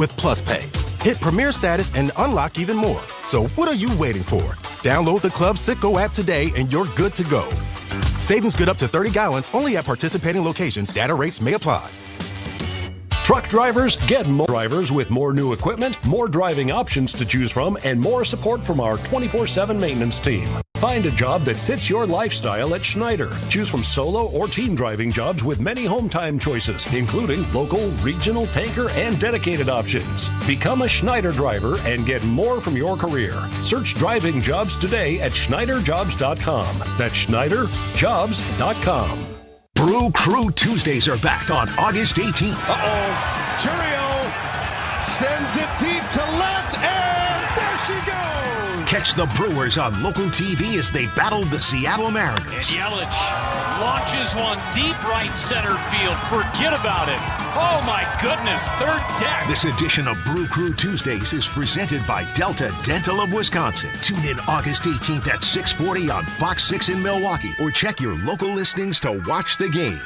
with Plus Pay. Hit Premier status and unlock even more. So what are you waiting for? Download the Club Citgo app today and you're good to go. Savings good up to 30 gallons only at participating locations. Data rates may apply. Truck drivers, get more drivers with more new equipment, more driving options to choose from, and more support from our 24/7 maintenance team. Find a job that fits your lifestyle at Schneider. Choose from solo or team driving jobs with many home time choices, including local, regional, tanker, and dedicated options. Become a Schneider driver and get more from your career. Search driving jobs today at SchneiderJobs.com. That's SchneiderJobs.com. Brew Crew Tuesdays are back on August 18th. Churio sends it deep to left, and there she goes. Catch the Brewers on local TV as they battle the Seattle Mariners. And Yelich launches one deep right center field. Forget about it. Oh, my goodness, third deck. This edition of Brew Crew Tuesdays is presented by Delta Dental of Wisconsin. Tune in August 18th at 6:40 on Fox 6 in Milwaukee, or check your local listings to watch the game.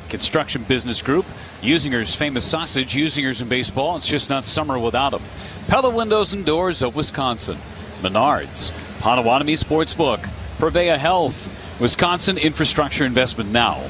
Construction Business Group, Usinger's famous sausage, Usinger's in baseball. It's just not summer without them. Pella Windows and Doors of Wisconsin. Menards, Potawatomi Sportsbook, Prevea Health, Wisconsin Infrastructure Investment Now,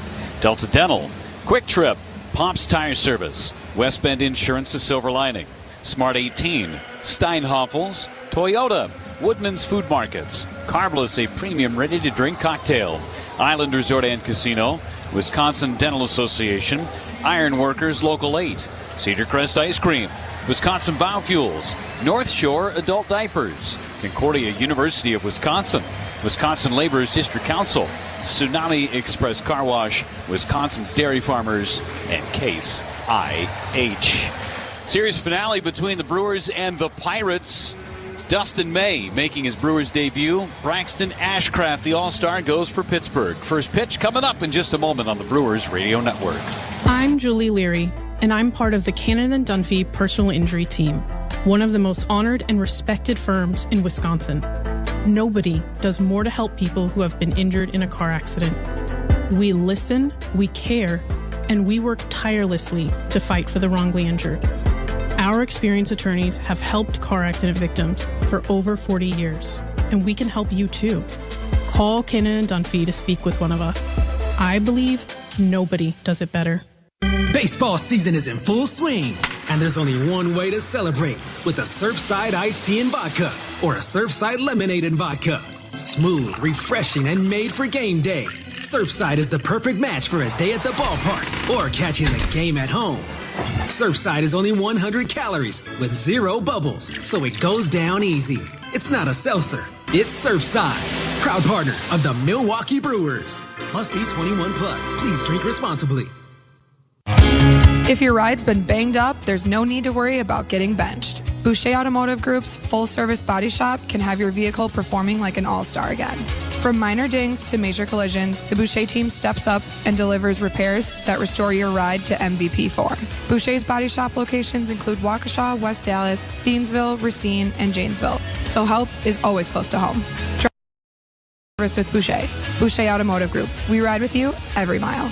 Delta Dental, Quick Trip, Pops Tire Service, West Bend Insurance, The Silver Lining, Smart 18, Steinhoffels, Toyota, Woodman's Food Markets, Carbless, a premium ready-to-drink cocktail, Island Resort and Casino, Wisconsin Dental Association, Iron Workers Local 8, Cedar Crest Ice Cream, Wisconsin Biofuels, North Shore Adult Diapers, Concordia University of Wisconsin, Wisconsin Laborers District Council, Tsunami Express Car Wash, Wisconsin's Dairy Farmers, and Case IH. Series finale between the Brewers and the Pirates. Dustin May making his Brewers debut. Braxton Ashcraft, the All-Star, goes for Pittsburgh. First pitch coming up in just a moment on the Brewers Radio Network. I'm Julie Leary, and I'm part of the Cannon & Dunphy Personal Injury Team, one of the most honored and respected firms in Wisconsin. Nobody does more to help people who have been injured in a car accident. We listen, we care, and we work tirelessly to fight for the wrongly injured. Our experienced attorneys have helped car accident victims for over 40 years, and we can help you too. Call Cannon & Dunphy to speak with one of us. I believe nobody does it better. Baseball season is in full swing, and there's only one way to celebrate, with a Surfside iced tea and vodka or a Surfside lemonade and vodka. Smooth, refreshing, and made for game day. Surfside is the perfect match for a day at the ballpark or catching the game at home. Surfside is only 100 calories with 0 bubbles, so it goes down easy. It's not a seltzer, it's Surfside. Proud partner of the Milwaukee Brewers. Must be 21 plus. Please drink responsibly. If your ride's been banged up, there's no need to worry about getting benched. Boucher Automotive Group's full-service body shop can have your vehicle performing like an all-star again. From minor dings to major collisions, the Boucher team steps up and delivers repairs that restore your ride to MVP form. Boucher's body shop locations include Waukesha, West Dallas, Thiensville, Racine, and Janesville, so help is always close to home. Service with Boucher. Boucher Automotive Group. We ride with you every mile.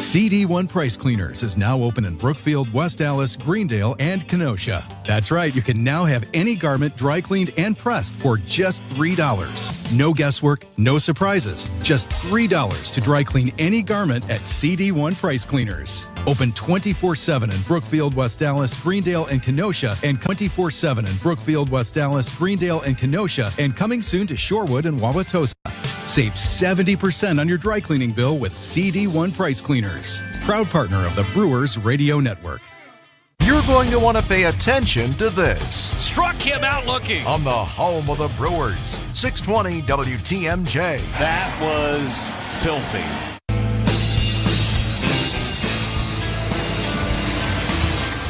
CD1 Price Cleaners is now open in Brookfield, West Dallas, Greendale, and Kenosha. That's right, you can now have any garment dry cleaned and pressed for just $3. No guesswork, no surprises. Just $3 to dry clean any garment at CD1 Price Cleaners. Open 24/7 in Brookfield, West Dallas, Greendale, and Kenosha, and 24/7 in Brookfield, West Dallas, Greendale, and Kenosha, and coming soon to Shorewood and Wauwatosa. Save 70% on your dry cleaning bill with CD1 Price Cleaners. Proud partner of the Brewers Radio Network. You're going to want to pay attention to this. Struck him out looking. On the home of the Brewers, 620 WTMJ. That was filthy.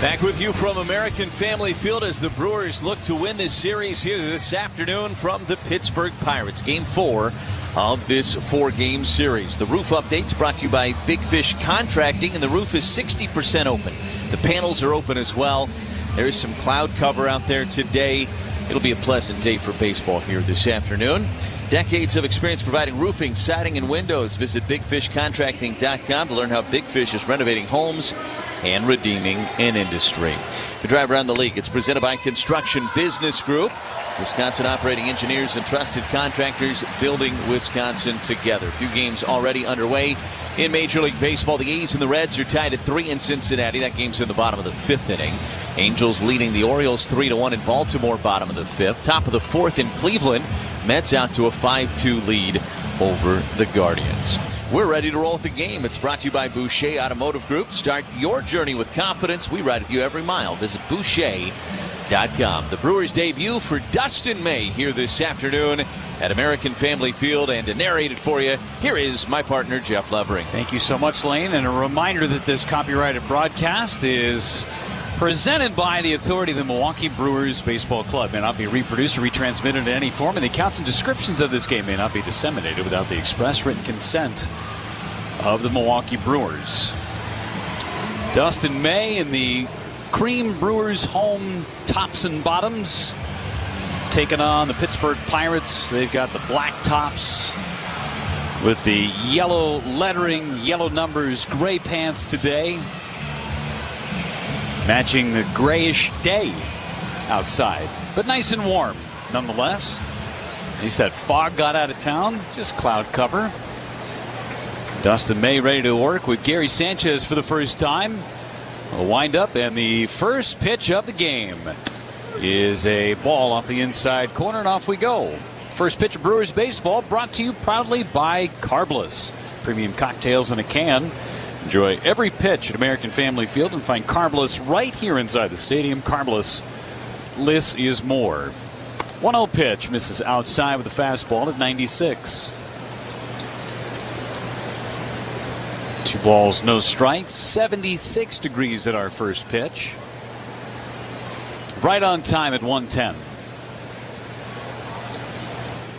Back with you from American Family Field as the Brewers look to win this series here this afternoon from the Pittsburgh Pirates. Game 4 of this 4-game series. The roof updates brought to you by Big Fish Contracting, and the roof is 60% open. The panels are open as well. There is some cloud cover out there today. It'll be a pleasant day for baseball here this afternoon. Decades of experience providing roofing, siding, and windows. Visit BigFishContracting.com to learn how Big Fish is renovating homes and redeeming an industry. We drive around the league. It's presented by Construction Business Group. Wisconsin operating engineers and trusted contractors building Wisconsin together. A few games already underway in Major League Baseball. The A's and the Reds are tied at 3 in Cincinnati. That game's in the bottom of the 5th inning. Angels leading the Orioles 3-1 in Baltimore, bottom of the 5th. Top of the 4th in Cleveland. Mets out to a 5-2 lead over the Guardians. We're ready to roll with the game. It's brought to you by Boucher Automotive Group. Start your journey with confidence. We ride with you every mile. Visit Boucher.com. The Brewers debut for Dustin May here this afternoon at American Family Field. And to narrate it for you, here is my partner, Jeff Levering. Thank you so much, Lane. And a reminder that this copyrighted broadcast is presented by the authority of the Milwaukee Brewers Baseball Club. May not be reproduced or retransmitted in any form, and the accounts and descriptions of this game may not be disseminated without the express written consent of the Milwaukee Brewers. Dustin May in the Cream Brewers home tops and bottoms, taking on the Pittsburgh Pirates. They've got the black tops with the yellow lettering, yellow numbers, gray pants today, matching the grayish day outside, but nice and warm nonetheless. He said fog got out of town, just cloud cover. Dustin May ready to work with Gary Sanchez for the first time. A wind up, and the first pitch of the game is a ball off the inside corner, and off we go. First pitch of Brewers baseball brought to you proudly by Carbless. Premium cocktails in a can. Enjoy every pitch at American Family Field and find Carbless right here inside the stadium. Carbless, less is more. 1-0 pitch, misses outside with a fastball at 96. 2 balls, no strikes. 76 degrees at our first pitch. Right on time at 1:10.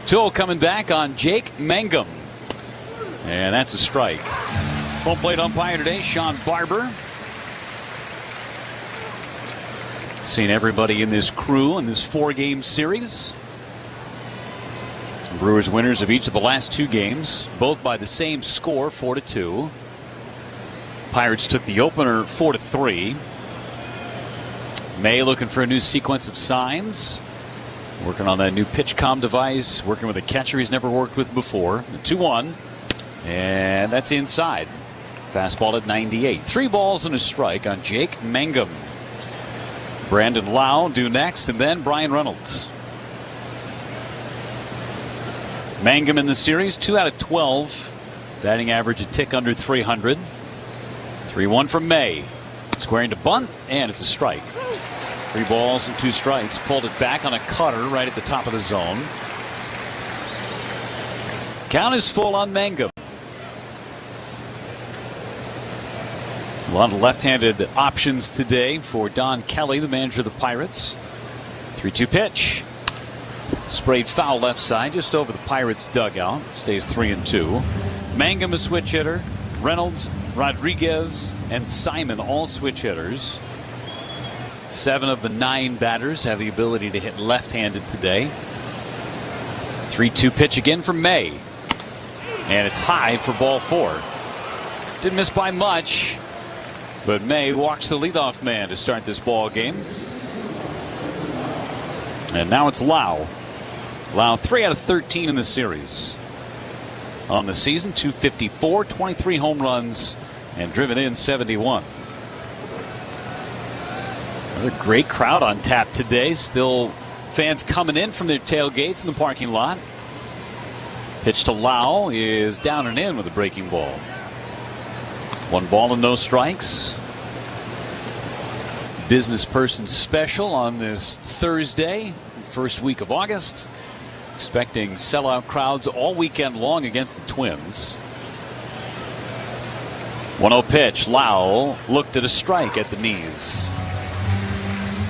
2-0 coming back on Jake Mangum. And that's a strike. Home plate umpire today, Sean Barber. Seen everybody in this crew in this 4-game series. Brewers winners of each of the last 2 games, both by the same score, 4-2. Pirates took the opener 4-3. May looking for a new sequence of signs. Working on that new pitch comm device. Working with a catcher he's never worked with before. 2-1. And that's inside. Fastball at 98. 3 balls and a strike on Jake Mangum. Brandon Lau due next, and then Brian Reynolds. Mangum in the series, 2 out of 12. Batting average a tick under 300. 3-1 from May. Squaring to bunt, and it's a strike. 3 balls and 2 strikes. Pulled it back on a cutter right at the top of the zone. Count is full on Mangum. A lot of left-handed options today for Don Kelly, the manager of the Pirates. 3-2 pitch. Sprayed foul left side just over the Pirates dugout. Stays 3-2. Mangum a switch hitter. Reynolds, Rodriguez, and Simon all switch hitters. 7 of the 9 batters have the ability to hit left-handed today. 3-2 pitch again from May. And it's high for ball 4. Didn't miss by much. But May walks the leadoff man to start this ball game. And now it's Lau. Lau 3 out of 13 in the series. On the season, 254, 23 home runs, and driven in 71. Another great crowd on tap today. Still fans coming in from their tailgates in the parking lot. Pitch to Lau is down and in with a breaking ball. 1 ball and no strikes. Business person special on this Thursday, first week of August. Expecting sellout crowds all weekend long against the Twins. 1-0 pitch. Lau looked at a strike at the knees.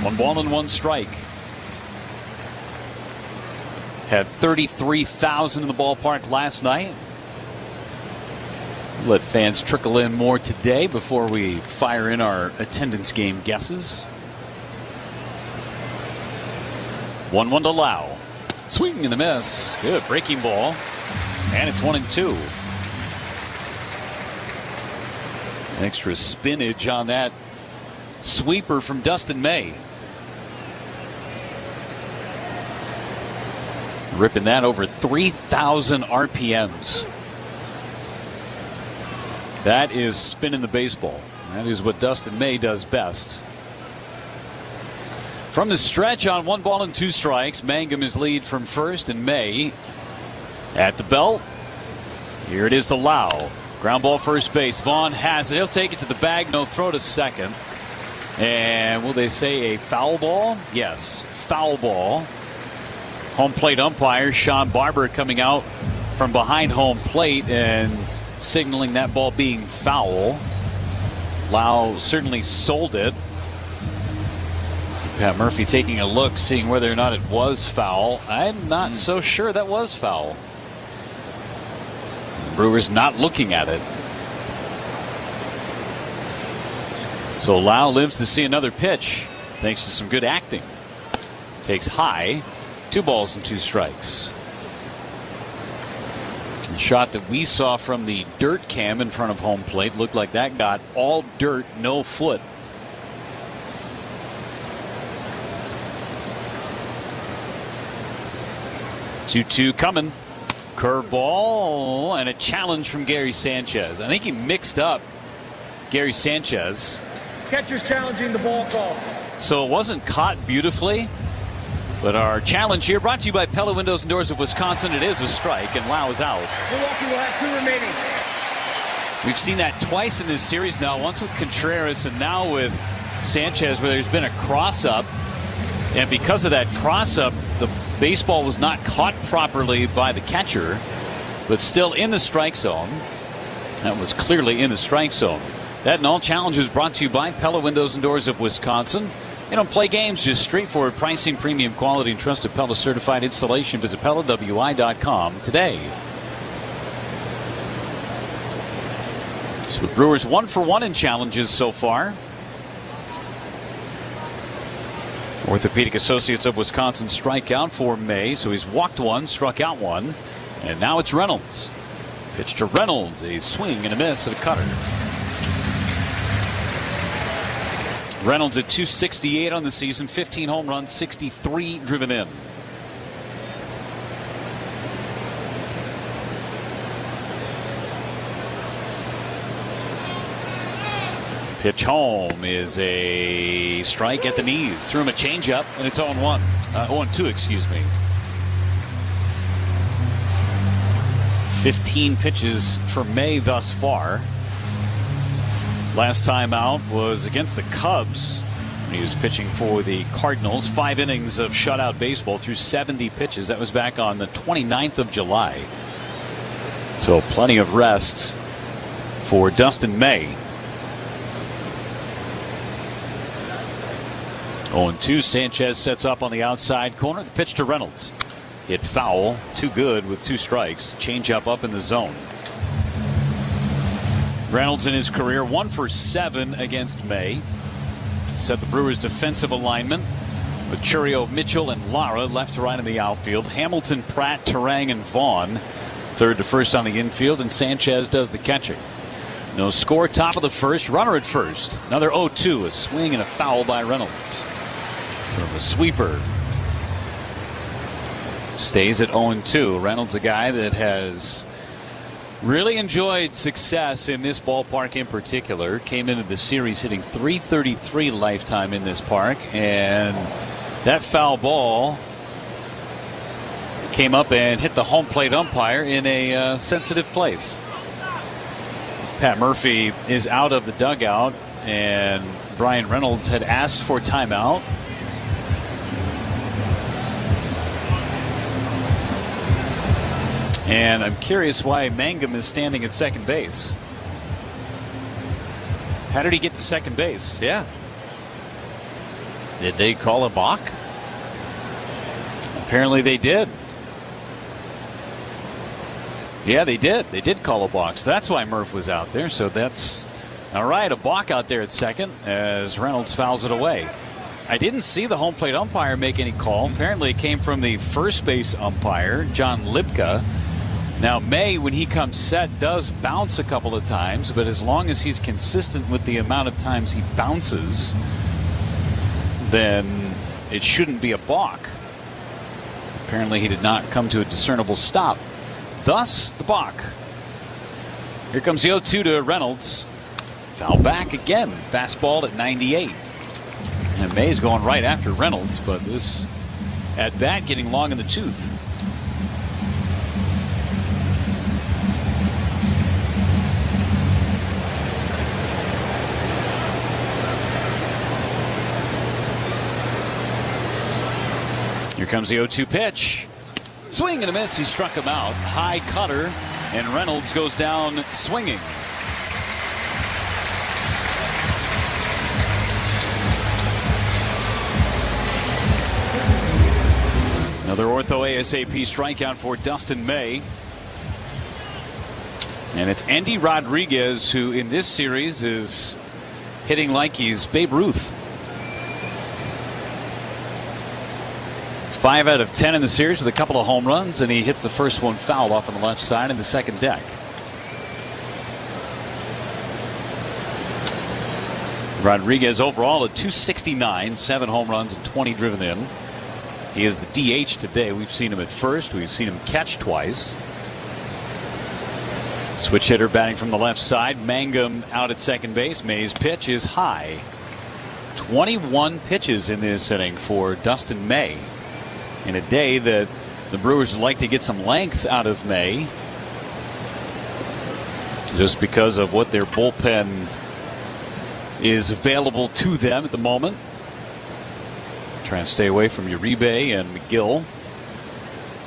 1 ball and 1 strike. Had 33,000 in the ballpark last night. Let fans trickle in more today before we fire in our attendance game guesses. 1-1 to Lau. Swing and a miss. Good breaking ball. And it's 1-2. Extra spinach on that sweeper from Dustin May. Ripping that over 3,000 RPMs. That is spinning the baseball. That is what Dustin May does best. From the stretch on 1 ball and 2 strikes, Mangum is lead from first, and May at the belt. Here it is to Lau. Ground ball first base. Vaughn has it. He'll take it to the bag. No throw to second. And will they say a foul ball? Yes, foul ball. Home plate umpire Sean Barber coming out from behind home plate and signaling that ball being foul. Lau certainly sold it. Pat Murphy taking a look, seeing whether or not it was foul. I'm not so sure that was foul. The Brewers not looking at it. So Lau lives to see another pitch thanks to some good acting. Takes high. 2 balls and 2 strikes. The shot that we saw from the dirt cam in front of home plate looked like that got all dirt, no foot. Two coming. Curveball and a challenge from Gary Sanchez. I think he mixed up Gary Sanchez. Catcher's challenging the ball call. So it wasn't caught beautifully. But our challenge here, brought to you by Pella Windows and Doors of Wisconsin. It is a strike, and Lau is out. Milwaukee will have 2 remaining. We've seen that twice in this series now, once with Contreras and now with Sanchez, where there's been a cross-up. And because of that cross-up, the baseball was not caught properly by the catcher, but still in the strike zone. That was clearly in the strike zone. That and all challenges brought to you by Pella Windows and Doors of Wisconsin. They don't play games, just straightforward pricing, premium quality, and trusted Pella certified installation. Visit PellaWI.com today. So the Brewers 1 for 1 in challenges so far. Orthopedic Associates of Wisconsin strikeout for May, so he's walked 1, struck out 1, and now it's Reynolds. Pitch to Reynolds, a swing and a miss at a cutter. Reynolds at 268 on the season, 15 home runs, 63 driven in. Pitch home is a strike at the knees. Threw him a changeup, and it's 0-1. 0-2, excuse me. 15 pitches for May thus far. Last time out was against the Cubs when he was pitching for the Cardinals. 5 innings of shutout baseball through 70 pitches. That was back on the 29th of July. So plenty of rest for Dustin May. 0-2. Sanchez sets up on the outside corner. The pitch to Reynolds. Hit foul. Too good with 2 strikes. Changeup up in the zone. Reynolds in his career 1 for 7 against May. Set the Brewers' defensive alignment with Churio, Mitchell, and Lara left to right in the outfield. Hamilton, Pratt, Turang, and Vaughn third to first on the infield, and Sanchez does the catching. No score, top of the first, runner at first. Another 0-2, a swing and a foul by Reynolds. From a sweeper. Stays at 0-2. Reynolds, a guy that has really enjoyed success in this ballpark in particular. Came into the series hitting .333 lifetime in this park, and that foul ball came up and hit the home plate umpire in a sensitive place. Pat Murphy is out of the dugout, and Brian Reynolds had asked for timeout. And I'm curious why Mangum is standing at second base. How did he get to second base? Yeah. Did they call a balk? Apparently they did. Yeah, they did. They did call a balk. So that's why Murph was out there. So that's all right. A balk out there at second as Reynolds fouls it away. I didn't see the home plate umpire make any call. Apparently it came from the first base umpire, John Lipka. Now, May, when he comes set, does bounce a couple of times, but as long as he's consistent with the amount of times he bounces, then it shouldn't be a balk. Apparently, he did not come to a discernible stop. Thus, the balk. Here comes the 0-2 to Reynolds. Foul back again. Fastball at 98. And May's going right after Reynolds, but this at bat getting long in the tooth. Here comes the 0-2 pitch. Swing and a miss. He struck him out. High cutter, and Reynolds goes down swinging. Another ortho ASAP strikeout for Dustin May. And it's Andy Rodriguez who in this series is hitting like he's Babe Ruth. 5 out of 10 in the series with a couple of home runs, and he hits the first one foul off on the left side in the second deck. Rodriguez overall at .269, 7 home runs and 20 driven in. He is the DH today. We've seen him at first. We've seen him catch twice. Switch hitter batting from the left side. Mangum out at second base. May's pitch is high. 21 pitches in this inning for Dustin May. In a day that the Brewers would like to get some length out of May, just because of what their bullpen is available to them at the moment. Trying to stay away from Uribe and McGill.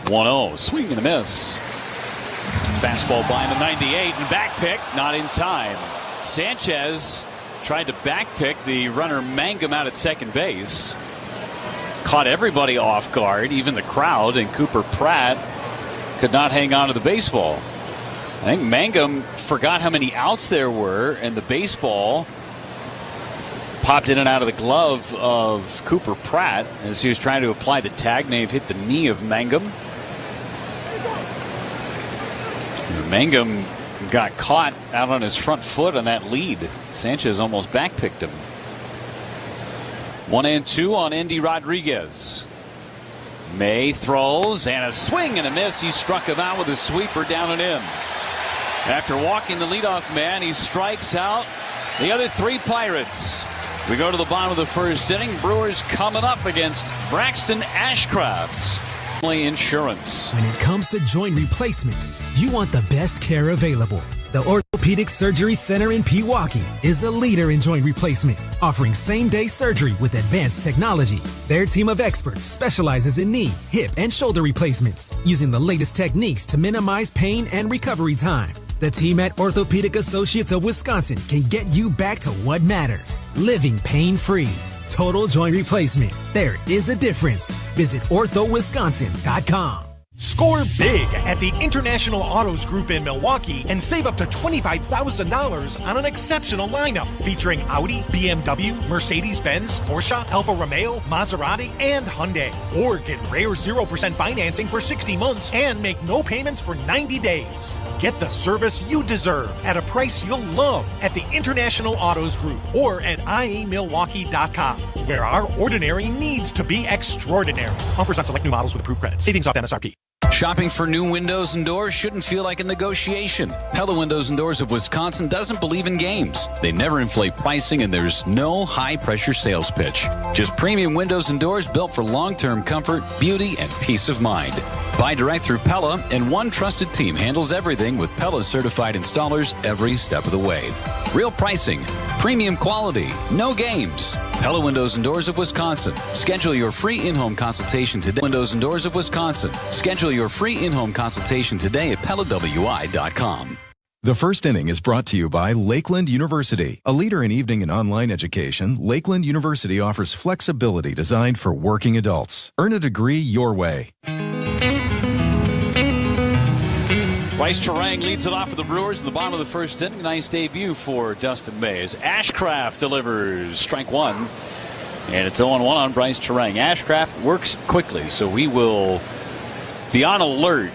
1-0. Swing and a miss. Fastball by the 98 and back pick. Not in time. Sanchez tried to back pick the runner Mangum out at second base. Caught everybody off guard, even the crowd, and Cooper Pratt could not hang on to the baseball. I think Mangum forgot how many outs there were, and the baseball popped in and out of the glove of Cooper Pratt as he was trying to apply the tag. May have hit the knee of Mangum. Mangum got caught out on his front foot on that lead. Sanchez almost backpicked him. 1-2 on Andy Rodriguez. May throws and a swing and a miss. He struck him out with a sweeper down and in. After walking the leadoff man, he strikes out the other 3 Pirates. We go to the bottom of the first inning. Brewers coming up against Braxton Ashcraft. Insurance. When it comes to joint replacement, you want the best care available. The Orthopedic Surgery Center in Pewaukee is a leader in joint replacement, offering same-day surgery with advanced technology. Their team of experts specializes in knee, hip, and shoulder replacements, using the latest techniques to minimize pain and recovery time. The team at Orthopedic Associates of Wisconsin can get you back to what matters, living pain-free. Total joint replacement. There is a difference. Visit orthowisconsin.com. Score big at the International Autos Group in Milwaukee and save up to $25,000 on an exceptional lineup featuring Audi, BMW, Mercedes-Benz, Porsche, Alfa Romeo, Maserati, and Hyundai. Or get rare 0% financing for 60 months and make no payments for 90 days. Get the service you deserve at a price you'll love at the International Autos Group or at iemilwaukee.com, where our ordinary needs to be extraordinary. Offers on select new models with approved credit. Savings off MSRP. Shopping for new windows and doors shouldn't feel like a negotiation. Pella Windows and Doors of Wisconsin doesn't believe in games. They never inflate pricing, and there's no high-pressure sales pitch. Just premium windows and doors built for long-term comfort, beauty, and peace of mind. Buy direct through Pella, and one trusted team handles everything with Pella-certified installers every step of the way. Real pricing, premium quality, no games. Pella Windows and Doors of Wisconsin. Schedule your free in-home consultation today. Windows and Doors of Wisconsin. Schedule your free in-home consultation today at PellaWI.com. The first inning is brought to you by Lakeland University. A leader in evening and online education, Lakeland University offers flexibility designed for working adults. Earn a degree your way. Bryce Terang leads it off for the Brewers in the bottom of the first inning. Nice debut for Dustin May as Ashcraft delivers strike one. And it's 0-1 on Bryce Terang. Ashcraft works quickly, so we will be on alert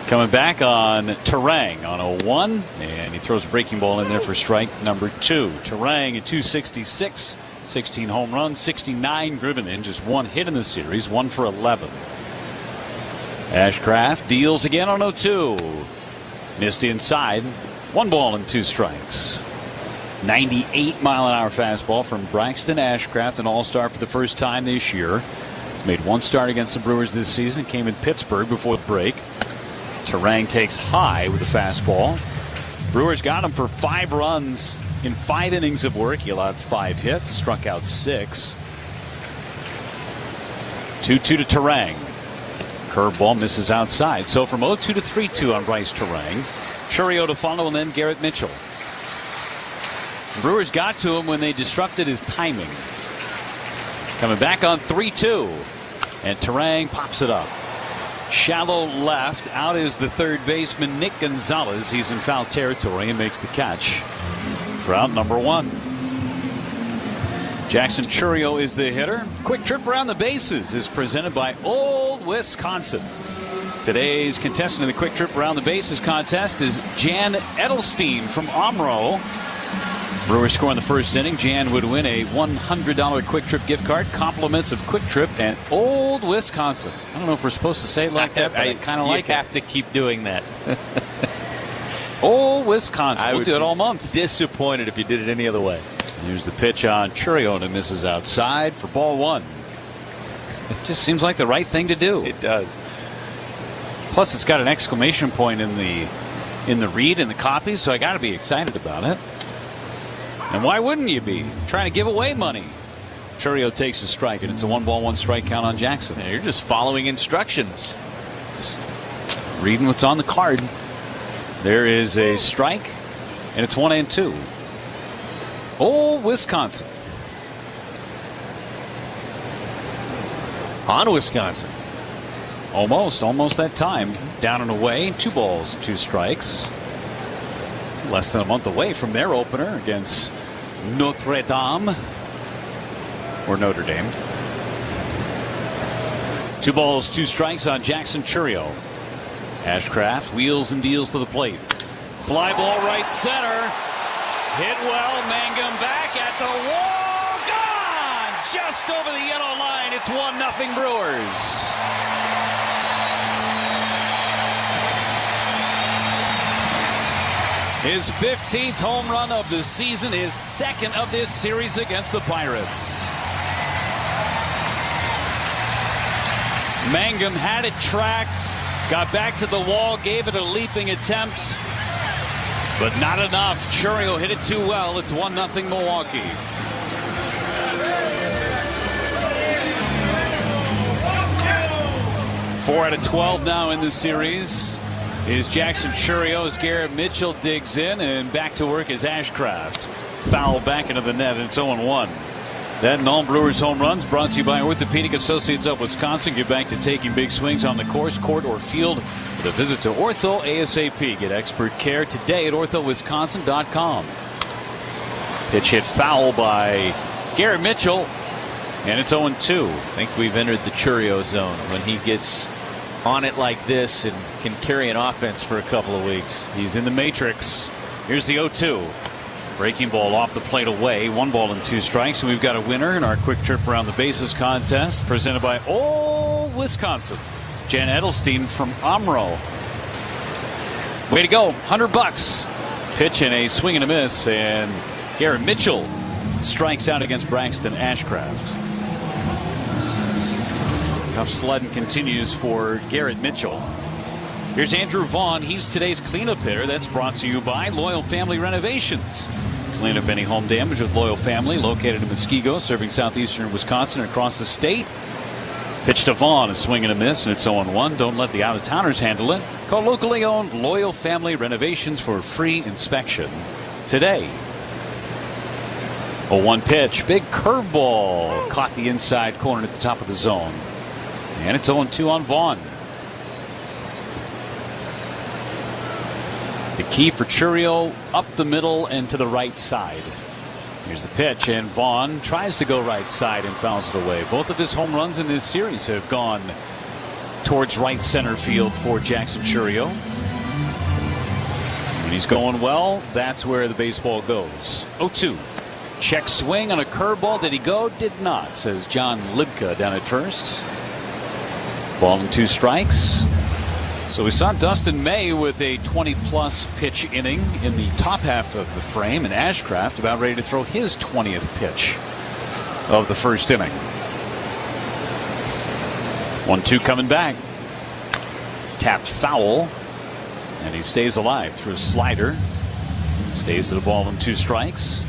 Coming back on Terang on 0-1, and he throws a breaking ball in there for strike number 2. Terang at 266, 16 home runs, 69 driven in, just 1 hit in the series, 1 for 11. Ashcraft deals again on 0-2. Missed inside, 1 ball and 2 strikes. 98-mile-an-hour fastball from Braxton Ashcraft, an all-star for the first time this year. He's made 1 start against the Brewers this season, came in Pittsburgh before the break. Terang takes high with the fastball. Brewers got him for 5 runs in 5 innings of work. He allowed 5 hits, struck out 6. 2-2 to Terang. Curveball misses outside. So from 0-2 to 3-2 on Bryce Terang. Chourio to follow, and then Garrett Mitchell. Brewers got to him when they disrupted his timing. Coming back on 3-2. And Terang pops it up. Shallow left. Out is the third baseman, Nick Gonzalez. He's in foul territory and makes the catch for out number 1. Jackson Chourio is the hitter. Quick trip around the bases is presented by Old Wisconsin. Today's contestant in the quick trip around the bases contest is Jan Edelstein from Omro. Brewers score in the first inning. Jan would win a $100 Quick Trip gift card, compliments of Quick Trip and Old Wisconsin. I don't know if we're supposed to say it like that, but I kind of like it. You have to keep doing that. Old Wisconsin. We'll do it all month. Disappointed if you did it any other way. Here's the pitch on Chourio, and it misses outside for ball 1. It just seems like the right thing to do. It does. Plus, it's got an exclamation point in the read in the copy, so I got to be excited about it. And why wouldn't you be? Trying to give away money. Chourio takes a strike, and it's a 1-ball, 1-strike count on Jackson. Yeah, you're just following instructions. Just reading what's on the card. There is a strike, and it's 1-2. Old Wisconsin. On Wisconsin. Almost that time. Down and away. 2 balls, 2 strikes. Less than a month away from their opener against Notre Dame. Or Notre Dame. 2 balls, 2 strikes on Jackson Chourio. Ashcraft wheels and deals to the plate. Fly ball right center. Hit well. Mangum back at the wall. Gone! Just over the yellow line. It's 1-0 Brewers. His 15th home run of the season, his 2nd of this series against the Pirates. Mangum had it tracked, got back to the wall, gave it a leaping attempt, but not enough. Chourio hit it too well. It's 1-0 Milwaukee. Four out of 12 now in this series is Jackson Chourio as Garrett Mitchell digs in, and back to work is Ashcraft. Foul back into the net, and it's 0-1. That and all Brewers home runs brought to you by Orthopedic Associates of Wisconsin. Get back to taking big swings on the course, court, or field with a visit to Ortho ASAP. Get expert care today at orthowisconsin.com. Pitch hit foul by Garrett Mitchell, and it's 0-2. I think we've entered the Chourio zone when he gets on it like this and can carry an offense for a couple of weeks. He's in the matrix. Here's the 0-2. Breaking ball off the plate away. 1 ball and 2 strikes. And we've got a winner in our quick trip around the bases contest presented by Old Wisconsin. Jan Edelstein from Omro. Way to go. $100. Pitch and a swing and a miss. And Garrett Mitchell strikes out against Braxton Ashcraft. Tough sledding continues for Garrett Mitchell. Here's Andrew Vaughn. He's today's cleanup hitter. That's brought to you by Loyal Family Renovations. Clean up any home damage with Loyal Family, located in Muskego, serving southeastern Wisconsin and across the state. Pitch to Vaughn, a swing and a miss, and it's 0-1. Don't let the out-of-towners handle it. Call locally owned Loyal Family Renovations for free inspection today. 0-1 pitch. Big curveball. Caught the inside corner at the top of the zone. And it's 0-2 on Vaughn. The key for Chourio, up the middle and to the right side. Here's the pitch, and Vaughn tries to go right side and fouls it away. Both of his home runs in this series have gone towards right center field for Jackson Churio. When he's going well, that's where the baseball goes. 0-2. Check swing on a curveball. Did he go? Did not, says John Libka down at first. Ball and 2 strikes. So we saw Dustin May with a 20-plus pitch inning in the top half of the frame, and Ashcraft about ready to throw his 20th pitch of the first inning. 1-2 coming back. Tapped foul, and he stays alive through a slider. Stays at a ball and 2 strikes.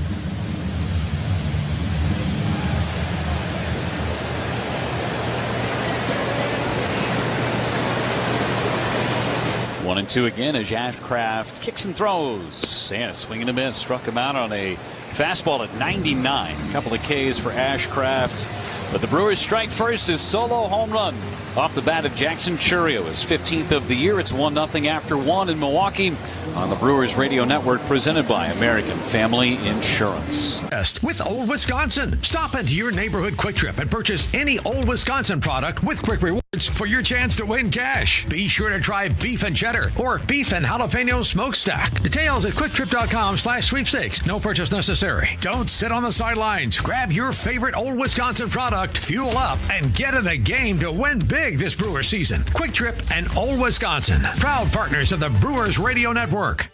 One and 2 again as Ashcraft kicks and throws. And a swing and a miss. Struck him out on a fastball at 99. A couple of Ks for Ashcraft. But the Brewers strike first. His solo home run off the bat of Jackson Churio. His 15th of the year. It's 1-0 after 1 in Milwaukee on the Brewers Radio Network, presented by American Family Insurance. With Old Wisconsin. Stop into your neighborhood Quick Trip and purchase any Old Wisconsin product with Quick Rewards for your chance to win cash. Be sure to try beef and cheddar or beef and jalapeno smokestack. Details at quicktrip.com/sweepstakes. No purchase necessary. Don't sit on the sidelines. Grab your favorite Old Wisconsin product, fuel up, and get in the game to win big this Brewer season. Quick Trip and Old Wisconsin, proud partners of the Brewers Radio Network.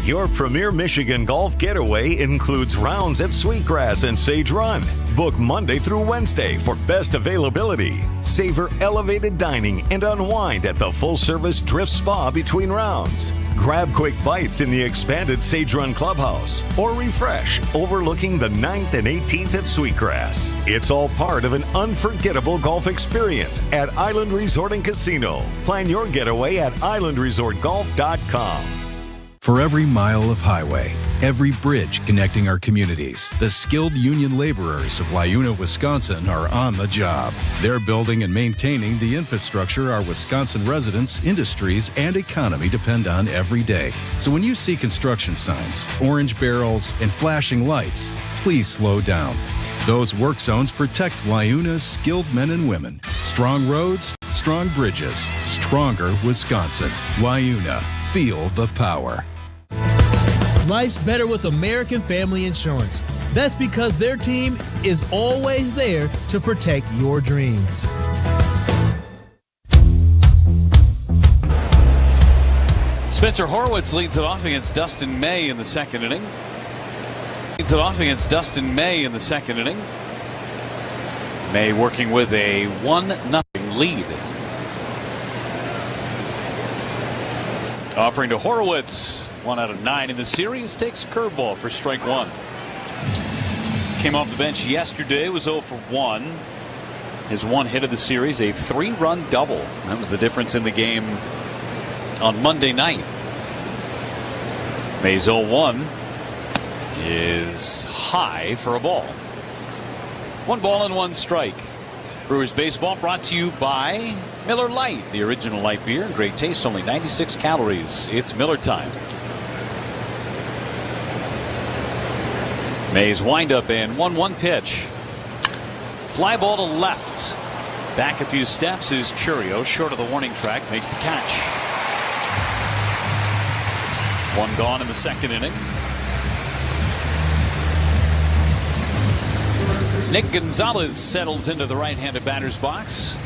Your premier Michigan golf getaway includes rounds at Sweetgrass and Sage Run. Book Monday through Wednesday for best availability. Savor elevated dining and unwind at the full-service Drift Spa between rounds. Grab quick bites in the expanded Sage Run Clubhouse or refresh overlooking the 9th and 18th at Sweetgrass. It's all part of an unforgettable golf experience at Island Resort and Casino. Plan your getaway at islandresortgolf.com. For every mile of highway, every bridge connecting our communities, the skilled union laborers of Liuna, Wisconsin are on the job. They're building and maintaining the infrastructure our Wisconsin residents, industries, and economy depend on every day. So when you see construction signs, orange barrels, and flashing lights, please slow down. Those work zones protect Liuna's skilled men and women. Strong roads, strong bridges, stronger Wisconsin. Liuna, feel the power. Life's better with American Family Insurance. That's because their team is always there to protect your dreams. Spencer Horwitz leads it off against Dustin May in the second inning. May working with a 1-0 lead. Offering to Horwitz, 1 out of 9 in the series, takes a curveball for strike 1. Came off the bench yesterday, was 0 for 1. His 1 hit of the series, a 3-run double. That was the difference in the game on Monday night. May's 0-1 is high for a ball. 1 ball and 1 strike. Brewers baseball brought to you by Miller Lite, the original light beer. Great taste, only 96 calories. It's Miller time. May's windup and 1-1 pitch. Fly ball to left. Back a few steps is Churio, short of the warning track, makes the catch. 1 gone in the second inning. Nick Gonzalez settles into the right-handed batter's box.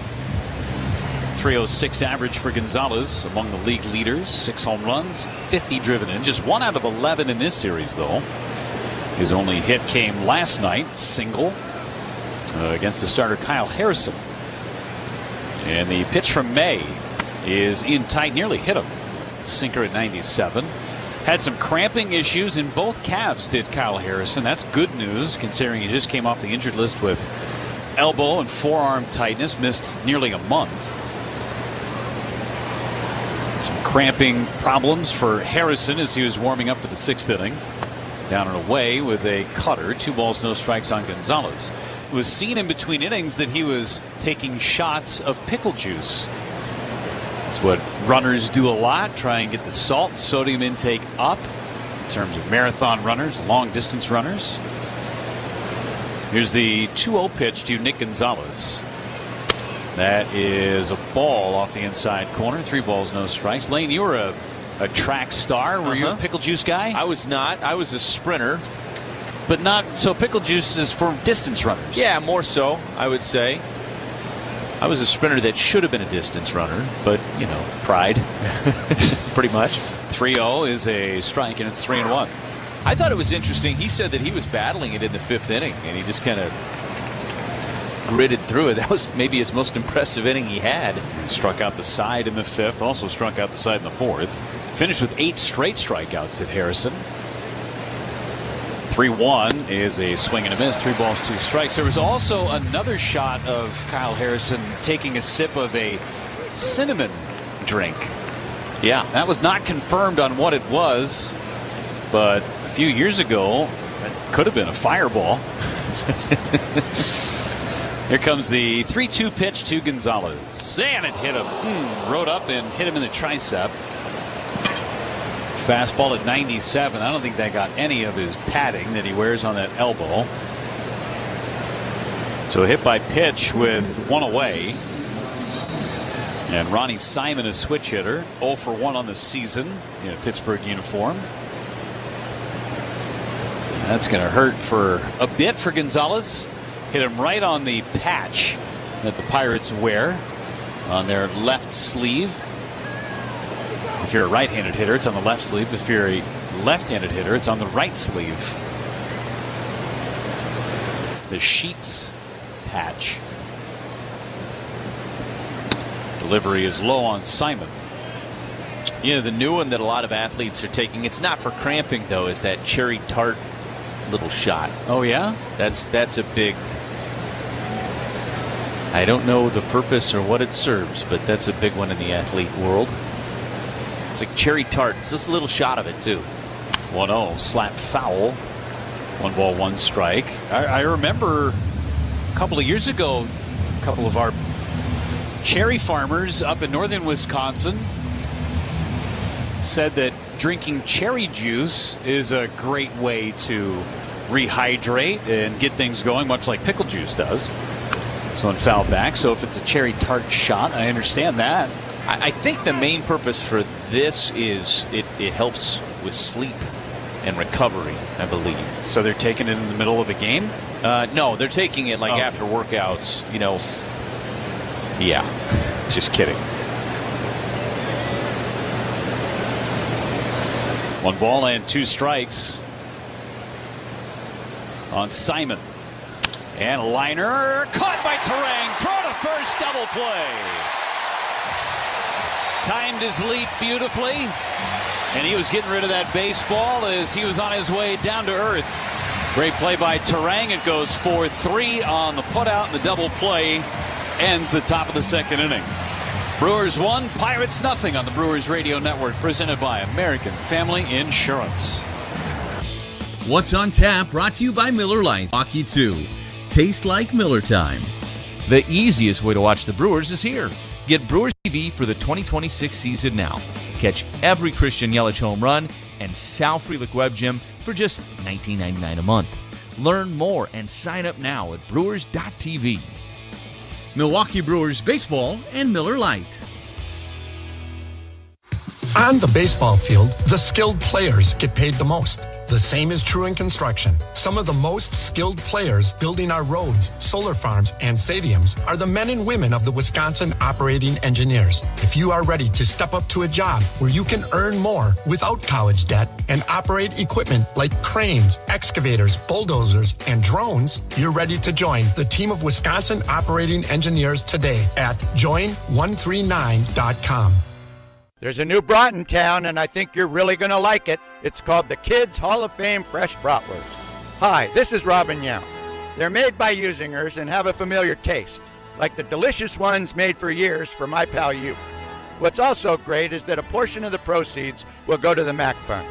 .306 average for Gonzalez, among the league leaders. 6 home runs, 50 driven in. Just 1 out of 11 in this series, though. His only hit came last night, single, against the starter Kyle Harrison. And the pitch from May is in tight, nearly hit him. Sinker at 97. Had some cramping issues in both calves, did Kyle Harrison. That's good news, considering he just came off the injured list with elbow and forearm tightness. Missed nearly a month. Some cramping problems for Harrison as he was warming up for the 6th inning. Down and away with a cutter. 2 balls, no strikes on Gonzalez. It was seen in between innings that he was taking shots of pickle juice. It's what runners do a lot, try and get the salt and sodium intake up in terms of marathon runners, long distance runners. Here's the 2-0 pitch to Nick Gonzalez. That is a ball off the inside corner. 3 balls, no strikes. Lane, you were a track star. Were you a pickle juice guy? I was not. I was a sprinter. But not, so pickle juice is for distance runners. Yeah, more so, I would say. I was a sprinter that should have been a distance runner, but, you know, pride. Pretty much. 3-0 is a strike, and it's 3-1. I thought it was interesting. He said that he was battling it in the 5th inning, and he just kind of gritted through it. That was maybe his most impressive inning he had. Struck out the side in the 5th, also struck out the side in the 4th. Finished with 8 straight strikeouts at Harrison. 3-1 is a swing and a miss. 3 balls, 2 strikes. There was also another shot of Kyle Harrison taking a sip of a cinnamon drink. Yeah, that was not confirmed on what it was, but a few years ago, it could have been a fireball. Here comes the 3-2 pitch to Gonzalez. And it hit him. Rode up and hit him in the tricep. Fastball at 97. I don't think that got any of his padding that he wears on that elbow. So a hit by pitch with 1 away. And Ronnie Simon, a switch hitter, 0 for 1 on the season in a Pittsburgh uniform. That's going to hurt for a bit for Gonzalez. Hit him right on the patch that the Pirates wear on their left sleeve. If you're a right-handed hitter, it's on the left sleeve. If you're a left-handed hitter, it's on the right sleeve. The Sheets patch. Delivery is low on Simon. You know, the new one that a lot of athletes are taking, it's not for cramping, though, is that cherry tart little shot. Oh, yeah? That's a big... I don't know the purpose or what it serves, but that's a big one in the athlete world. It's like cherry tart. It's just a little shot of it, too. 1-0, slap foul. 1 ball, 1 strike. I remember a couple of years ago, a couple of our cherry farmers up in northern Wisconsin said that drinking cherry juice is a great way to rehydrate and get things going, much like pickle juice does. So in foul back. So if it's a cherry tart shot, I understand that. I think the main purpose for this is it helps with sleep and recovery, I believe. So they're taking it in the middle of a game? No, they're taking it like after workouts, you know. Yeah, just kidding. 1 ball and 2 strikes on Simon. And a liner caught by Terang. Throw to first, double play. Timed his leap beautifully, and he was getting rid of that baseball as he was on his way down to earth. Great play by Terang. It goes 4-3 on the putout, and the double play ends the top of the 2nd inning. Brewers 1, Pirates nothing on the Brewers Radio Network, presented by American Family Insurance. What's on Tap, brought to you by Miller Lite. Hockey 2. Tastes like Miller time. The easiest way to watch the Brewers is here. Get Brewers TV for the 2026 season now. Catch every Christian Yelich home run and Sal Frelick Web Gym for just $19.99 a month. Learn more and sign up now at brewers.tv. Milwaukee Brewers Baseball and Miller Lite. On the baseball field, the skilled players get paid the most. The same is true in construction. Some of the most skilled players building our roads, solar farms, and stadiums are the men and women of the Wisconsin operating engineers. If you are ready to step up to a job where you can earn more without college debt and operate equipment like cranes, excavators, bulldozers, and drones, you're ready to join the team of Wisconsin operating engineers today at join139.com. There's a new brat in town, and I think you're really going to like it. It's called the Kids Hall of Fame Fresh Bratwurst. Hi, this is Robin Young. They're made by Usingers and have a familiar taste, like the delicious ones made for years for my pal you. What's also great is that a portion of the proceeds will go to the MAC Fund.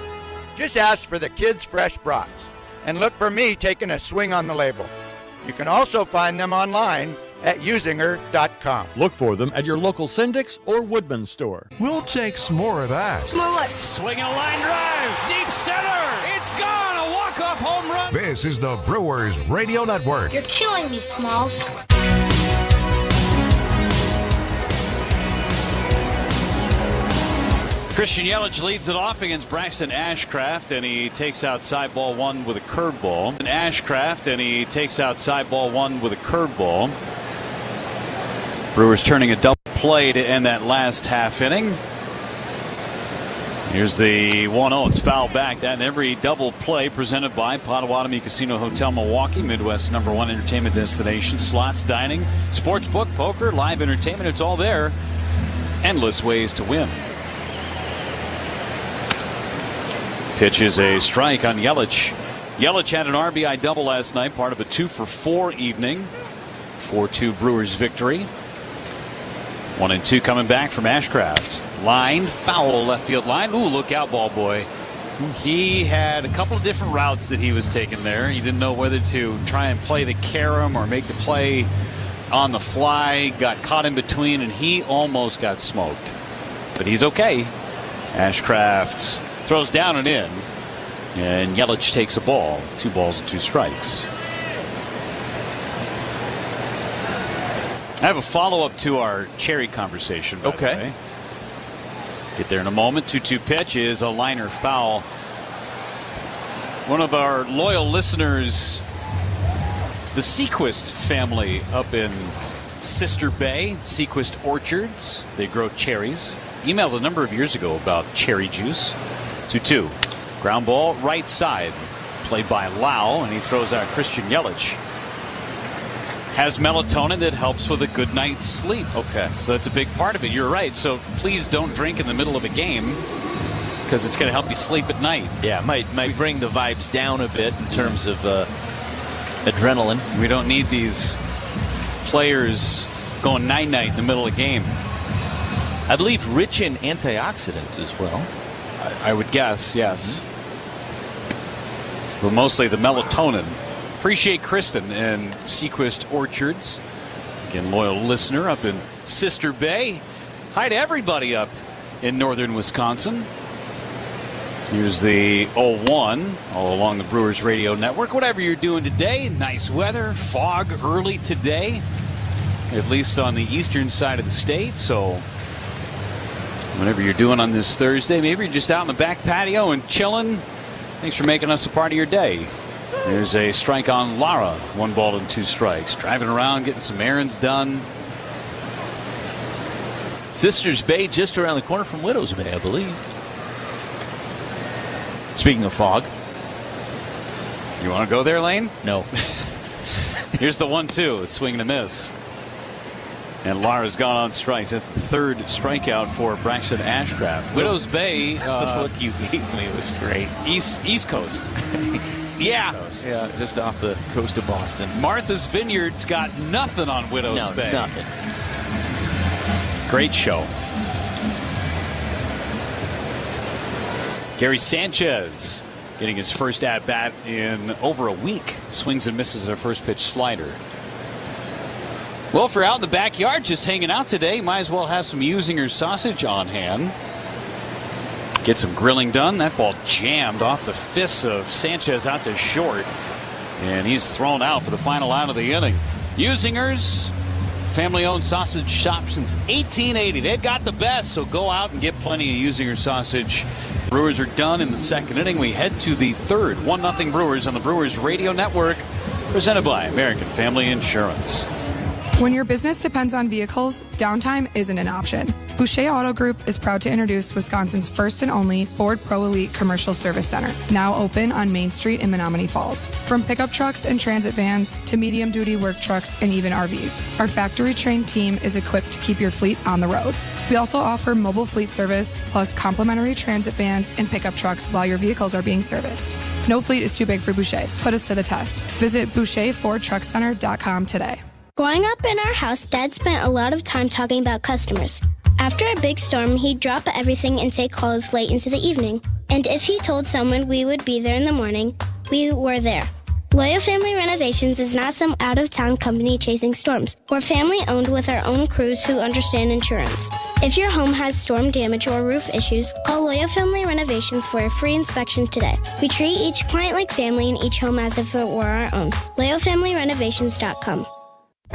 Just ask for the Kids Fresh Brats, and look for me taking a swing on the label. You can also find them online at usinger.com. Look for them at your local Syndic's or Woodman store. We'll take some more of that. Smollett. Swinging a line drive. Deep center. It's gone. A walk-off home run. This is the Brewers Radio Network. You're killing me, Smalls. Christian Yelich leads it off against Braxton Ashcraft, and he takes outside ball one with a curveball. Brewers turning a double play to end that last half inning. Here's the 1-0. It's foul back. That and every double play presented by Potawatomi Casino Hotel Milwaukee, Midwest's #1 entertainment destination. Slots, dining, sportsbook, poker, live entertainment. It's all there. Endless ways to win. Pitch is a strike on Yelich. Yelich had an RBI double last night, part of a 2-for-4 evening. 4-2 Brewers victory. 1-2 coming back from Ashcraft. Lined, foul left field line. Ooh, look out, ball boy. He had a couple of different routes that he was taking there. He didn't know whether to try and play the carom or make the play on the fly. Got caught in between, and he almost got smoked. But he's okay. Ashcraft throws down and in, and Yelich takes a ball. 2 balls and 2 strikes. I have a follow-up to our cherry conversation. Okay. Get there in a moment. 2-2 pitch is a liner foul. One of our loyal listeners, the Sequist family up in Sister Bay, Sequist Orchards. They grow cherries. Emailed a number of years ago about cherry juice. 2-2. Ground ball right side. Played by Lau, and he throws out Christian Yelich. Has melatonin that helps with a good night's sleep. Okay. So that's a big part of it. You're right. So please don't drink in the middle of a game, because it's going to help you sleep at night. Yeah, might bring the vibes down a bit in terms of adrenaline. We don't need these players going night-night in the middle of a game. I believe rich in antioxidants as well. I would guess, yes. But mostly the melatonin. Appreciate Kristen and Sequist Orchards. Again, loyal listener up in Sister Bay. Hi to everybody up in northern Wisconsin. Here's the 0-1 all along the Brewers Radio Network. Whatever you're doing today, nice weather, fog early today, at least on the eastern side of the state. So whatever you're doing on this Thursday, maybe you're just out in the back patio and chilling. Thanks for making us a part of your day. There's a strike on Lara. 1 ball and 2 strikes. Driving around, getting some errands done. Sisters Bay just around the corner from Widows Bay, I believe. Speaking of fog. You want to go there, Lane? No. Here's the 1-2. A swing and a miss. And Lara's gone on strikes. That's the 3rd strikeout for Braxton Ashcraft. Widows Bay. The look you gave me was great. East Coast. Yeah, just off the coast of Boston. Martha's Vineyard's got nothing on Widows Bay. Nothing. Great show. Gary Sanchez getting his first at-bat in over a week. Swings and misses at a first pitch slider. Well, if you're out in the backyard just hanging out today, might as well have some Usinger sausage on hand. Get some grilling done. That ball jammed off the fists of Sanchez out to short. And he's thrown out for the final out of the inning. Usinger's family-owned sausage shop since 1880. They've got the best, so go out and get plenty of Usinger sausage. Brewers are done in the 2nd inning. We head to the 3rd. 1-0 Brewers on the Brewers Radio Network. Presented by American Family Insurance. When your business depends on vehicles, downtime isn't an option. Boucher Auto Group is proud to introduce Wisconsin's first and only Ford Pro Elite Commercial Service Center, now open on Main Street in Menominee Falls. From pickup trucks and transit vans to medium-duty work trucks and even RVs, our factory-trained team is equipped to keep your fleet on the road. We also offer mobile fleet service, plus complimentary transit vans and pickup trucks while your vehicles are being serviced. No fleet is too big for Boucher. Put us to the test. Visit BoucherFordTruckCenter.com today. Growing up in our house, Dad spent a lot of time talking about customers. After a big storm, he'd drop everything and take calls late into the evening. And if he told someone we would be there in the morning, we were there. Loyal Family Renovations is not some out-of-town company chasing storms. We're family-owned with our own crews who understand insurance. If your home has storm damage or roof issues, call Loyal Family Renovations for a free inspection today. We treat each client like family and each home as if it were our own. LoyalFamilyRenovations.com.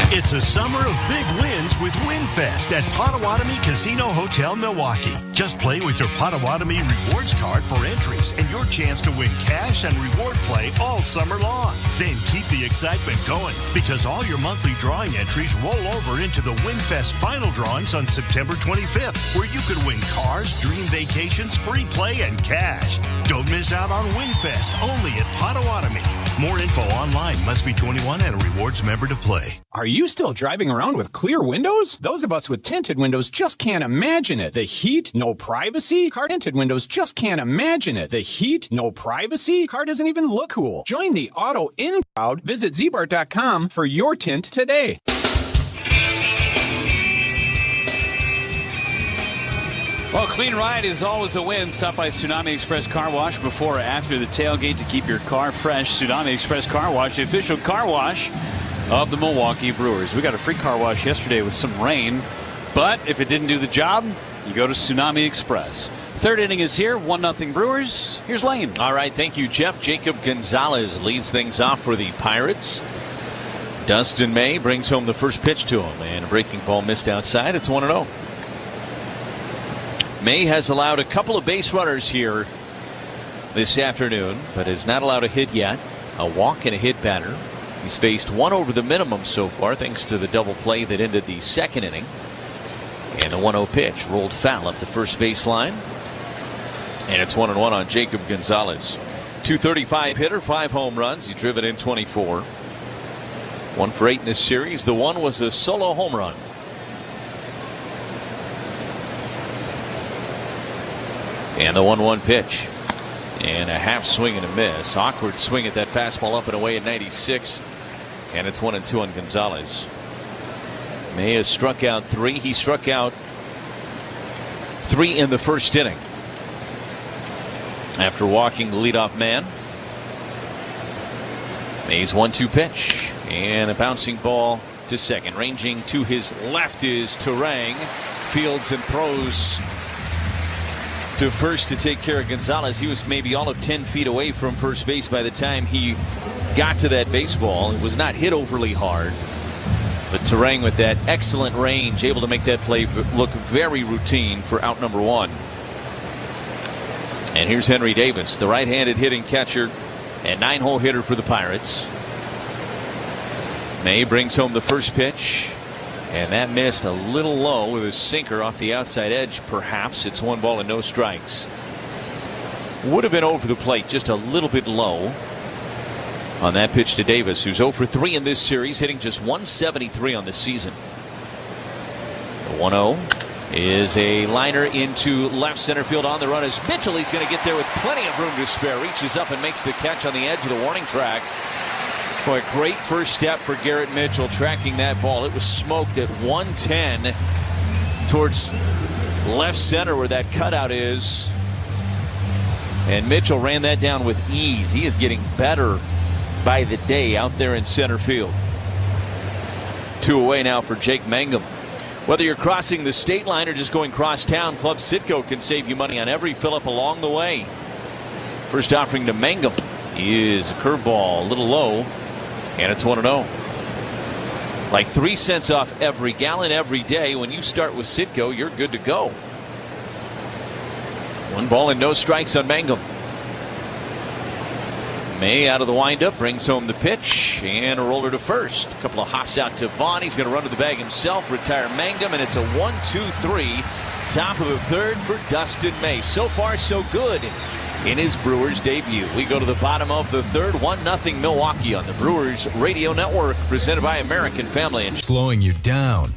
It's a summer of big wins with WinFest at Potawatomi Casino Hotel, Milwaukee. Just play with your Potawatomi rewards card for entries and your chance to win cash and reward play all summer long. Then keep the excitement going because all your monthly drawing entries roll over into the WinFest final drawings on September 25th, where you could win cars, dream vacations, free play, and cash. Don't miss out on WinFest only at Potawatomi. More info online. Must be 21 and a rewards member to play. Are you still driving around with clear windows? Those of us with tinted windows just can't imagine it. The heat, no privacy. Car tinted windows just can't imagine it. The heat, no privacy. Car doesn't even look cool. Join the auto in crowd. Visit zbart.com for your tint today. Well, clean ride is always a win. Stop by Tsunami Express Car Wash before or after the tailgate to keep your car fresh. Tsunami Express Car Wash, the official car wash of the Milwaukee Brewers. We got a free car wash yesterday with some rain, but if it didn't do the job, you go to Tsunami Express. Third inning is here, 1-0 Brewers. Here's Lane. All right, thank you, Jeff. Jacob Gonzalez leads things off for the Pirates. Dustin May brings home the first pitch to him, and a breaking ball missed outside. It's 1-0. May has allowed a couple of base runners here this afternoon, but has not allowed a hit yet. A walk and a hit batter. He's faced one over the minimum so far, thanks to the double play that ended the second inning. And the 1-0 pitch rolled foul up the first baseline. And it's 1-1 on Jacob Gonzalez. 235 hitter, 5 home runs. He's driven in 24. 1 for 8 in this series. The one was a solo home run. And the 1-1 pitch. And a half swing and a miss. Awkward swing at that fastball up and away at 96. And it's 1-2 on Gonzalez. May has struck out 3. He struck out 3 in the first inning after walking the leadoff man. May's 1-2 pitch. And a bouncing ball to second. Ranging to his left is Turang. Fields and throws to first to take care of Gonzalez. He was maybe all of 10 feet away from first base by the time he got to that baseball. It was not hit overly hard, but Turang with that excellent range, able to make that play look very routine for out number 1. And here's Henry Davis, the right-handed hitting catcher and 9-hole hitter for the Pirates. May brings home the first pitch. And that missed a little low with a sinker off the outside edge, perhaps. It's 1 ball and no strikes. Would have been over the plate, just a little bit low on that pitch to Davis, who's 0 for 3 in this series, hitting just 173 on the season. The 1-0 is a liner into left center field on the run as Mitchell. He's going to get there with plenty of room to spare. Reaches up and makes the catch on the edge of the warning track. Boy, great first step for Garrett Mitchell tracking that ball. It was smoked at 110 towards left center where that cutout is. And Mitchell ran that down with ease. He is getting better by the day out there in center field. 2 away now for Jake Mangum. Whether you're crossing the state line or just going cross town, Club Citgo can save you money on every fill-up along the way. First offering to Mangum is a curveball, a little low. And it's 1-0. Like 3 cents off every gallon every day. When you start with Citgo, you're good to go. 1 ball and no strikes on Mangum. May out of the windup brings home the pitch and a roller to first. A couple of hops out to Vaughn. He's going to run to the bag himself, retire Mangum, and it's a 1-2-3. Top of the third for Dustin May. So far, so good in his Brewers debut. We go to the bottom of the third. 1-0 Milwaukee on the Brewers Radio Network, presented by American Family Insurance. Slowing you down.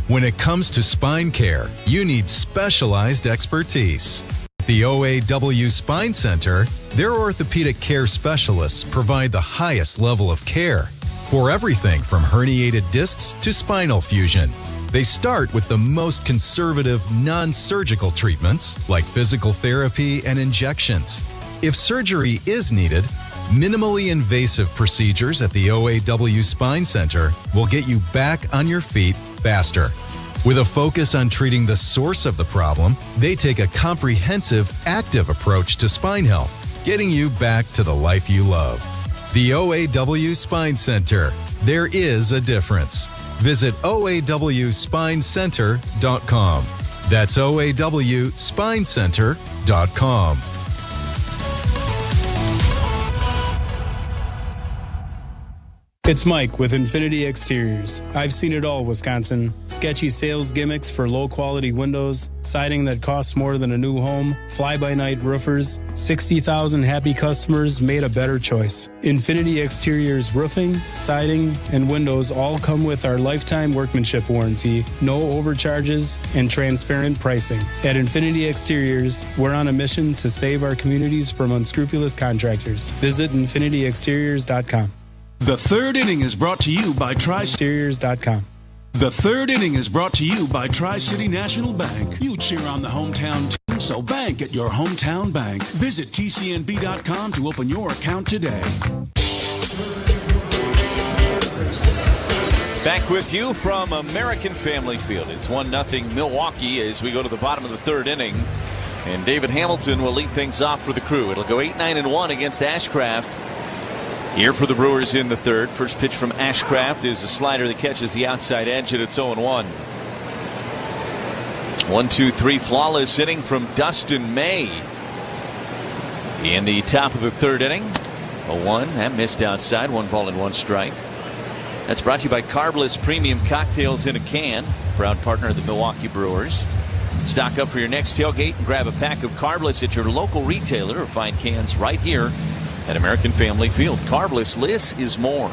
When it comes to spine care, you need specialized expertise. The OAW Spine Center, their orthopedic care specialists provide the highest level of care for everything from herniated discs to spinal fusion. They start with the most conservative, non-surgical treatments like physical therapy and injections. If surgery is needed, minimally invasive procedures at the OAW Spine Center will get you back on your feet faster. With a focus on treating the source of the problem, they take a comprehensive, active approach to spine health, getting you back to the life you love. The OAW Spine Center, There is a difference. Visit OAWSpineCenter.com. That's OAWSpineCenter.com. It's Mike with Infinity Exteriors. I've seen it all, Wisconsin. Sketchy sales gimmicks for low-quality windows, siding that costs more than a new home, fly-by-night roofers. 60,000 happy customers made a better choice. Infinity Exteriors roofing, siding, and windows all come with our lifetime workmanship warranty, no overcharges, and transparent pricing. At Infinity Exteriors, we're on a mission to save our communities from unscrupulous contractors. Visit infinityexteriors.com. The third inning is brought to you by Exteriors.com. The third inning is brought to you by Tri-City National Bank. You cheer on the hometown team, so bank at your hometown bank. Visit tcnb.com to open your account today. Back with you from American Family Field. It's 1-0 Milwaukee as we go to the bottom of the third inning. And David Hamilton will lead things off for the Crew. It'll go 8-9-1 against Ashcraft. Here for the Brewers in the third. First pitch from Ashcraft is a slider that catches the outside edge, and it's 0-1. 1-2-3 flawless inning from Dustin May. In the top of the third inning. 0-1. That missed outside. 1 ball and 1 strike. That's brought to you by Carbless Premium Cocktails in a Can. Proud partner of the Milwaukee Brewers. Stock up for your next tailgate and grab a pack of Carbless at your local retailer or find cans right here at American Family Field. Carbless, less is more.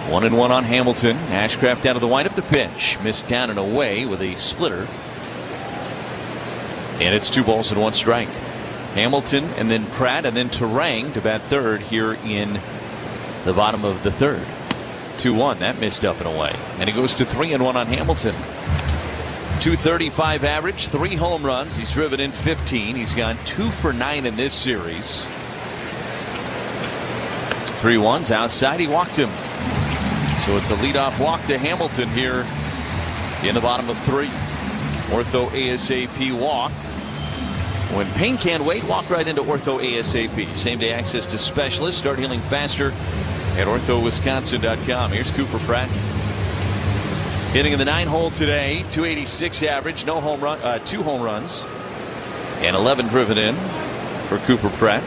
1-1 on Hamilton. Ashcraft out of the windup. The pitch missed down and away with a splitter. And it's 2 balls and 1 strike. Hamilton and then Pratt and then Terang to bat third here in the bottom of the third. 2-1. That missed up and away. And it goes to 3-1 on Hamilton. 235 average, 3 home runs. He's driven in 15. He's gone 2 for 9 in this series. 3-1's outside. He walked him. So it's a leadoff walk to Hamilton here in the bottom of 3. Ortho ASAP walk. When pain can't wait, walk right into Ortho ASAP. Same day access to specialists. Start healing faster at orthowisconsin.com. Here's Cooper Pratt. Hitting in the 9-hole today. 286 average. No home run. 2 home runs. And 11 driven in for Cooper Pratt.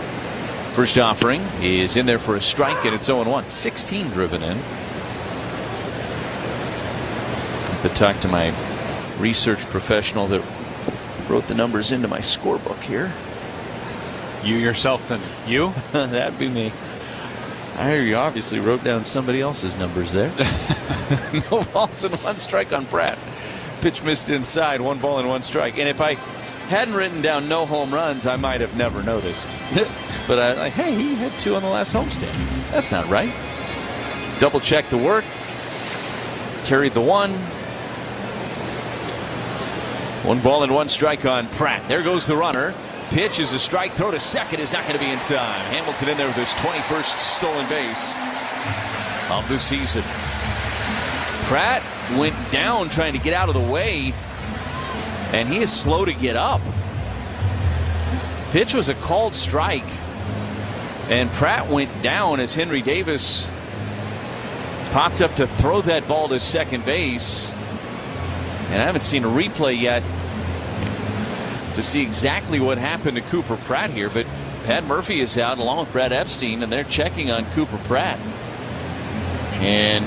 First offering is in there for a strike, and it's 0-1. 16 driven in. I have to talk to my research professional that wrote the numbers into my scorebook here. You yourself and you? That'd be me. I hear you obviously wrote down somebody else's numbers there. No balls and 1 strike on Pratt. Pitch missed inside. 1 ball and 1 strike. And if I hadn't written down no home runs, I might have never noticed. But hey, he had 2 on the last homestand. That's not right. Double check the work. Carried the 1. 1 ball and 1 strike on Pratt. There goes the runner. Pitch is a strike. Throw to second is not going to be in time. Hamilton in there with his 21st stolen base of the season. Pratt went down trying to get out of the way, and he is slow to get up. Pitch was a called strike, and Pratt went down as Henry Davis popped up to throw that ball to second base. And I haven't seen a replay yet to see exactly what happened to Cooper Pratt here, but Pat Murphy is out along with Brad Epstein, and they're checking on Cooper Pratt. And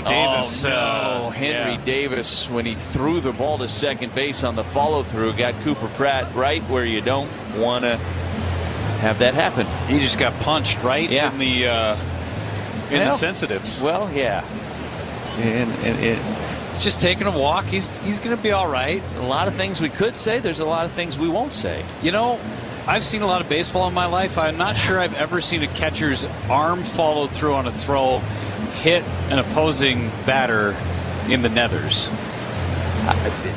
Davis. Henry Davis, when he threw the ball to second base on the follow-through, got Cooper Pratt right where you don't want to have that happen. He just got punched right in the the sensitives. Well, yeah. And just taking a walk. He's going to be all right. There's a lot of things we could say. There's a lot of things we won't say. You know, I've seen a lot of baseball in my life. I'm not sure I've ever seen a catcher's arm follow through on a throw hit an opposing batter in the nethers.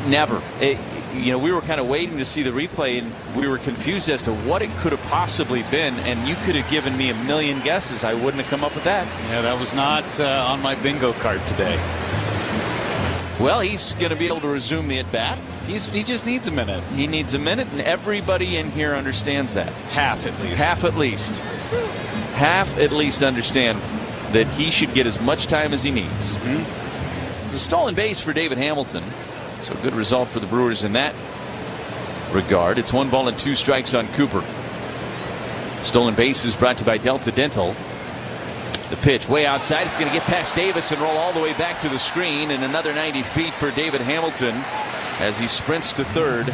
Never. We were kind of waiting to see the replay, and we were confused as to what it could have possibly been, and you could have given me a million guesses. I wouldn't have come up with that. Yeah, that was not on my bingo card today. Well, he's going to be able to resume the at-bat. He just needs a minute. He needs a minute, and everybody in here understands that. Half at least. Half at least. Half at least understand that he should get as much time as he needs. It's a stolen base for David Hamilton. So good result for the Brewers in that regard. It's 1 ball and 2 strikes on Cooper. Stolen base is brought to you by Delta Dental. The pitch way outside. It's going to get past Davis and roll all the way back to the screen, and another 90 feet for David Hamilton as he sprints to third.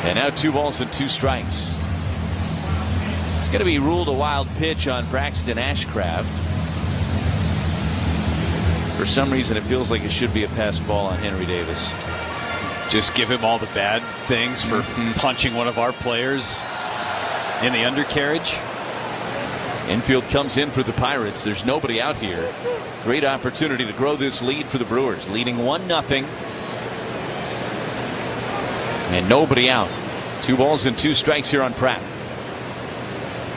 And now 2 balls and 2 strikes. It's going to be ruled a wild pitch on Braxton Ashcraft. For some reason, it feels like it should be a passed ball on Henry Davis. Just give him all the bad things for punching one of our players in the undercarriage. Infield comes in for the Pirates. There's nobody out here. Great opportunity to grow this lead for the Brewers, leading 1-0. And nobody out. 2 balls and 2 strikes here on Pratt.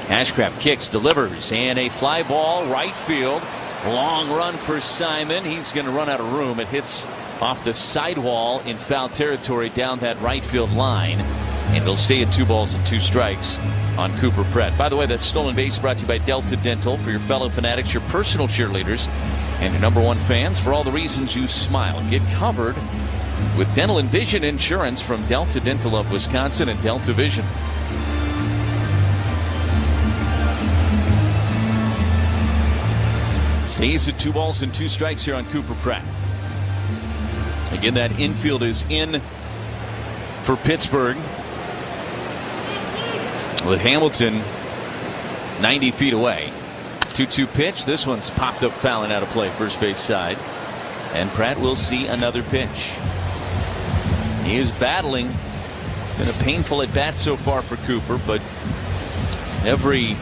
Ashcraft kicks, delivers, and a fly ball right field. Long run for Simon. He's going to run out of room. It hits off the sidewall in foul territory down that right field line. And it'll stay at 2 balls and 2 strikes on Cooper Pratt. By the way, that stolen base brought to you by Delta Dental, for your fellow fanatics, your personal cheerleaders, and your #1 fans. For all the reasons you smile, get covered with dental and vision insurance from Delta Dental of Wisconsin and Delta Vision. Stays at 2 balls and 2 strikes here on Cooper Pratt. Again, that infield is in for Pittsburgh, with Hamilton 90 feet away. 2-2 pitch. This one's popped up foul and out of play, first base side. And Pratt will see another pitch. He is battling. It's been a painful at bat so far for Cooper, but every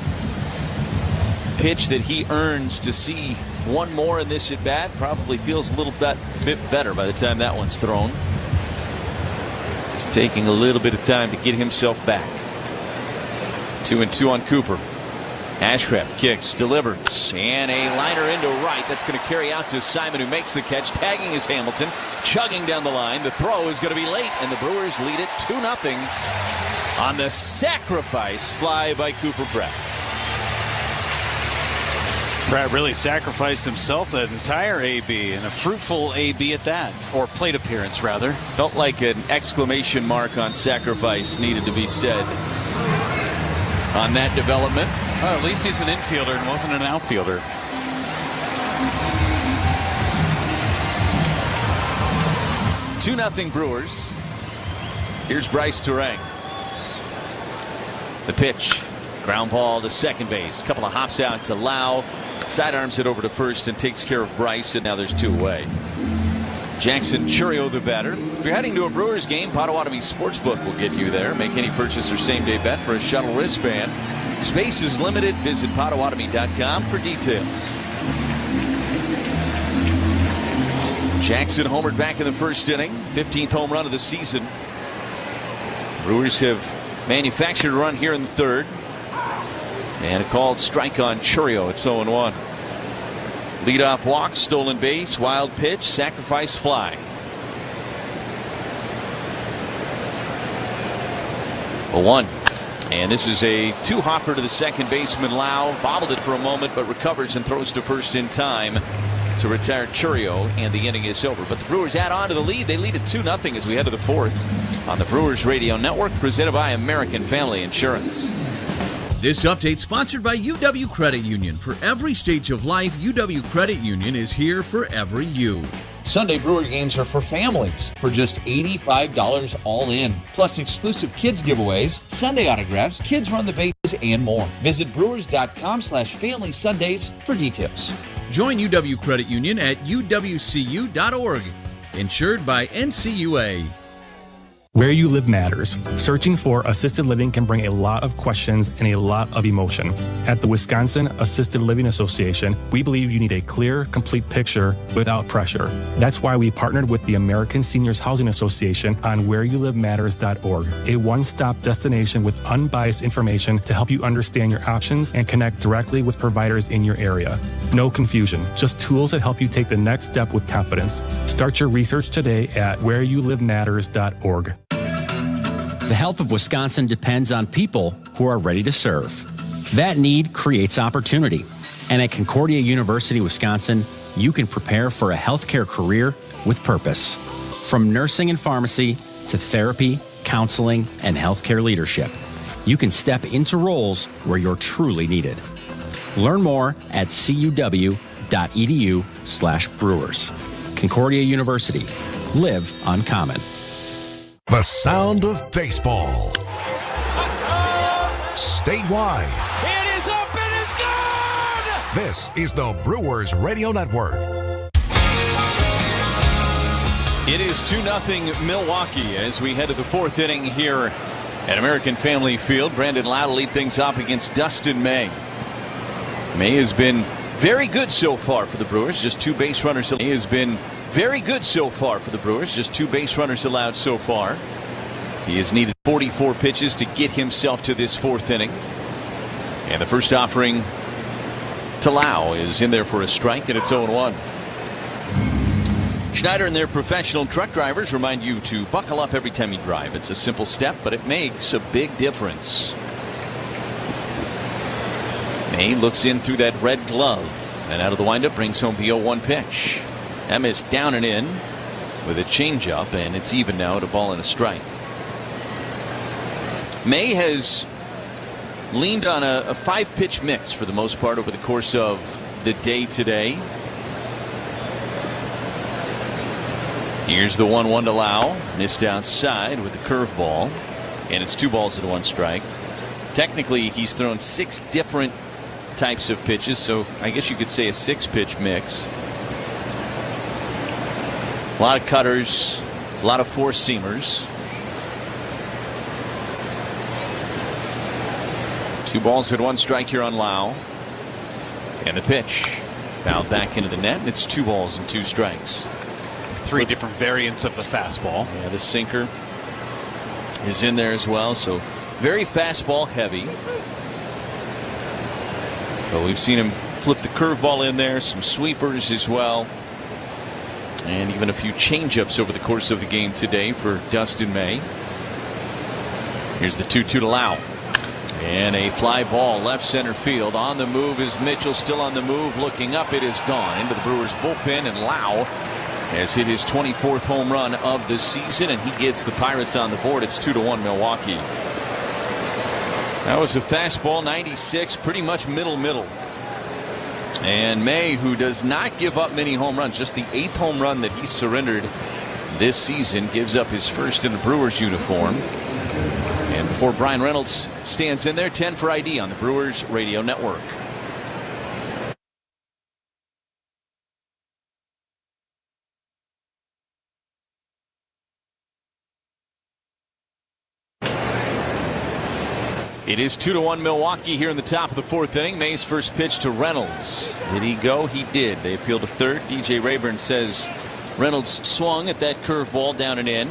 pitch that he earns to see one more in this at bat probably feels a little bit better by the time that one's thrown. Just taking a little bit of time to get himself back. 2-2 on Cooper. Ashcraft kicks, delivers, and a liner into right. That's going to carry out to Simon, who makes the catch. Tagging is Hamilton, chugging down the line. The throw is going to be late, and the Brewers lead it 2-0 on the sacrifice fly by Cooper Pratt. Pratt really sacrificed himself, that entire AB, and a fruitful AB at that, or plate appearance rather. Felt like an exclamation mark on sacrifice needed to be said on that development. Well, at least he's an infielder and wasn't an outfielder. Two 2-0 Brewers. Here's Bryce Turang. The pitch. Ground ball to second base. Couple of hops out to Lau. Sidearms it over to first and takes care of Bryce, and now there's 2 away. Jackson Churio the batter. If you're heading to a Brewers game, Potawatomi Sportsbook will get you there. Make any purchase or same-day bet for a shuttle wristband. Space is limited. Visit Potawatomi.com for details. Jackson homered back in the first inning. 15th home run of the season. Brewers have manufactured a run here in the third. And a called strike on Churio. It's 0-1. Leadoff walk, stolen base, wild pitch, sacrifice fly. 0-1. And this is a 2-hopper to the second baseman, Lau. Bobbled it for a moment, but recovers and throws to first in time to retire Churio, and the inning is over. But the Brewers add on to the lead. They lead at 2-0 as we head to the fourth on the Brewers Radio Network, presented by American Family Insurance. This update sponsored by UW Credit Union. For every stage of life, UW Credit Union is here for every you. Sunday Brewer games are for families for just $85 all in. Plus exclusive kids giveaways, Sunday autographs, kids run the bases, and more. Visit brewers.com/family Sundays for details. Join UW Credit Union at uwcu.org. Insured by NCUA. Where you live matters. Searching for assisted living can bring a lot of questions and a lot of emotion. At the Wisconsin Assisted Living Association, we believe you need a clear, complete picture without pressure. That's why we partnered with the American Seniors Housing Association on whereyouLiveMatters.org, a one-stop destination with unbiased information to help you understand your options and connect directly with providers in your area. No confusion, just tools that help you take the next step with confidence. Start your research today at whereyouLiveMatters.org. The health of Wisconsin depends on people who are ready to serve. That need creates opportunity. And at Concordia University, Wisconsin, you can prepare for a healthcare career with purpose. From nursing and pharmacy to therapy, counseling, and healthcare leadership, you can step into roles where you're truly needed. Learn more at cuw.edu/brewers. Concordia University. Live uncommon. The sound of baseball. Statewide. It is up, it is good! This is the Brewers Radio Network. It is 2-0 Milwaukee as we head to the fourth inning here at American Family Field. Brandon Lau to lead things off against Dustin May. May has been very good so far for the Brewers. Just 2 base runners. May has been very good so far for the Brewers. Just 2 base runners allowed so far. He has needed 44 pitches to get himself to this fourth inning. And the first offering to Lau is in there for a strike, and it's 0-1. Schneider and their professional truck drivers remind you to buckle up every time you drive. It's a simple step, but it makes a big difference. May looks in through that red glove, and out of the windup brings home the 0-1 pitch. That missed down and in with a changeup, and it's even now at a ball and a strike. May has leaned on a 5-pitch mix for the most part over the course of the day today. Here's the 1-1 to Lau. Missed outside with the curveball, and it's 2 balls and 1 strike. Technically, he's thrown 6 different types of pitches, so I guess you could say a 6-pitch mix. A lot of cutters, a lot of 4-seamers. 2 balls and 1 strike here on Lau. And the pitch fouled back into the net, and it's 2 balls and 2 strikes. 3 different variants of the fastball. Yeah, the sinker is in there as well, so very fastball heavy. But we've seen him flip the curveball in there, some sweepers as well, and even a few changeups over the course of the game today for Dustin May. Here's the 2-2 to Lau. And a fly ball left center field. On the move is Mitchell, still on the move, looking up. It is gone into the Brewers bullpen, and Lau has hit his 24th home run of the season, and he gets the Pirates on the board. It's 2-1 Milwaukee. That was a fastball, 96, pretty much middle. And May, who does not give up many home runs, just the 8th home run that he surrendered this season, gives up his first in the Brewers uniform. And before Brian Reynolds stands in there, 10 for ID on the Brewers Radio Network. It is 2-1 Milwaukee here in the top of the fourth inning. May's first pitch to Reynolds. Did he go? He did. They appeal to third. DJ Rayburn says Reynolds swung at that curveball down and in.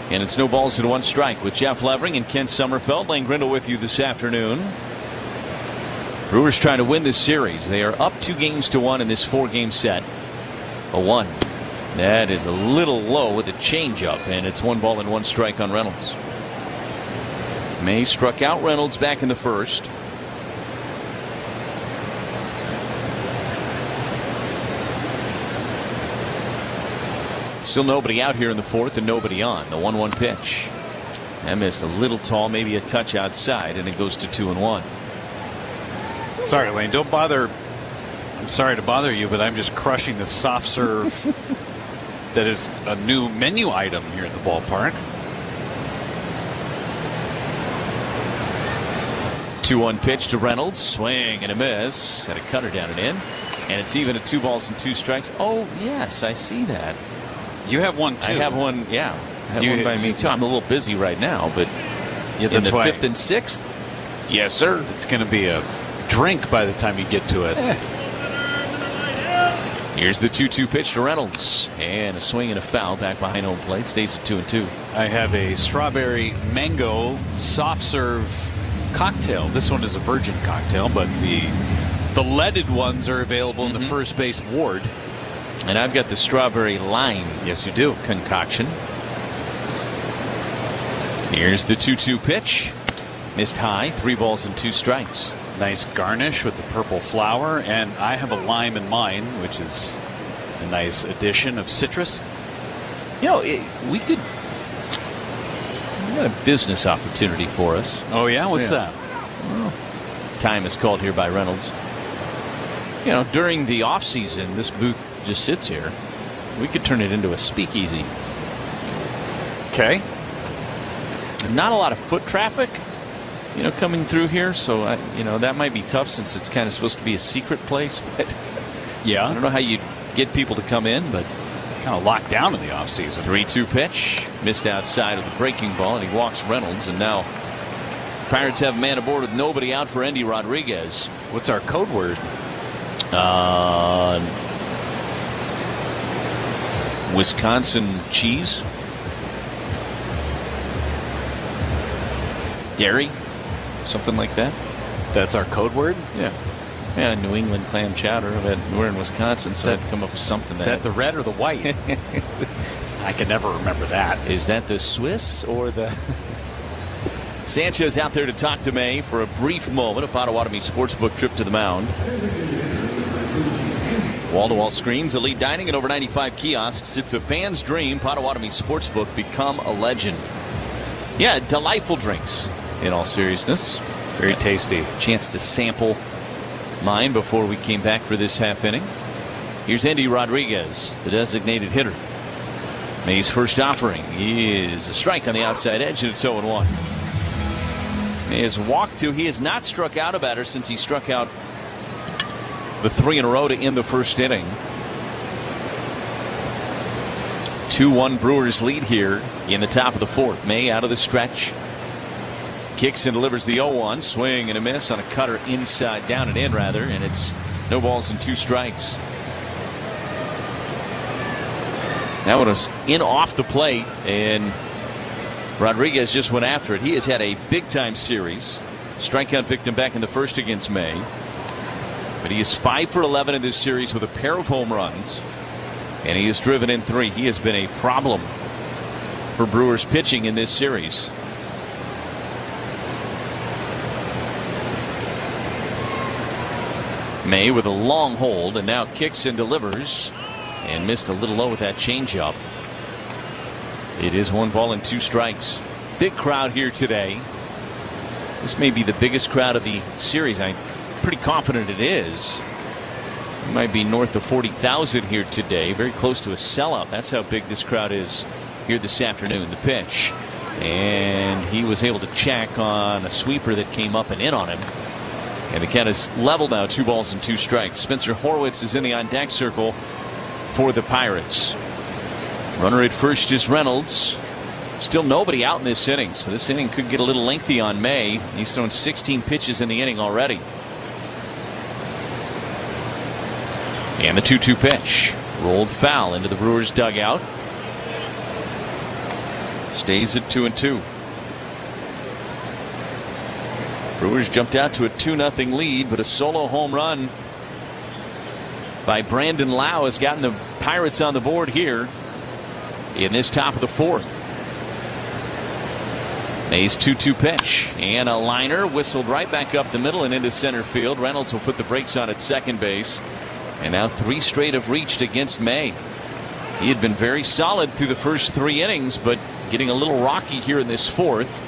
And it's no balls and 1 strike with Jeff Levering and Ken Sommerfeld. Lane Grindle with you this afternoon. Brewers trying to win this series. They are up 2-1 in this 4-game set. A 1. That is a little low with a changeup, and it's 1 ball and 1 strike on Reynolds. May struck out Reynolds back in the first. Still nobody out here in the fourth and nobody on. The 1-1 pitch. That missed a little tall, maybe a touch outside, and it goes to 2-1. Sorry, Lane, don't bother. I'm sorry to bother you, but I'm just crushing the soft serve that is a new menu item here at the ballpark. 2-1 pitch to Reynolds. Swing and a miss. Had a cutter down and in. And it's even at 2 balls and 2 strikes. Oh, yes, I see that. You have one, too. I have one, yeah. I have one by me, too. I'm a little busy right now, but yeah, that's in the 5th and 6th. Yes, sir. It's going to be a drink by the time you get to it. Here's the 2-2 pitch to Reynolds. And a swing and a foul back behind home plate. Stays at 2-2. I have a strawberry mango soft serve cocktail. This one is a virgin cocktail, but the leaded ones are available in the first base ward. And I've got the strawberry lime. Yes, you do. Concoction. Here's the 2-2 pitch. Missed high. 3 balls and 2 strikes. Nice garnish with the purple flower, and I have a lime in mine, which is a nice addition of citrus. You know, we got a business opportunity for us. Oh, yeah? What's that? Well, time is called here by Reynolds. You know, during the off season, this booth just sits here. We could turn it into a speakeasy. Okay. Not a lot of foot traffic, you know, coming through here, so you know, that might be tough since it's kind of supposed to be a secret place. But yeah, I don't know how you get people to come in, but kind of locked down in the offseason. 3-2 pitch, missed outside of the breaking ball, and he walks Reynolds. And now Pirates have a man aboard with nobody out for Endy Rodriguez. What's our code word? Wisconsin cheese, dairy, something like that. That's our code word? Yeah, New England clam chowder. We're in Wisconsin, so I'd come up with something. Is that the red or the white? I can never remember that. Is that the Swiss or the... Sanchez out there to talk to May for a brief moment. A Potawatomi Sportsbook trip to the mound. Wall-to-wall screens, elite dining, and over 95 kiosks. It's a fan's dream. Potawatomi Sportsbook, become a legend. Yeah, delightful drinks, in all seriousness. Very tasty. Chance to sample mine before we came back for this half inning. Here's Endy Rodriguez, the designated hitter. May's first offering is a strike on the outside edge, and it's 0-1. May has walked two. He has not struck out a batter since he struck out the 3 in a row to end the first inning. 2-1 Brewers lead here in the top of the fourth. May out of the stretch. Kicks and delivers the 0-1. Swing and a miss on a cutter inside, down and in rather, and it's no balls and 2 strikes. That one was in off the plate, and Rodriguez just went after it. He has had a big-time series. Strikeout victim back in the first against May. But he is 5 for 11 in this series with a pair of home runs. And he has driven in 3. He has been a problem for Brewers pitching in this series. May with a long hold, and now kicks and delivers. And missed a little low with that changeup. It is 1 ball and 2 strikes. Big crowd here today. This may be the biggest crowd of the series. I'm pretty confident it is. It might be north of 40,000 here today. Very close to a sellout. That's how big this crowd is here this afternoon. The pitch. And he was able to check on a sweeper that came up and in on him. And the count is level now, 2 balls and 2 strikes. Spencer Horwitz is in the on-deck circle for the Pirates. Runner at first is Reynolds. Still nobody out in this inning, so this inning could get a little lengthy on May. He's thrown 16 pitches in the inning already. And the 2-2 pitch. Rolled foul into the Brewers dugout. Stays at 2-2. Brewers jumped out to a 2-0 lead, but a solo home run by Brandon Lau has gotten the Pirates on the board here in this top of the fourth. May's 2-2 pitch, and a liner whistled right back up the middle and into center field. Reynolds will put the brakes on at second base, and now 3 straight have reached against May. He had been very solid through the first 3 innings, but getting a little rocky here in this fourth.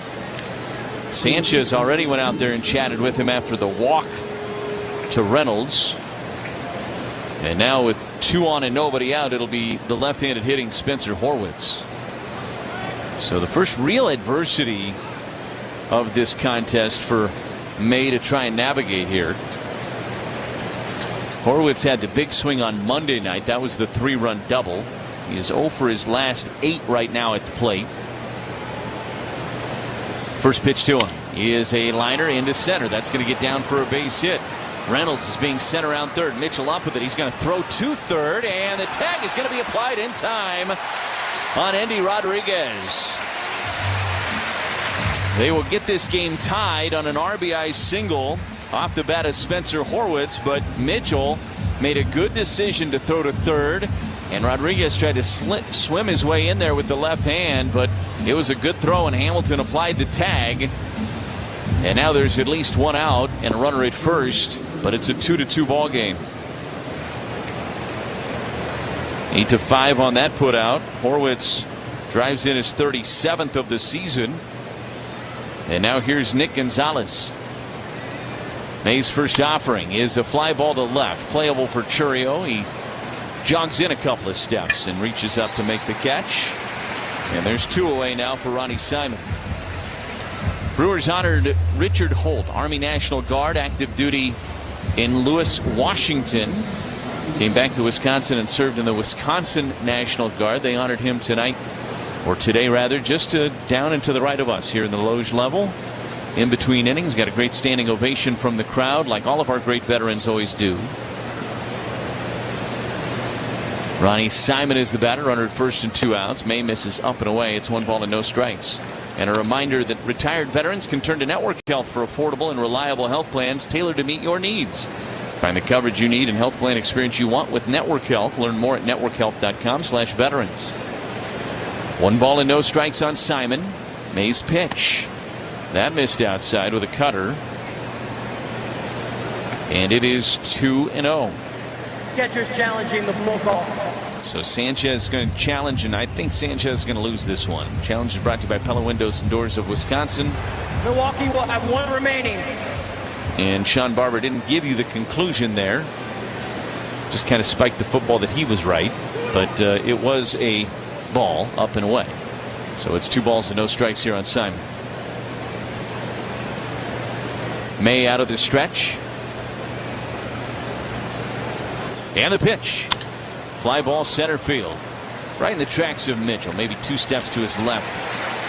Sanchez already went out there and chatted with him after the walk to Reynolds. And now with 2 on and nobody out, it'll be the left-handed hitting Spencer Horwitz. So the first real adversity of this contest for May to try and navigate here. Horwitz had the big swing on Monday night. That was the 3-run double. He's 0 for his last 8 right now at the plate. First pitch to him is a liner into center. That's going to get down for a base hit. Reynolds is being sent around third. Mitchell up with it. He's going to throw to third, and the tag is going to be applied in time on Endy Rodriguez. They will get this game tied on an RBI single off the bat of Spencer Horwitz, but Mitchell made a good decision to throw to third, and Rodriguez tried to swim his way in there with the left hand, but it was a good throw, and Hamilton applied the tag. And now there's at least one out and a runner at first, but it's a 2-2 ball game. 8-5 on that put out. Horwitz drives in his 37th of the season. And now here's Nick Gonzalez. May's first offering is a fly ball to left, playable for Churio. He jogs in a couple of steps and reaches up to make the catch. And there's 2 away now for Ronnie Simon. Brewers honored Richard Holt, Army National Guard, active duty in Lewis, Washington. Came back to Wisconsin and served in the Wisconsin National Guard. They honored him tonight, or today rather, just down and to the right of us here in the loge level. In between innings, got a great standing ovation from the crowd, like all of our great veterans always do. Ronnie Simon is the batter, runner at first and 2 outs. May misses up and away. It's 1 ball and no strikes. And a reminder that retired veterans can turn to Network Health for affordable and reliable health plans tailored to meet your needs. Find the coverage you need and health plan experience you want with Network Health. Learn more at networkhealth.com/veterans. 1 ball and no strikes on Simon. May's pitch. That missed outside with a cutter. And it is 2-0. Catcher's challenging the full call. So Sanchez is going to challenge, and I think Sanchez is going to lose this one. Challenge is brought to you by Pella Windows and Doors of Wisconsin. Milwaukee will have 1 remaining. And Sean Barber didn't give you the conclusion there. Just kind of spiked the football that he was right. But it was a ball up and away. So it's 2 balls and no strikes here on Simon. May out of the stretch. And the pitch. Fly ball center field. Right in the tracks of Mitchell. Maybe 2 steps to his left.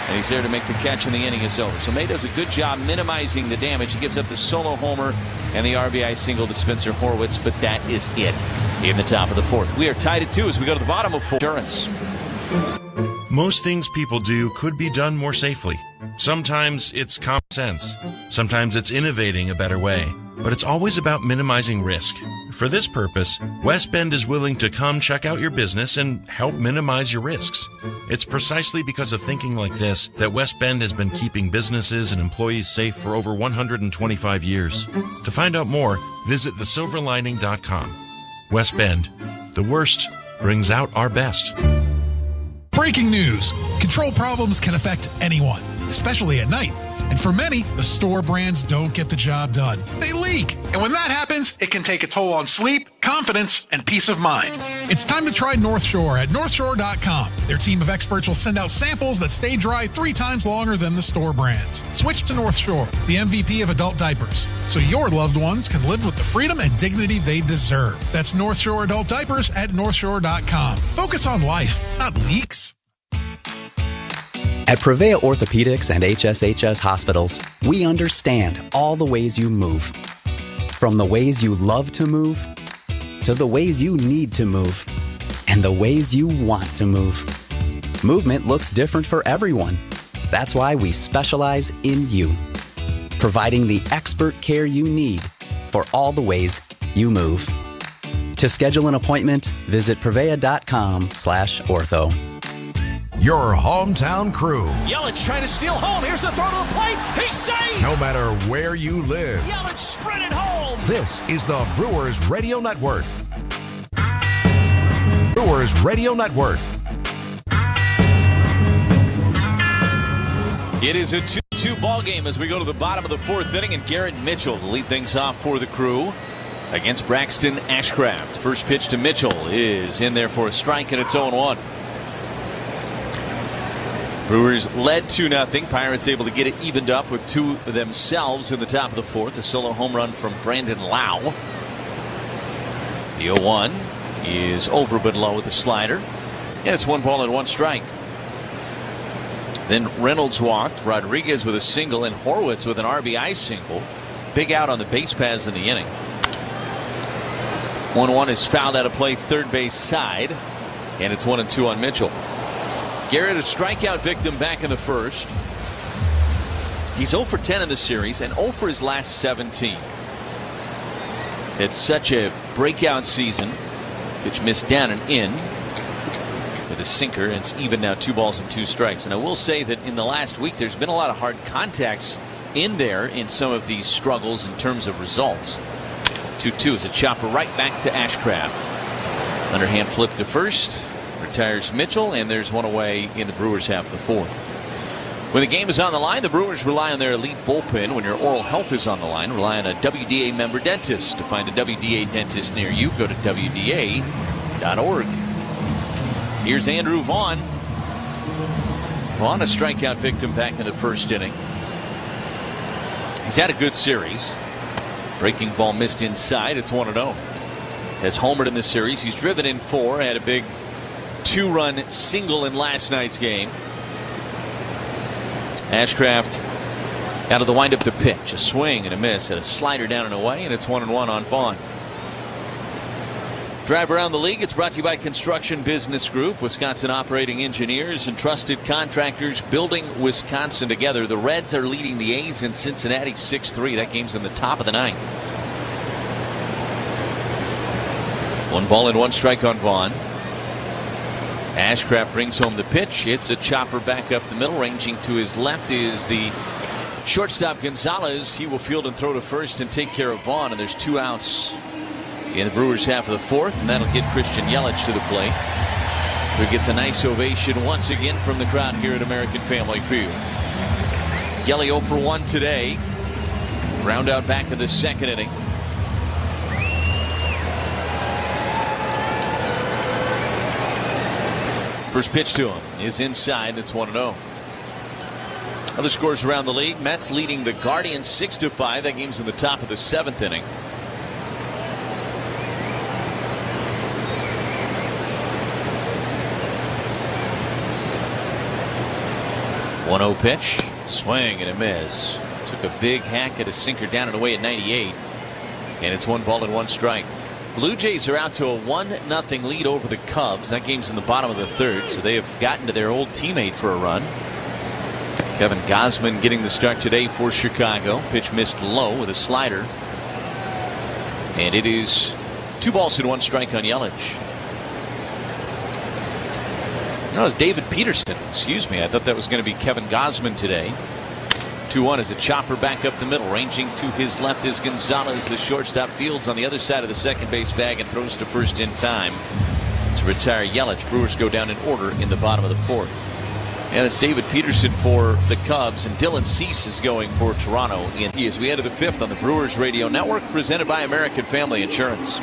And he's there to make the catch, and the inning is over. So May does a good job minimizing the damage. He gives up the solo homer and the RBI single to Spencer Horwitz, but that is it in the top of the 4th. We are tied at 2 as we go to the bottom of 4. Insurance. Most things people do could be done more safely. Sometimes it's common sense. Sometimes it's innovating a better way. But it's always about minimizing risk. For this purpose, West Bend is willing to come check out your business and help minimize your risks. It's precisely because of thinking like this that West Bend has been keeping businesses and employees safe for over 125 years. To find out more, visit thesilverlining.com. West Bend, the worst brings out our best. Breaking news. Control problems can affect anyone, especially at night. And for many, the store brands don't get the job done. They leak. And when that happens, it can take a toll on sleep, confidence, and peace of mind. It's time to try North Shore at NorthShore.com. Their team of experts will send out samples that stay dry 3 times longer than the store brands. Switch to North Shore, the MVP of adult diapers, so your loved ones can live with the freedom and dignity they deserve. That's North Shore adult diapers at NorthShore.com. Focus on life, not leaks. At Prevea Orthopedics and HSHS Hospitals, we understand all the ways you move. From the ways you love to move, to the ways you need to move, and the ways you want to move. Movement looks different for everyone. That's why we specialize in you, providing the expert care you need for all the ways you move. To schedule an appointment, visit prevea.com/ortho. Your hometown crew. Yelich trying to steal home. Here's the throw to the plate. He's safe. No matter where you live. Yelich sprinted home. This is the Brewers Radio Network. Brewers Radio Network. It is a 2-2 ball game as we go to the bottom of the 4th inning, and Garrett Mitchell to lead things off for the crew against Braxton Ashcraft. First pitch to Mitchell is in there for a strike, and it's 0-1. Brewers led 2-0. Pirates able to get it evened up with 2 themselves in the top of the 4th. A solo home run from Brandon Lau. The 0-1 is over but low with a slider. And it's 1 ball and 1 strike. Then Reynolds walked, Rodriguez with a single, and Horwitz with an RBI single. Big out on the base paths in the inning. 1-1 is fouled out of play third base side. And it's 1-2 on Mitchell. Garrett, a strikeout victim back in the first. He's 0 for 10 in the series and 0 for his last 17. He's had such a breakout season. Pitch missed down and in with a sinker, and it's even now 2 balls and 2 strikes. And I will say that in the last week there's been a lot of hard contacts in there in some of these struggles in terms of results. 2-2 is a chopper right back to Ashcraft. Underhand flip to first. Retires Mitchell, and there's one away in the Brewers half of the fourth. When the game is on the line, the Brewers rely on their elite bullpen. When your oral health is on the line, rely on a WDA member dentist. To find a WDA dentist near you, go to WDA.org. Here's Andrew Vaughn. Vaughn, a strikeout victim back in the first inning. He's had a good series. Breaking ball missed inside. It's 1-0. Has homered in this series. He's driven in 4. Had a big 2-run single in last night's game. Ashcraft out of the windup to pitch. A swing and a miss and a slider down and away, and it's 1-1 on Vaughn. Drive around the league. It's brought to you by Construction Business Group, Wisconsin operating engineers and trusted contractors building Wisconsin together. The Reds are leading the A's in Cincinnati 6-3. That game's in the top of the ninth. 1-1 strike on Vaughn. Ashcraft brings home the pitch. It's a chopper back up the middle. Ranging to his left is the shortstop Gonzalez. He will field and throw to first and take care of Vaughn. And there's 2 outs in the Brewers half of the fourth. And that'll get Christian Yelich to the plate, who gets a nice ovation once again from the crowd here at American Family Field. Yelly 0 for 1 today. Round out back in the second inning. First pitch to him is inside. It's 1-0. Other scores around the league. Mets leading the Guardians 6-5. That game's in the top of the 7th inning. One-0 pitch. Swing and a miss. Took a big hack at a sinker down and away at 98. And it's 1-1 strike. Blue Jays are out to a 1-0 lead over the Cubs. That game's in the bottom of the third, so they have gotten to their old teammate for a run. Kevin Gausman getting the start today for Chicago. Pitch missed low with a slider. And it is 2-1 strike on Yelich. No, it's David Peterson. Excuse me. I thought that was going to be Kevin Gausman today. 2-1 is a chopper back up the middle. Ranging to his left is Gonzalez. The shortstop fields on the other side of the second base bag and throws to first in time to retire Yelich. Brewers go down in order in the bottom of the fourth. And it's David Peterson for the Cubs, and Dylan Cease is going for Toronto. As we enter the fifth on the Brewers Radio Network, presented by American Family Insurance.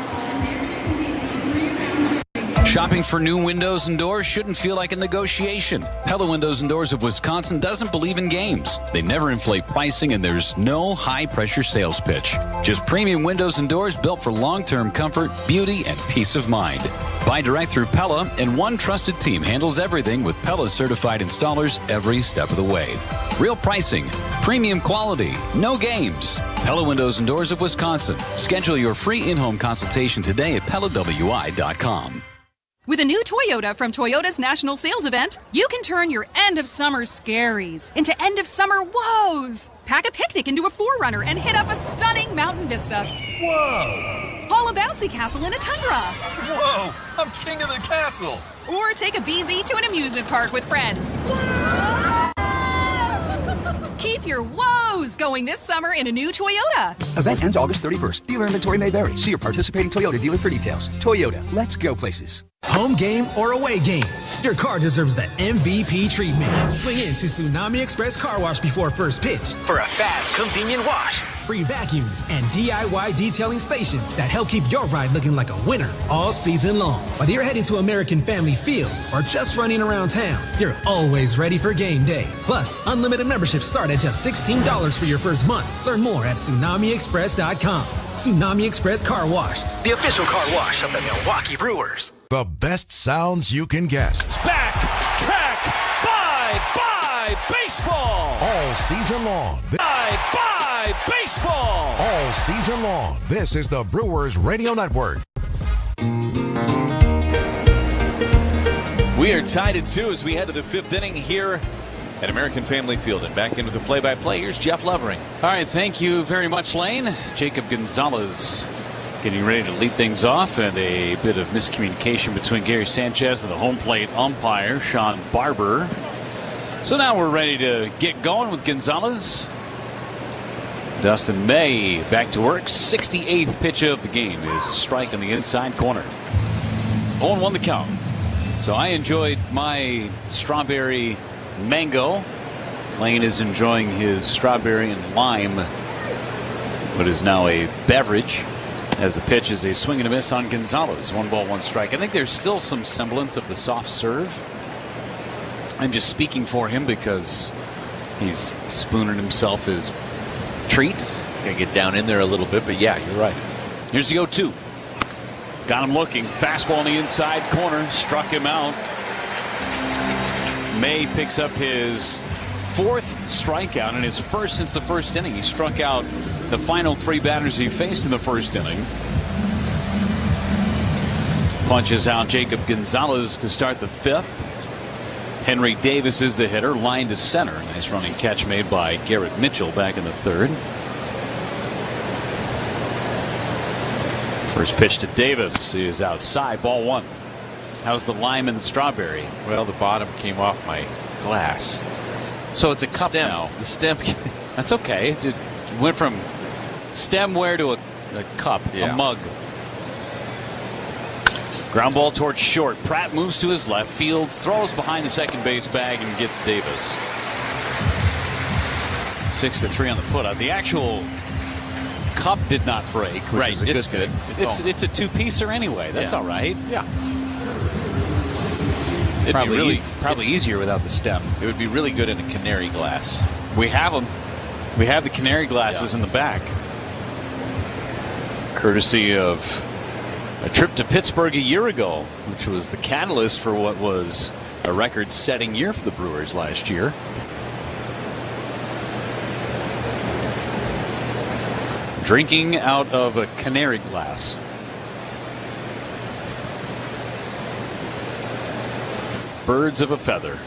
Shopping for new windows and doors shouldn't feel like a negotiation. Pella Windows and Doors of Wisconsin doesn't believe in games. They never inflate pricing, and there's no high-pressure sales pitch. Just premium windows and doors built for long-term comfort, beauty, and peace of mind. Buy direct through Pella, and one trusted team handles everything with Pella certified installers every step of the way. Real pricing, premium quality, no games. Pella Windows and Doors of Wisconsin. Schedule your free in-home consultation today at PellaWI.com. With a new Toyota from Toyota's National Sales Event, you can turn your end-of-summer scaries into end-of-summer woes. Pack a picnic into a 4Runner and hit up a stunning mountain vista. Whoa! Haul a bouncy castle in a Tundra. Whoa! I'm king of the castle! Or take a BZ to an amusement park with friends. Keep your woes going this summer in a new Toyota. Event ends August 31st. Dealer inventory may vary. See your participating Toyota dealer for details. Toyota, let's go places. Home game or away game, your car deserves the MVP treatment. Swing in to Tsunami Express Car Wash before first pitch for a fast, convenient wash. Free vacuums and DIY detailing stations that help keep your ride looking like a winner all season long. Whether you're heading to American Family Field or just running around town, you're always ready for game day. Plus, unlimited memberships start at just $16 for your first month. Learn more at TsunamiExpress.com. Tsunami Express Car Wash, the official car wash of the Milwaukee Brewers. The best sounds you can get. It's back, track, bye, baseball. All season long. Bye, baseball. All season long. This is the Brewers Radio Network. We are tied at 2 as we head to the fifth inning here at American Family Field. And back into the play-by-play, here's Jeff Levering. All right, thank you very much, Lane. Jacob Gonzalez getting ready to lead things off, and a bit of miscommunication between Gary Sanchez and the home plate umpire, Sean Barber. So now we're ready to get going with Gonzalez. Dustin May back to work. 68th pitch of the game is a strike on the inside corner. 0-1 the count. So I enjoyed my strawberry mango. Lane is enjoying his strawberry and lime, what is now a beverage, as the pitch is a swing and a miss on Gonzalez. 1 ball, 1 strike. I think there's still some semblance of the soft serve. I'm just speaking for him because he's spooning himself his treat. Gotta get down in there a little bit, but yeah, you're right. Here's the 0-2. Got him looking. Fastball in the inside corner. Struck him out. May picks up his 4th strikeout and his first since the first inning. He struck out the final 3 batters he faced in the first inning. Punches out Jacob Gonzalez to start the 5th. Henry Davis is the hitter, line to center. Nice running catch made by Garrett Mitchell back in the 3rd. First pitch to Davis is outside, ball 1. How's the lime and the strawberry? Well, the bottom came off my glass. So it's a cup stem. now. The stem. That's okay. It went from stemware to a cup, a mug. Ground ball towards short. Pratt moves to his left. Fields throws behind the second base bag and gets Davis. 6-3 on the putout. The actual cup did not break. Right, is a it's good. It's a 2-piecer anyway. That's all right. Yeah. Probably easier without the stem. It would be really good in a canary glass. We have them. We have the canary glasses in the back, courtesy of a trip to Pittsburgh a year ago, which was the catalyst for what was a record-setting year for the Brewers last year. Drinking out of a canary glass. Birds of a feather.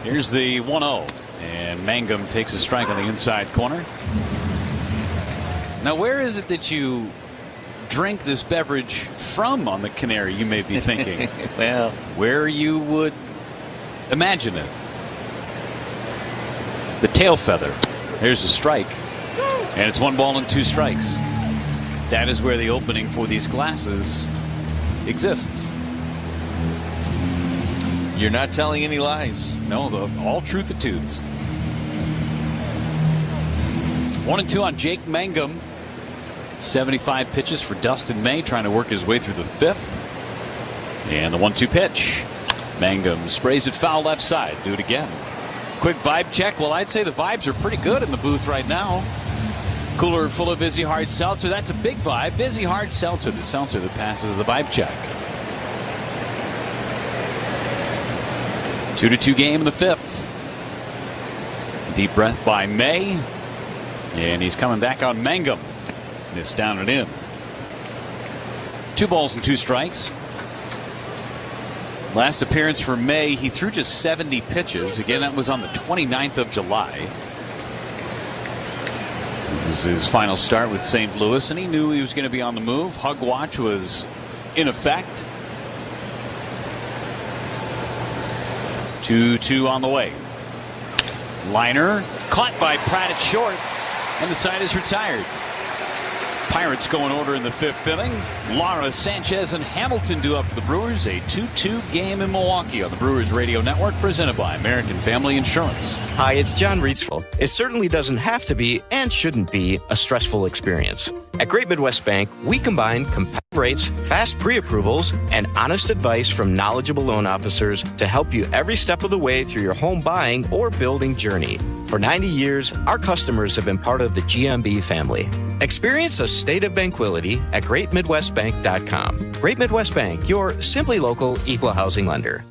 Here's the 1-0. And Mangum takes a strike on the inside corner. Now, where is it that you drink this beverage from on the Canary, you may be thinking? Well, where you would imagine it. The tail feather. There's a strike. And it's 1 ball and 2 strikes. That is where the opening for these glasses exists. You're not telling any lies. No, all truthitudes. 1-2 on Jake Mangum. 75 pitches for Dustin May, trying to work his way through the 5th. And the 1-2 pitch. Mangum sprays it foul left side. Do it again. Quick vibe check. Well, I'd say the vibes are pretty good in the booth right now. Cooler full of Vizzy Hard Seltzer. That's a big vibe. Vizzy Hard Seltzer, the seltzer that passes the vibe check. 2-2 game in the 5th. Deep breath by May. And he's coming back on Mangum. Missed down and in. 2 balls and 2 strikes. Last appearance for May, he threw just 70 pitches. Again, that was on the 29th of July. It was his final start with St. Louis, and he knew he was going to be on the move. Hug watch was in effect. 2-2 on the way. Liner caught by Pratt at short, and the side is retired. Pirates go in order in the 5th inning. Lara, Sanchez, and Hamilton do up for the Brewers. A 2-2 game in Milwaukee on the Brewers Radio Network, presented by American Family Insurance. Hi, it's John Reedsville. It certainly doesn't have to be and shouldn't be a stressful experience. At Great Midwest Bank, we combine competitive rates, fast pre-approvals, and honest advice from knowledgeable loan officers to help you every step of the way through your home buying or building journey. For 90 years, our customers have been part of the GMB family. Experience a state of tranquility at GreatMidwestBank.com. Great Midwest Bank, your simply local equal housing lender.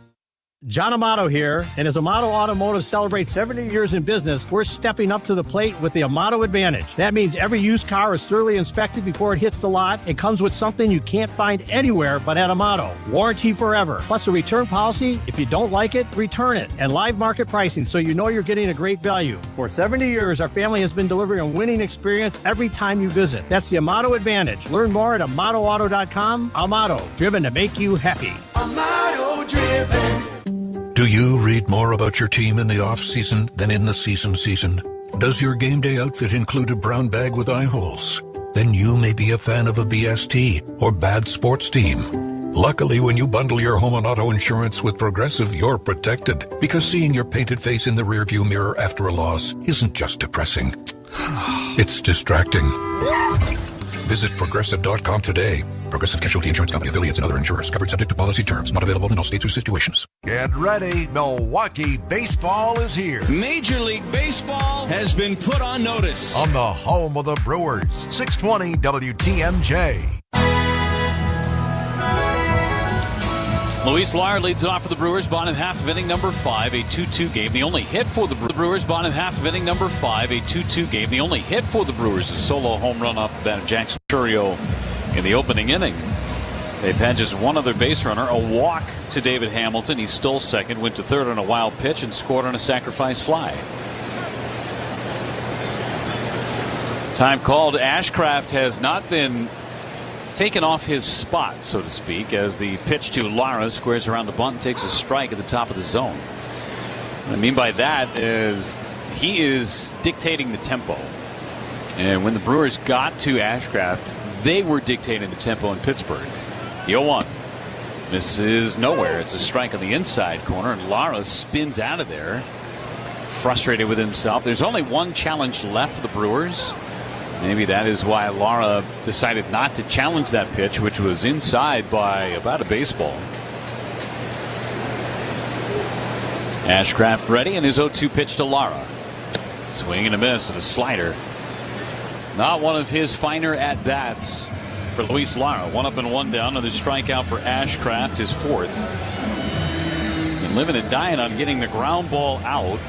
John Amato here, and as Amato Automotive celebrates 70 years in business, we're stepping up to the plate with the Amato Advantage. That means every used car is thoroughly inspected before it hits the lot. It comes with something you can't find anywhere but at Amato. Warranty forever, plus a return policy. If you don't like it, return it, and live market pricing so you know you're getting a great value. For 70 years, our family has been delivering a winning experience every time you visit. That's the Amato Advantage. Learn more at AmatoAuto.com. Amato, driven to make you happy. Amato driven. Do you read more about your team in the off-season than in the season? Does your game day outfit include a brown bag with eye holes? Then you may be a fan of a BST or bad sports team. Luckily, when you bundle your home and auto insurance with Progressive, you're protected. Because seeing your painted face in the rearview mirror after a loss isn't just depressing. It's distracting. Visit Progressive.com today. Progressive Casualty Insurance Company, affiliates, and other insurers. Covered subject to policy terms. Not available in all states or situations. Get ready. Milwaukee baseball is here. Major League Baseball has been put on notice. On the home of the Brewers, 620 WTMJ. Luis Lara leads it off for the Brewers, bottom half of inning number 5, a 2-2 game. The only hit for the Brewers, bottom half of inning number 5, a 2-2 game. The only hit for the Brewers is a solo home run off the bat of Jackson Churio in the opening inning. They've had just one other base runner, a walk to David Hamilton. He stole second, went to third on a wild pitch, and scored on a sacrifice fly. Time called. Ashcraft has not been taken off his spot, so to speak, as the pitch to Lara squares around the bunt and takes a strike at the top of the zone. What I mean by that is he is dictating the tempo. And when the Brewers got to Ashcraft, they were dictating the tempo in Pittsburgh. The 0-1. This is nowhere. It's a strike on the inside corner, and Lara spins out of there, frustrated with himself. There's only one challenge left for the Brewers. Maybe that is why Lara decided not to challenge that pitch, which was inside by about a baseball. Ashcraft ready, and his 0-2 pitch to Lara. Swing and a miss and a slider. Not one of his finer at-bats for Luis Lara. 1 up and 1 down. Another strikeout for Ashcraft, his 4th. And living and dying on getting the ground ball out.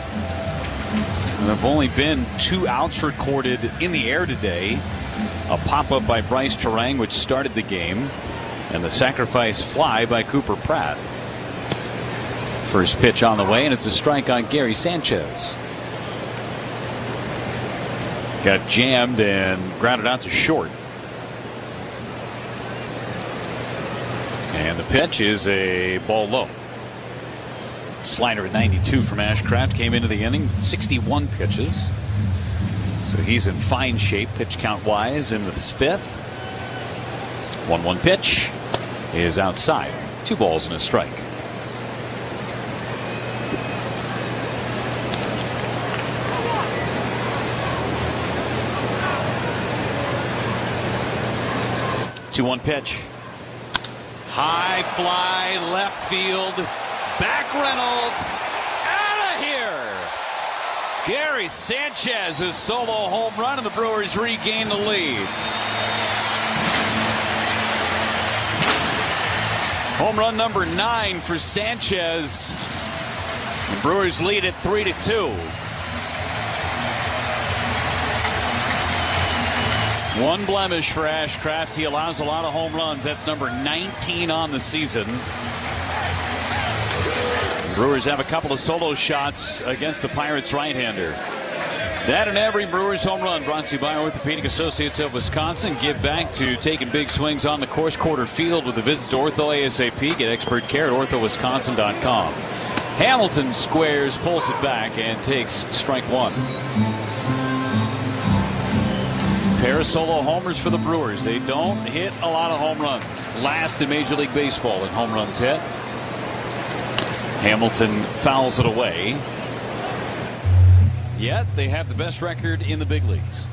There have only been 2 outs recorded in the air today. A pop-up by Bryce Terang, which started the game, and the sacrifice fly by Cooper Pratt. First pitch on the way, and it's a strike on Gary Sanchez. Got jammed and grounded out to short. And the pitch is a ball low. Slider at 92 from Ashcraft. Came into the inning 61 pitches, so he's in fine shape pitch count wise in the 5th. 1-1 pitch is outside. 2 balls and a strike. Two-one pitch. High fly left field. Back Reynolds, out of here. Gary Sanchez, a solo home run, and the Brewers regain the lead. Home run number 9 for Sanchez. The Brewers lead at 3-2. One blemish for Ashcraft. He allows a lot of home runs. That's number 19 on the season. Brewers have a couple of solo shots against the Pirates right-hander. That and every Brewers home run brought to you by Orthopedic Associates of Wisconsin. Give back to taking big swings on the course quarter field with a visit to Ortho ASAP. Get expert care at orthowisconsin.com. Hamilton squares, pulls it back, and takes strike 1. Pair of solo homers for the Brewers. They don't hit a lot of home runs. Last in Major League Baseball in home runs hit. Hamilton fouls it away. Yet they have the best record in the big leagues.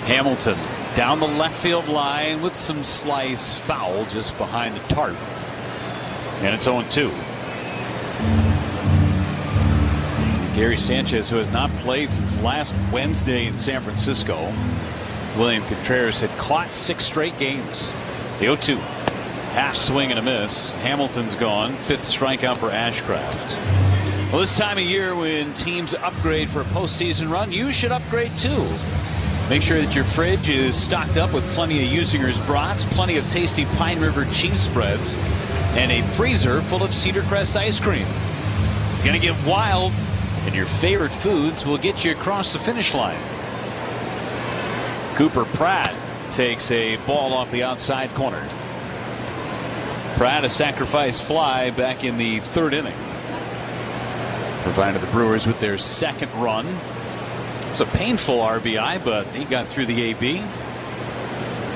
Hamilton down the left field line with some slice, foul just behind the tarp. And it's 0-2. Gary Sanchez, who has not played since last Wednesday in San Francisco. William Contreras had caught 6 straight games. The 0-2. Half swing and a miss. Hamilton's gone. 5th strikeout for Ashcraft. Well, this time of year when teams upgrade for a postseason run, you should upgrade too. Make sure that your fridge is stocked up with plenty of Usinger's brats, plenty of tasty Pine River cheese spreads, and a freezer full of Cedar Crest ice cream. Gonna get wild, and your favorite foods will get you across the finish line. Cooper Pratt takes a ball off the outside corner. Pratt, a sacrifice fly back in the 3rd inning, provided the Brewers with their 2nd run. It was a painful RBI, but he got through the AB.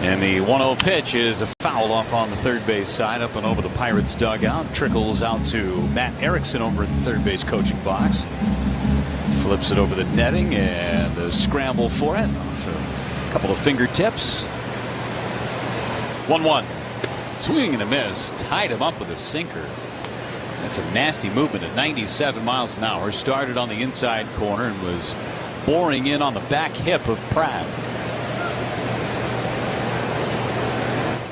And the 1-0 pitch is a foul off on the third base side, up and over the Pirates dugout. Trickles out to Matt Erickson over in the third base coaching box. Flips it over the netting, and a scramble for it. Off a couple of fingertips. 1-1. Swing and a miss. Tied him up with a sinker. That's a nasty movement at 97 miles an hour. Started on the inside corner and was boring in on the back hip of Pratt.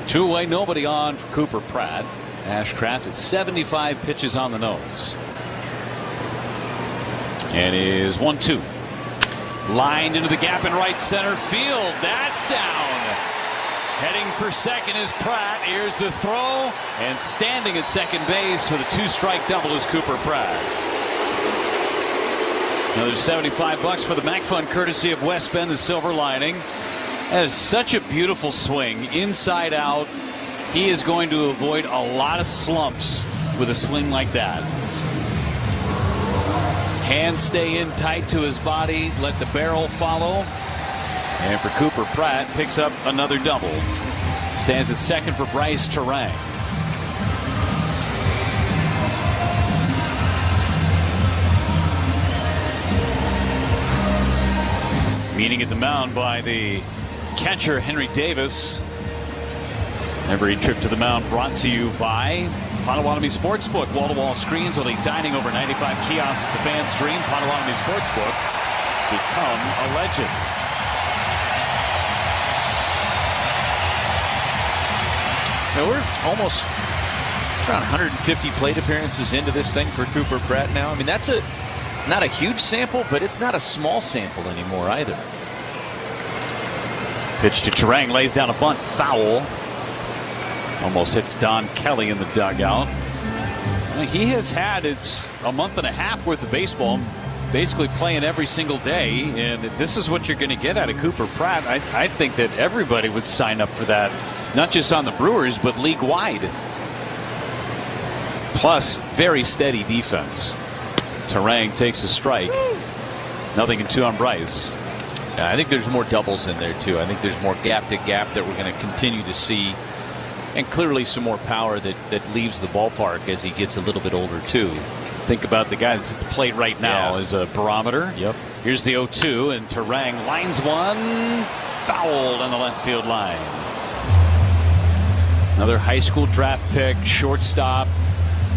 2-away, nobody on for Cooper Pratt. Ashcraft at 75 pitches on the nose. And is 1-2. Lined into the gap in right center field. That's down. Heading for second is Pratt. Here's the throw. And standing at second base with a 2-strike double is Cooper Pratt. Another $75 for the Mac Fund, courtesy of West Bend, the Silver Lining. That is such a beautiful swing, inside out. He is going to avoid a lot of slumps with a swing like that. Hands stay in tight to his body, let the barrel follow. And for Cooper Pratt, picks up another double. Stands at second for Bryce Turang. Meeting at the mound by the catcher Henry Davis. Every trip to the mound brought to you by Potawatomi Sportsbook. Wall-to-wall screens, only dining over 95 kiosks. It's a fan stream. Potawatomi Sportsbook. Become a legend. Now we're almost around 150 plate appearances into this thing for Cooper Pratt now. I mean, that's not a huge sample, but it's not a small sample anymore either. Pitch to Turang, lays down a bunt, foul. Almost hits Don Kelly in the dugout. He has had a month and a half worth of baseball, basically playing every single day. And if this is what you're going to get out of Cooper Pratt, I think that everybody would sign up for that, not just on the Brewers, but league wide. Plus, very steady defense. Turang takes a strike. 0-2 on Bryce. I think there's more doubles in there too. I think there's more gap to gap that we're going to continue to see, and clearly some more power that leaves the ballpark as he gets a little bit older too. Think about the guy that's at the plate right now as a barometer. Yep. Here's the 0-2, and Turang lines one, fouled on the left field line. Another high school draft pick, shortstop.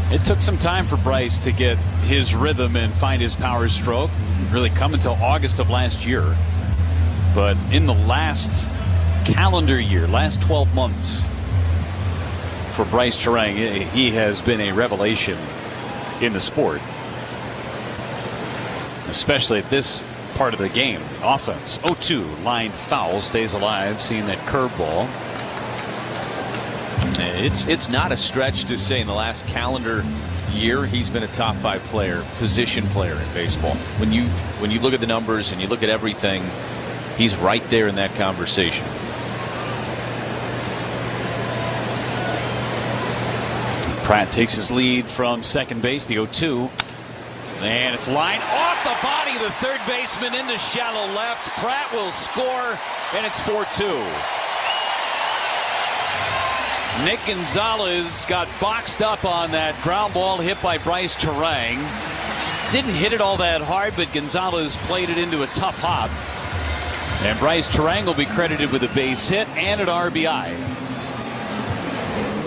It took some time for Bryce to get his rhythm and find his power stroke. Really come until August of last year. But in the last calendar year, last 12 months for Bryce Turang, he has been a revelation in the sport. Especially at this part of the game. Offense, 0-2, line foul, stays alive, seeing that curveball. It's not a stretch to say in the last calendar year he's been a top 5 player, position player in baseball. When you look at the numbers and you look at everything, he's right there in that conversation. Pratt takes his lead from second base, the 0-2. And it's lined off the body of the third baseman into shallow left. Pratt will score, and it's 4-2. Nick Gonzalez got boxed up on that ground ball hit by Bryce Turang. Didn't hit it all that hard, but Gonzalez played it into a tough hop. And Bryce Turang will be credited with a base hit and an RBI.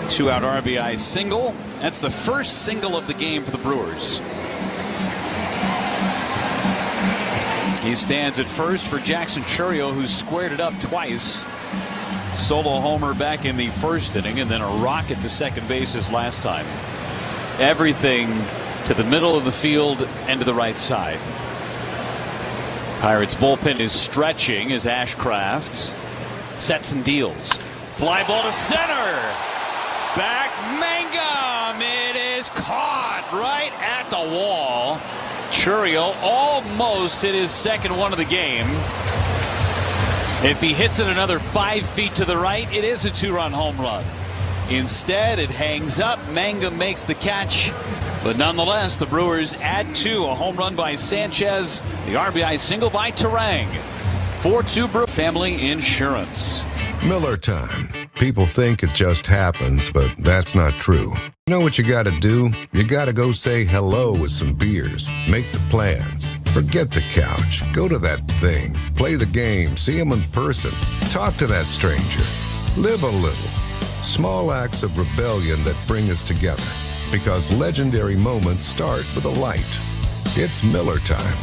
2-out RBI single. That's the first single of the game for the Brewers. He stands at first for Jackson Chourio, who squared it up twice. Solo homer back in the first inning, and then a rocket to second base his last time. Everything to the middle of the field and to the right side. Pirates bullpen is stretching as Ashcraft sets and deals. Fly ball to center. Back Mangum. It is caught right at the wall. Chourio almost hit his second one of the game. If he hits it another 5 feet to the right, it is a 2-run home run. Instead, it hangs up. Mangum makes the catch. But nonetheless, the Brewers add 2. A home run by Sanchez. The RBI single by Terang. 4-2 Brewer Family Insurance. Miller time. People think it just happens, but that's not true. You know what you gotta do? You gotta go say hello with some beers. Make the plans. Forget the couch. Go to that thing. Play the game. See him in person. Talk to that stranger. Live a little. Small acts of rebellion that bring us together. Because legendary moments start with a light. It's Miller time.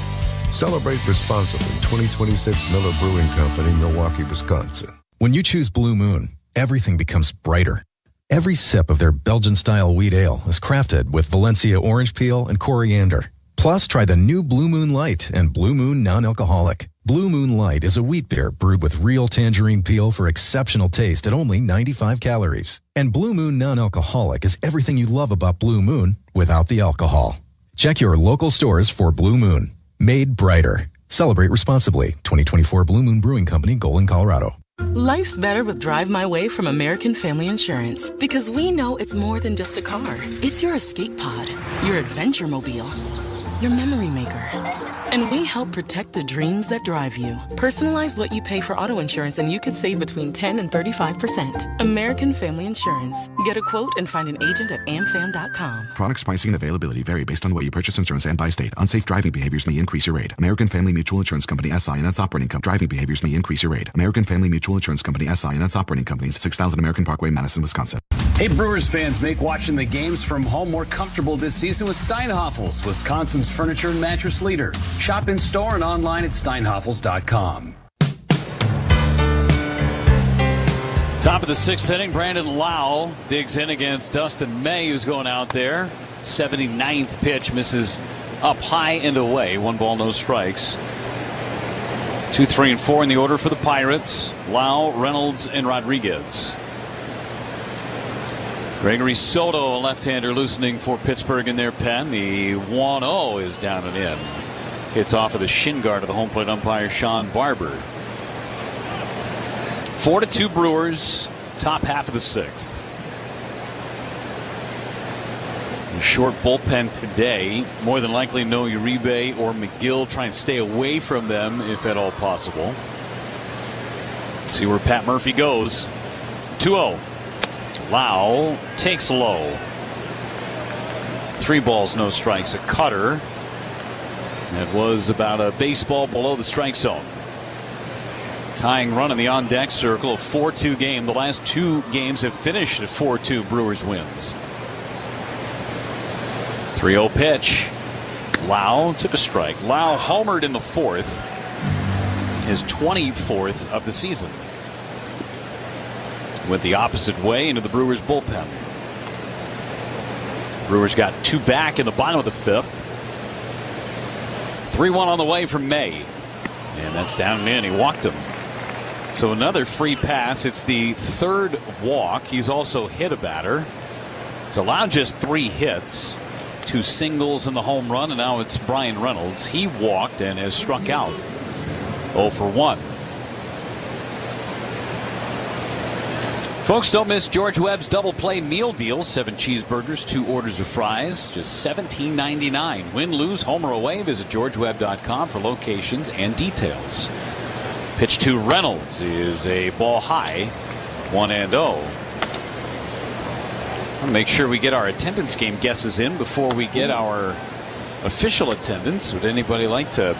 Celebrate responsibly. 2026 Miller Brewing Company, Milwaukee, Wisconsin. When you choose Blue Moon, everything becomes brighter. Every sip of their Belgian-style wheat ale is crafted with Valencia orange peel and coriander. Plus, try the new Blue Moon Light and Blue Moon Non-Alcoholic. Blue Moon Light is a wheat beer brewed with real tangerine peel for exceptional taste at only 95 calories. And Blue Moon Non-Alcoholic is everything you love about Blue Moon without the alcohol. Check your local stores for Blue Moon. Made brighter. Celebrate responsibly. 2024 Blue Moon Brewing Company, Golden, Colorado. Life's better with Drive My Way from American Family Insurance, because we know it's more than just a car. It's your escape pod, your adventure mobile, your memory maker. And we help protect the dreams that drive you. Personalize what you pay for auto insurance and you could save between 10 and 35%. American Family Insurance. Get a quote and find an agent at amfam.com. Products, pricing, and availability vary based on the way you purchase insurance and by state. Unsafe driving behaviors may increase your rate. American Family Mutual Insurance Company, SI, and its operating company. Driving behaviors may increase your rate. American Family Mutual Insurance Company, SI, and its operating companies. 6000 American Parkway, Madison, Wisconsin. Hey, Brewers fans, make watching the games from home more comfortable this season with Steinhafels, Wisconsin's furniture and mattress leader. Shop in store and online at steinhafels.com. Top of the 6th inning, Brandon Lau digs in against Dustin May, who's going out there. 79th pitch, misses up high and away. 1 ball, no strikes. 2, 3, and 4 in the order for the Pirates. Lau, Reynolds, and Rodriguez. Gregory Soto, a left-hander, loosening for Pittsburgh in their pen. The 1-0 is down and in. Hits off of the shin guard of the home plate umpire, Sean Barber. 4-2 Brewers, top half of the 6th. A short bullpen today. More than likely no Uribe or McGill. Try and stay away from them if at all possible. Let's see where Pat Murphy goes. 2-0. Lau takes low. 3 balls, no strikes. A cutter. That was about a baseball below the strike zone. Tying run in the on-deck circle, a 4-2 game. The last 2 games have finished at 4-2 Brewers wins. 3-0 pitch. Lau took a strike. Lau homered in the 4th. His 24th of the season. Went the opposite way into the Brewers bullpen. Brewers got 2 back in the bottom of the 5th. 3-1 on the way from May. And that's down and in. He walked him. So another free pass. It's the 3rd walk. He's also hit a batter. He's allowed just 3 hits. 2 singles and the home run. And now it's Brian Reynolds. He walked and has struck out. 0 for 1. Folks, don't miss George Webb's double play meal deal. 7 cheeseburgers, 2 orders of fries, just $17.99. Win, lose, home or away. Visit georgewebb.com for locations and details. Pitch to Reynolds is a ball high. 1-0. I want to make sure we get our attendance game guesses in before we get our official attendance. Would anybody like to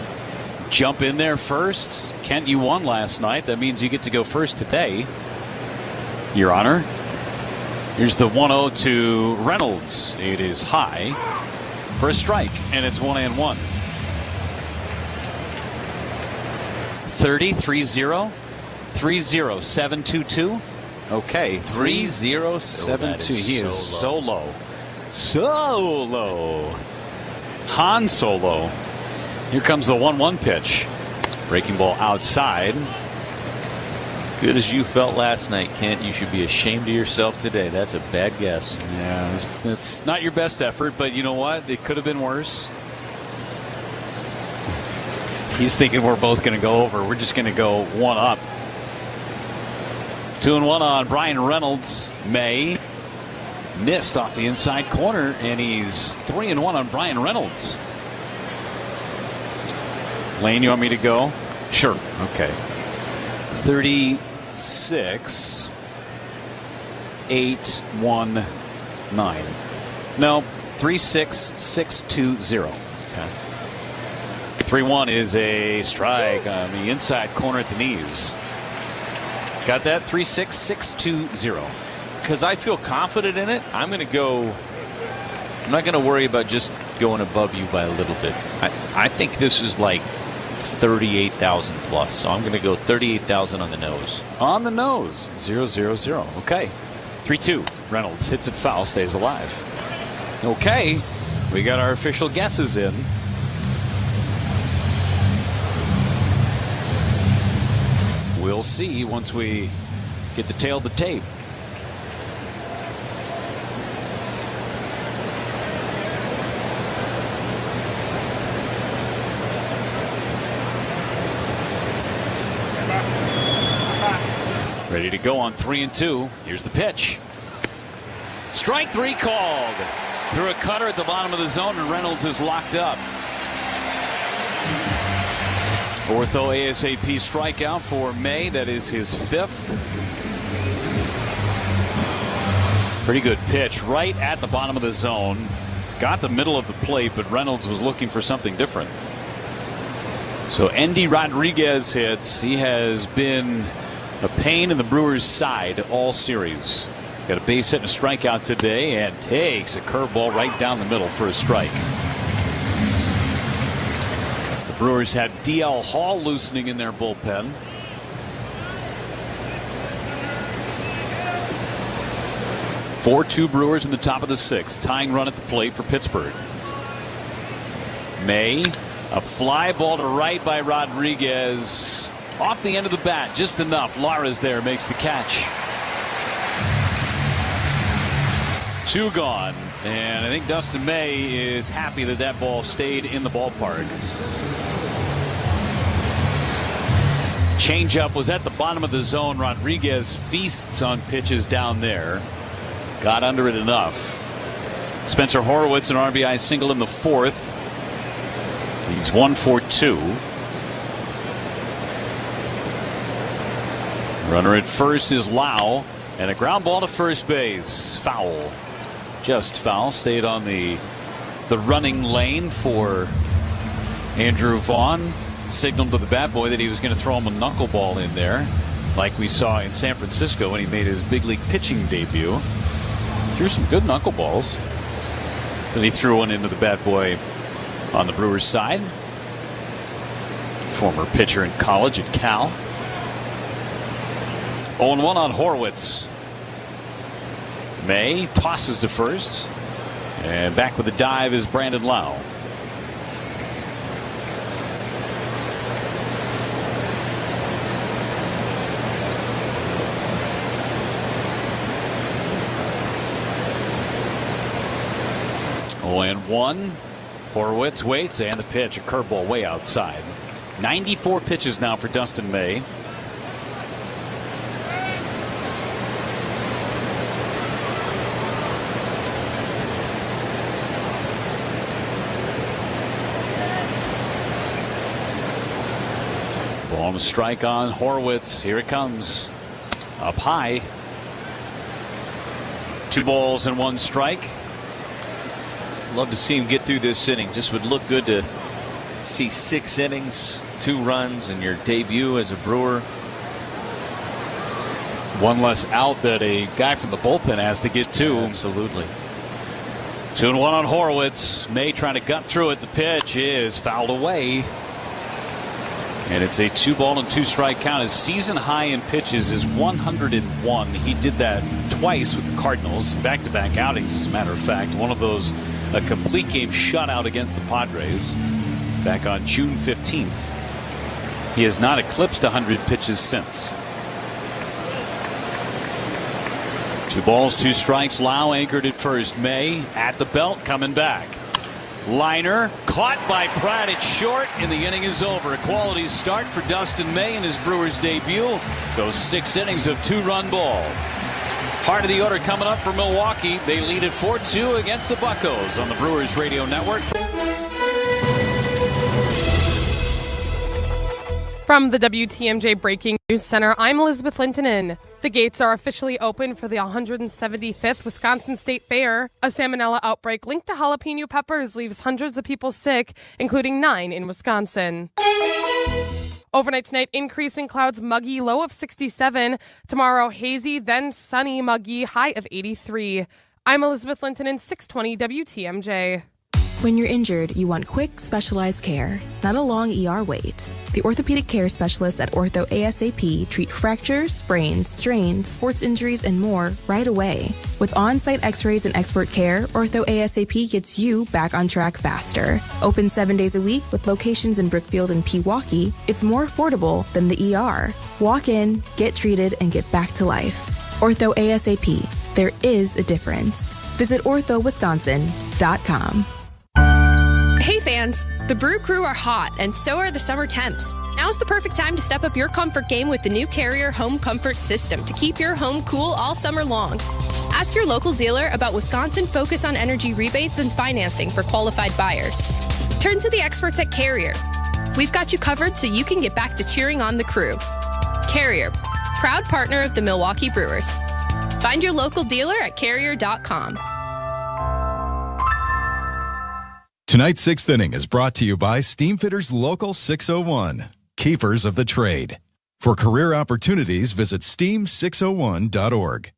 jump in there first? Kent, you won last night. That means you get to go first today, Your Honor. Here's the 1-0 to Reynolds. It is high for a strike, and it's 1-1. 30-30 30722. Okay, 3072. He is so low. So low. Han Solo. Here comes the 1-1 pitch. Breaking ball outside. Good as you felt last night, Kent, you should be ashamed of yourself today. That's a bad guess. Yeah, it's not your best effort, but you know what? It could have been worse. He's thinking we're both going to go over. We're just going to go 1 up. 2-1 on Brian Reynolds. May Missed off the inside corner, and he's 3-1 on Brian Reynolds. Lane, you want me to go? Sure. Okay. 36, 8, 1, 9. No, 3-6-6-2-0. Okay. 3-1 is a strike on the inside corner at the knees. Got that? 3-6-6-2-0. Because I feel confident in it, I'm going to go. I'm not going to worry about just going above you by a little bit. I think this is like 38,000 plus. So I'm going to go 38,000 on the nose. On the nose. 0-0-0. Okay. 3-2. Reynolds hits it foul, stays alive. Okay. We got our official guesses in. We'll see once we get the tail of the tape. Ready to go on 3-2. Here's the pitch. Strike 3 called. Through a cutter at the bottom of the zone, and Reynolds is locked up. Ortho ASAP strikeout for May. That is his 5th. Pretty good pitch right at the bottom of the zone. Got the middle of the plate, but Reynolds was looking for something different. So Endy Rodriguez hits. He has been a pain in the Brewers' side all series. He's got a base hit and a strikeout today, and takes a curveball right down the middle for a strike. The Brewers had DL Hall loosening in their bullpen. (4-2) Brewers in the top of the 6th. Tying run at the plate for Pittsburgh. May, a fly ball to right by Rodriguez. Off the end of the bat, just enough. Lara's there, makes the catch. 2 gone. And I think Dustin May is happy that that ball stayed in the ballpark. Changeup was at the bottom of the zone. Rodriguez feasts on pitches down there. Got under it enough. Spencer Horwitz, an RBI single in the 4th. He's 1 for 2. Runner at first is Lau, and a ground ball to first base. Foul. Just foul. Stayed on the running lane for Andrew Vaughn. Signaled to the bat boy that he was going to throw him a knuckleball in there, like we saw in San Francisco when he made his big league pitching debut. Threw some good knuckleballs. Then he threw one into the bat boy on the Brewers side. Former pitcher in college at Cal. 0-1 on Horwitz. May tosses to first. And back with the dive is Brandon Lau. And 1. Horwitz waits, and the pitch, a curveball way outside. 94 pitches now for Dustin May. Ball and a strike on Horwitz. Here it comes. Up high. 2 balls and 1 strike. Love to see him get through this inning. Just would look good to see 6 innings, 2 runs in your debut as a Brewer. 1 less out that a guy from the bullpen has to get to. Absolutely. 2-1 on Horwitz. May trying to gut through it. The pitch is fouled away. And it's a 2-ball and 2 strike count. His season high in pitches is 101. He did that twice with the Cardinals, back-to-back outings, as a matter of fact. One of those, a complete game shutout against the Padres back on June 15th. He has not eclipsed 100 pitches since. 2 balls, 2 strikes. Lau anchored at first. May at the belt, coming back. Liner caught by Pratt at short, and the inning is over. A quality start for Dustin May in his Brewers debut. Those 6 innings of 2-run ball. Part of the order coming up for Milwaukee. They lead it 4-2 against the Buccos on the Brewers Radio Network. From the WTMJ Breaking News Center, I'm Elizabeth Lintonen. The gates are officially open for the 175th Wisconsin State Fair. A salmonella outbreak linked to jalapeno peppers leaves hundreds of people sick, including 9 in Wisconsin. Overnight tonight, increasing clouds, muggy, low of 67. Tomorrow, hazy, then sunny, muggy, high of 83. I'm Elizabeth Lintonen, 620 WTMJ. When you're injured, you want quick, specialized care, not a long ER wait. The orthopedic care specialists at Ortho ASAP treat fractures, sprains, strains, sports injuries, and more right away. With on-site x-rays and expert care, Ortho ASAP gets you back on track faster. Open 7 days a week with locations in Brookfield and Pewaukee, it's more affordable than the ER. Walk in, get treated, and get back to life. Ortho ASAP. There is a difference. Visit orthowisconsin.com. Hey fans, the Brew Crew are hot, and so are the summer temps. Now's the perfect time to step up your comfort game with the new Carrier Home Comfort System to keep your home cool all summer long. Ask your local dealer about Wisconsin Focus on Energy rebates and financing for qualified buyers. Turn to the experts at Carrier. We've got you covered so you can get back to cheering on the crew. Carrier, proud partner of the Milwaukee Brewers. Find your local dealer at carrier.com. Tonight's sixth inning is brought to you by Steamfitters Local 601, Keepers of the Trade. For career opportunities, visit steam601.org.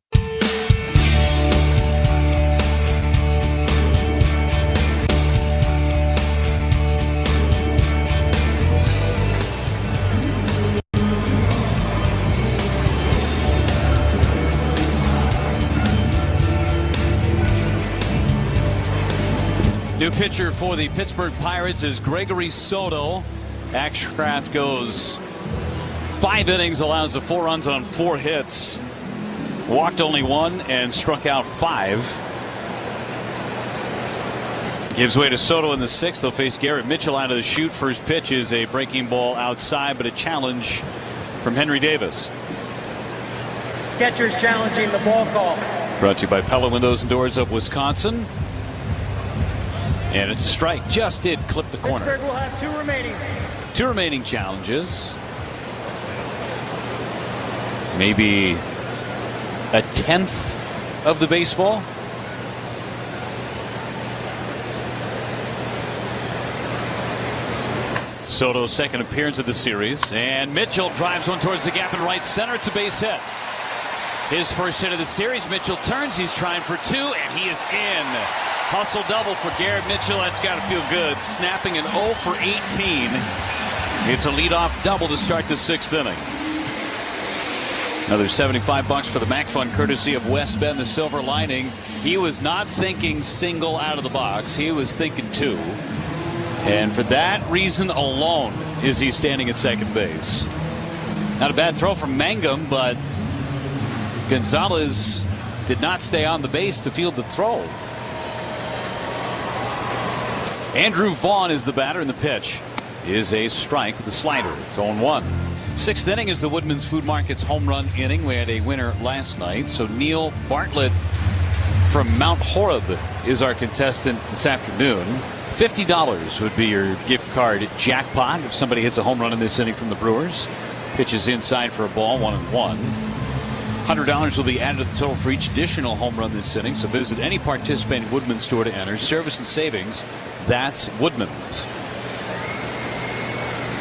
New pitcher for the Pittsburgh Pirates is Gregory Soto. Ashcraft goes 5 innings, allows the 4 runs on 4 hits. Walked only 1 and struck out 5. Gives way to Soto in the 6th. They'll face Garrett Mitchell out of the chute. First pitch is a breaking ball outside, but a challenge from Henry Davis. Catcher's challenging the ball call. Brought to you by Pella Windows and Doors of Wisconsin. And it's a strike. Just did clip the corner. Pittsburgh will have 2 remaining. 2 remaining challenges. Maybe a 10th of the baseball. Soto's second appearance of the series. And Mitchell drives one towards the gap in right center. It's a base hit. His first hit of the series. Mitchell turns. He's trying for 2, and he is in. Hustle double for Garrett Mitchell. That's got to feel good. Snapping an 0 for 18. It's a leadoff double to start the 6th inning. Another $75 for the Mac Fund, courtesy of West Bend, the Silver Lining. He was not thinking single out of the box. He was thinking 2. And for that reason alone is he standing at second base. Not a bad throw from Mangum, but Gonzalez did not stay on the base to field the throw. Andrew Vaughn is the batter, and the pitch is a strike with the slider. It's 0-1. 6th inning is the Woodman's Food Market's home run inning. We had a winner last night. So Neil Bartlett from Mount Horeb is our contestant this afternoon. $50 would be your gift card jackpot if somebody hits a home run in this inning from the Brewers. Pitches inside for a ball, 1-1. $100 will be added to the total for each additional home run this inning. So visit any participating Woodman store to enter. Service and savings. That's Woodman's.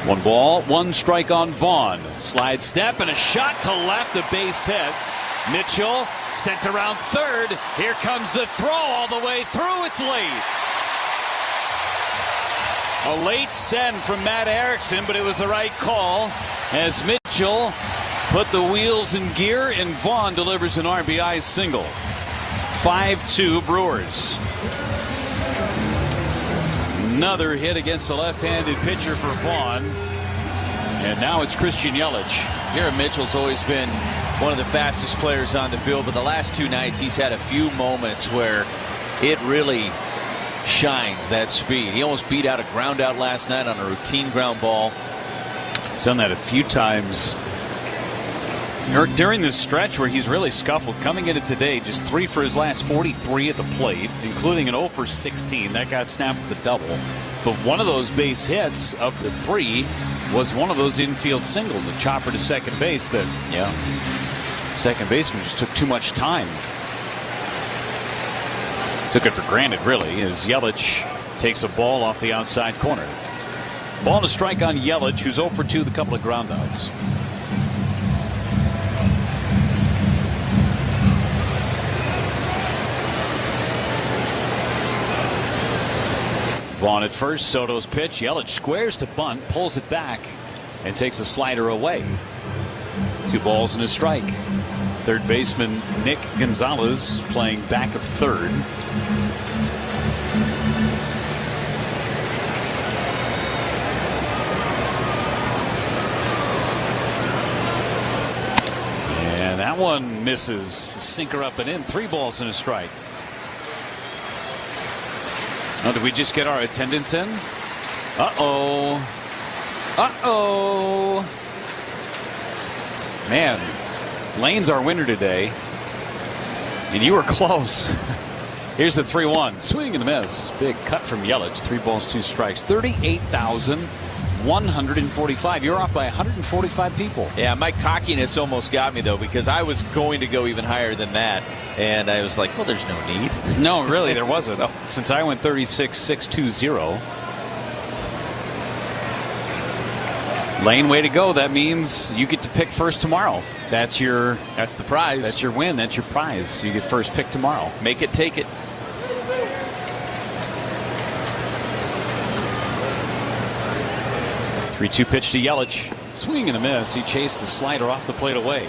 1 ball, 1 strike on Vaughn. Slide step and a shot to left, a base hit. Mitchell sent around third. Here comes the throw all the way through. It's late. A late send from Matt Erickson, but it was the right call as Mitchell put the wheels in gear and Vaughn delivers an RBI single. 5-2 Brewers. Another hit against the left-handed pitcher for Vaughn. And now it's Christian Yelich. Garrett Mitchell's always been one of the fastest players on the field, but the last 2 nights he's had a few moments where it really shines, that speed. He almost beat out a ground out last night on a routine ground ball. He's done that a few times During this stretch where he's really scuffled, coming into today, just 3 for his last 43 at the plate, including an 0 for 16. That got snapped with a double. But one of those base hits of the 3 was one of those infield singles, a chopper to second base that, second baseman just took too much time. Took it for granted, really, as Yelich takes a ball off the outside corner. Ball to strike on Yelich, who's 0 for 2 with a couple of groundouts. Vaughn at first, Soto's pitch. Yelich squares to bunt, pulls it back, and takes a slider away. 2 balls and a strike. Third baseman Nick Gonzalez playing back of third. And that one misses. Sinker up and in. 3 balls and a strike. Oh, did we just get our attendance in? Uh-oh. Uh-oh. Man, Lane's our winner today. And you were close. Here's the 3-1. Swing and a miss. Big cut from Yelich. 3 balls, 2 strikes. 38,145. You're off by 145 people. Yeah, my cockiness almost got me, though, because I was going to go even higher than that. And I was like, well, there's no need. No, really, there wasn't. Since I went 36,620. Lane, way to go. That means you get to pick first tomorrow. That's the prize. That's your win. That's your prize. You get first pick tomorrow. Make it, take it. Three-two pitch to Yelich. Swing and a miss. He chased the slider off the plate away.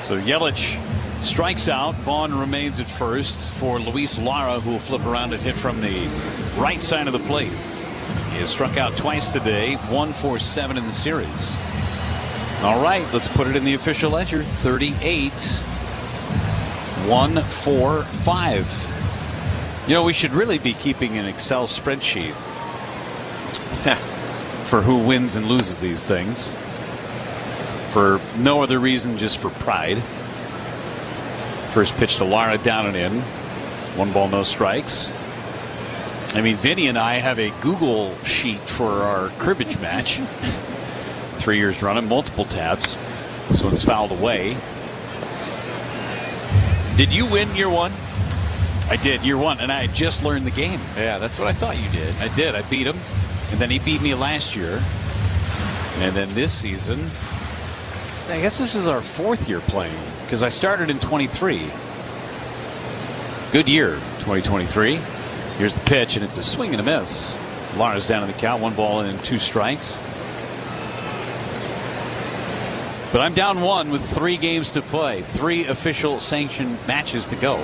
So Yelich strikes out. Vaughn remains at first for Luis Lara, who will flip around and hit from the right side of the plate. He has struck out twice today, 1 for 7 in the series. All right, let's put it in the official ledger. 38, 1 for 5. You know, we should really be keeping an Excel spreadsheet for who wins and loses these things. For no other reason, just for pride. First pitch to Lara, down and in. 1 ball, no strikes. I mean, Vinny and I have a Google sheet for our cribbage match. 3 years running, multiple tabs. This one's fouled away. Did you win year 1? I did, year 1, and I had just learned the game. Yeah, that's what I thought you did. I did. I beat him, and then he beat me last year. And then this season, I guess this is our 4th year playing, because I started in 23. Good year, 2023. Here's the pitch, and it's a swing and a miss. Lara's down in the count, 1 ball and 2 strikes. But I'm down 1 with 3 games to play, 3 official sanctioned matches to go.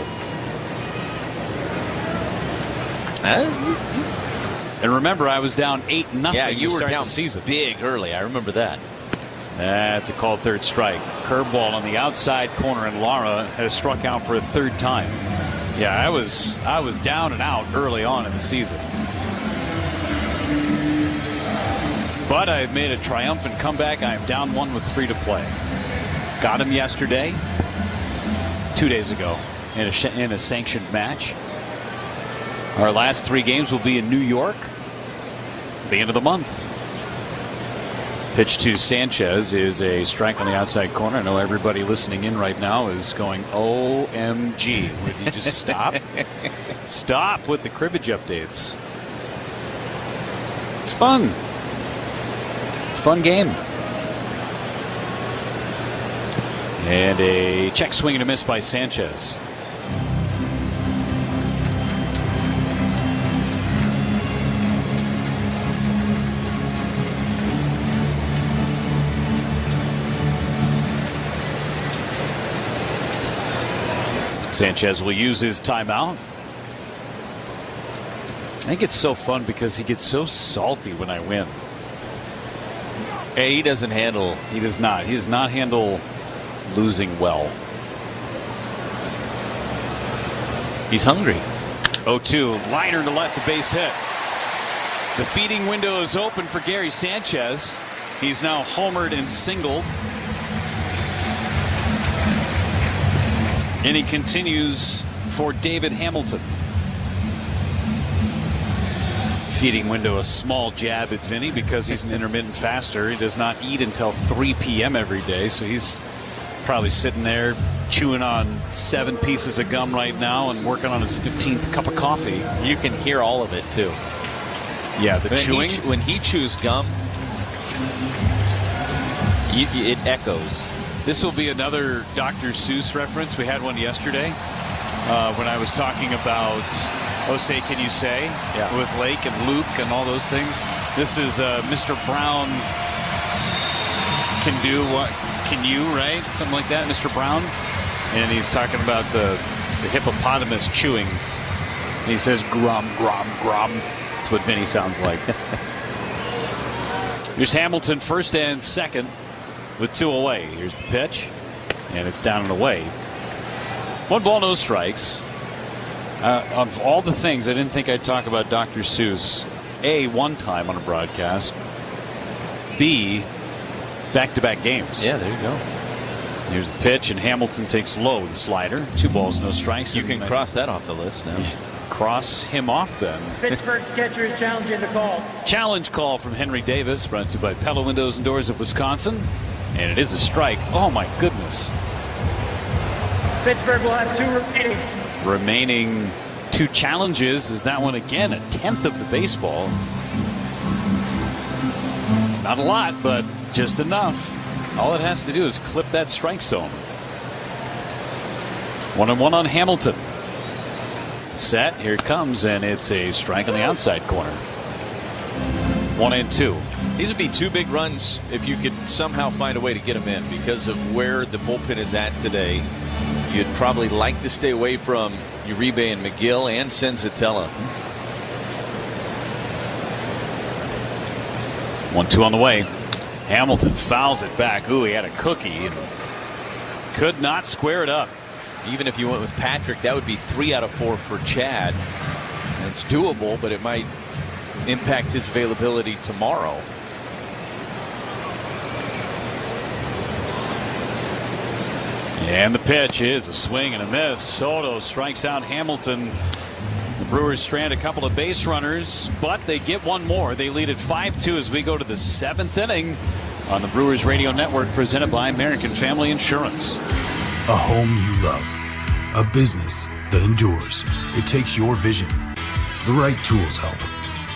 And remember, I was down 8-0. Yeah, you were down the season big early. I remember that. That's a called third strike. Curveball on the outside corner, and Lara has struck out for a 3rd time. Yeah, I was down and out early on in the season. But I've made a triumphant comeback. I am down 1 with 3 to play. Got him yesterday, 2 days ago, in a sanctioned match. Our last 3 games will be in New York at the end of the month. Pitch to Sanchez is a strike on the outside corner. I know everybody listening in right now is going, OMG. Would you just stop? Stop with the cribbage updates. It's fun. It's a fun game. And a check swing and a miss by Sanchez. Sanchez will use his timeout. I think it's so fun because he gets so salty when I win. Hey, he doesn't handle. He does not. He does not handle losing well. He's hungry. 0-2. Liner to left, a base hit. The feeding window is open for Gary Sanchez. He's now homered and singled. And he continues for David Hamilton. Feeding Window a small jab at Vinny because he's an intermittent faster. He does not eat until 3 p.m. every day, so he's probably sitting there chewing on 7 pieces of gum right now and working on his 15th cup of coffee. You can hear all of it, too. Yeah, the chewing. When he chews gum, it echoes. This will be another Dr. Seuss reference. We had one yesterday when I was talking about Oh Say Can You Say with Lake and Luke and all those things. This is Mr. Brown can do what can you, right? Something like that, Mr. Brown. And he's talking about the hippopotamus chewing. And he says grum, grum, grum. That's what Vinny sounds like. Here's Hamilton first and second with 2 away. Here's the pitch, and it's down and away. 1 ball, no strikes. Of all the things, I didn't think I'd talk about Dr. Seuss. A, one time on a broadcast. B, back-to-back games. Yeah, there you go. Here's the pitch, and Hamilton takes low with the slider. 2 balls, no strikes. You can cross that off the list now. Cross him off then. Pittsburgh's catcher is challenging the call. Challenge call from Henry Davis, brought to you by Pella Windows and Doors of Wisconsin. And it is a strike. Oh, my goodness. Pittsburgh will have 2 remaining 2 challenges. Is that one again a 10th of the baseball? Not a lot, but just enough. All it has to do is clip that strike zone. 1-1 on Hamilton. Set, here it comes, and it's a strike on the outside corner. 1-2. These would be 2 big runs if you could somehow find a way to get them in because of where the bullpen is at today. You'd probably like to stay away from Uribe and McGill and Senzatella. 1-2 on the way. Hamilton fouls it back. Ooh, he had a cookie and could not square it up. Even if you went with Patrick, that would be 3 out of 4 for Chad. And it's doable, but it might impact his availability tomorrow. And the pitch is a swing and a miss. Soto strikes out Hamilton. The Brewers strand a couple of base runners, but they get 1 more. They lead at 5-2 as we go to the 7th inning on the Brewers Radio Network, presented by American Family Insurance. A home you love. A business that endures. It takes your vision. The right tools help.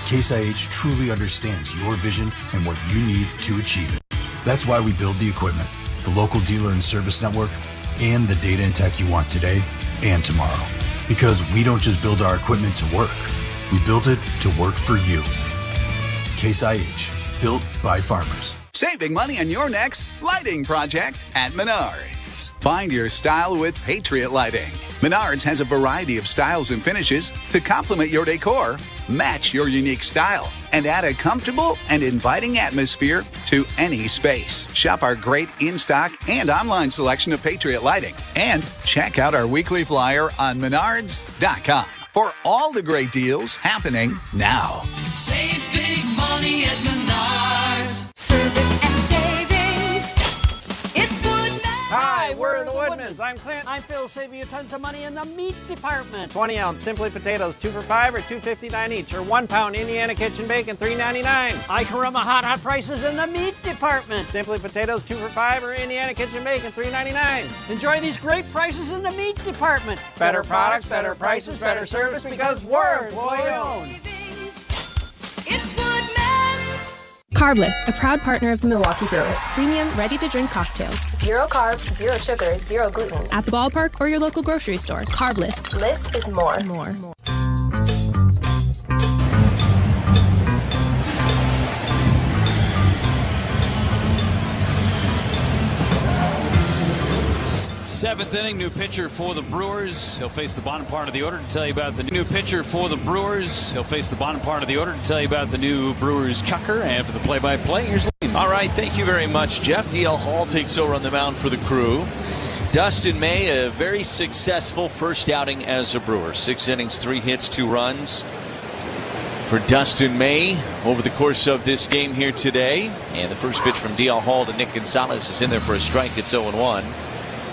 Case IH truly understands your vision and what you need to achieve it. That's why we build the equipment, the local dealer and service network, and the data and tech you want today and tomorrow. Because we don't just build our equipment to work. We build it to work for you. Case IH, built by farmers. Saving money on your next lighting project at Menards. Find your style with Patriot Lighting. Menards has a variety of styles and finishes to complement your decor, match your unique style, and add a comfortable and inviting atmosphere to any space. Shop our great in-stock and online selection of Patriot Lighting. And check out our weekly flyer on Menards.com for all the great deals happening now. Save big money at Menards. Service and savings. It's Woodman. Hi, we're in the Woodmans. I'm Clint. I'm Phil, saving you tons of money in the meat department. 20-ounce Simply Potatoes, 2 for $5 or $2.59 each, or 1 pound Indiana Kitchen Bacon, $3.99. Ikaruma hot prices in the meat department. Simply Potatoes, 2 for $5 or Indiana Kitchen Bacon, $3.99. Enjoy these great prices in the meat department. Better products, better prices, better service, because we're employee-owned. It's Woodman's. Carbless, a proud partner of the Milwaukee Brewers. Premium, ready-to-drink cocktails. 0 carbs, 0 sugar, 0 gluten. At the ballpark or your local grocery store. Carbless. Less is more. More. 7th inning, new pitcher for the Brewers. He'll face the bottom part of the order to tell you about the new pitcher for the Brewers. He'll face the bottom part of the order to tell you about the new Brewers chucker. And for the play-by-play, here's Liam. All right, thank you very much, Jeff. DL Hall takes over on the mound for the Crew. Dustin May, a very successful first outing as a Brewer. 6 innings, 3 hits, 2 runs. for Dustin May over the course of this game here today. And the first pitch from DL Hall to Nick Gonzalez is in there for a strike. It's 0-1.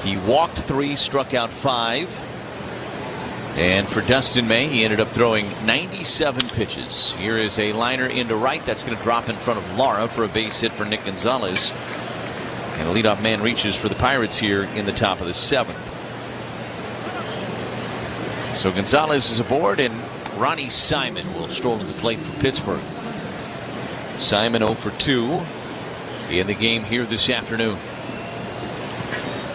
He walked 3, struck out 5. And for Dustin May, he ended up throwing 97 pitches. Here is a liner into right. That's going to drop in front of Lara for a base hit for Nick Gonzalez. And a leadoff man reaches for the Pirates here in the top of the 7th. So Gonzalez is aboard, and Ronnie Simon will stroll to the plate for Pittsburgh. Simon 0 for 2 in the game here this afternoon.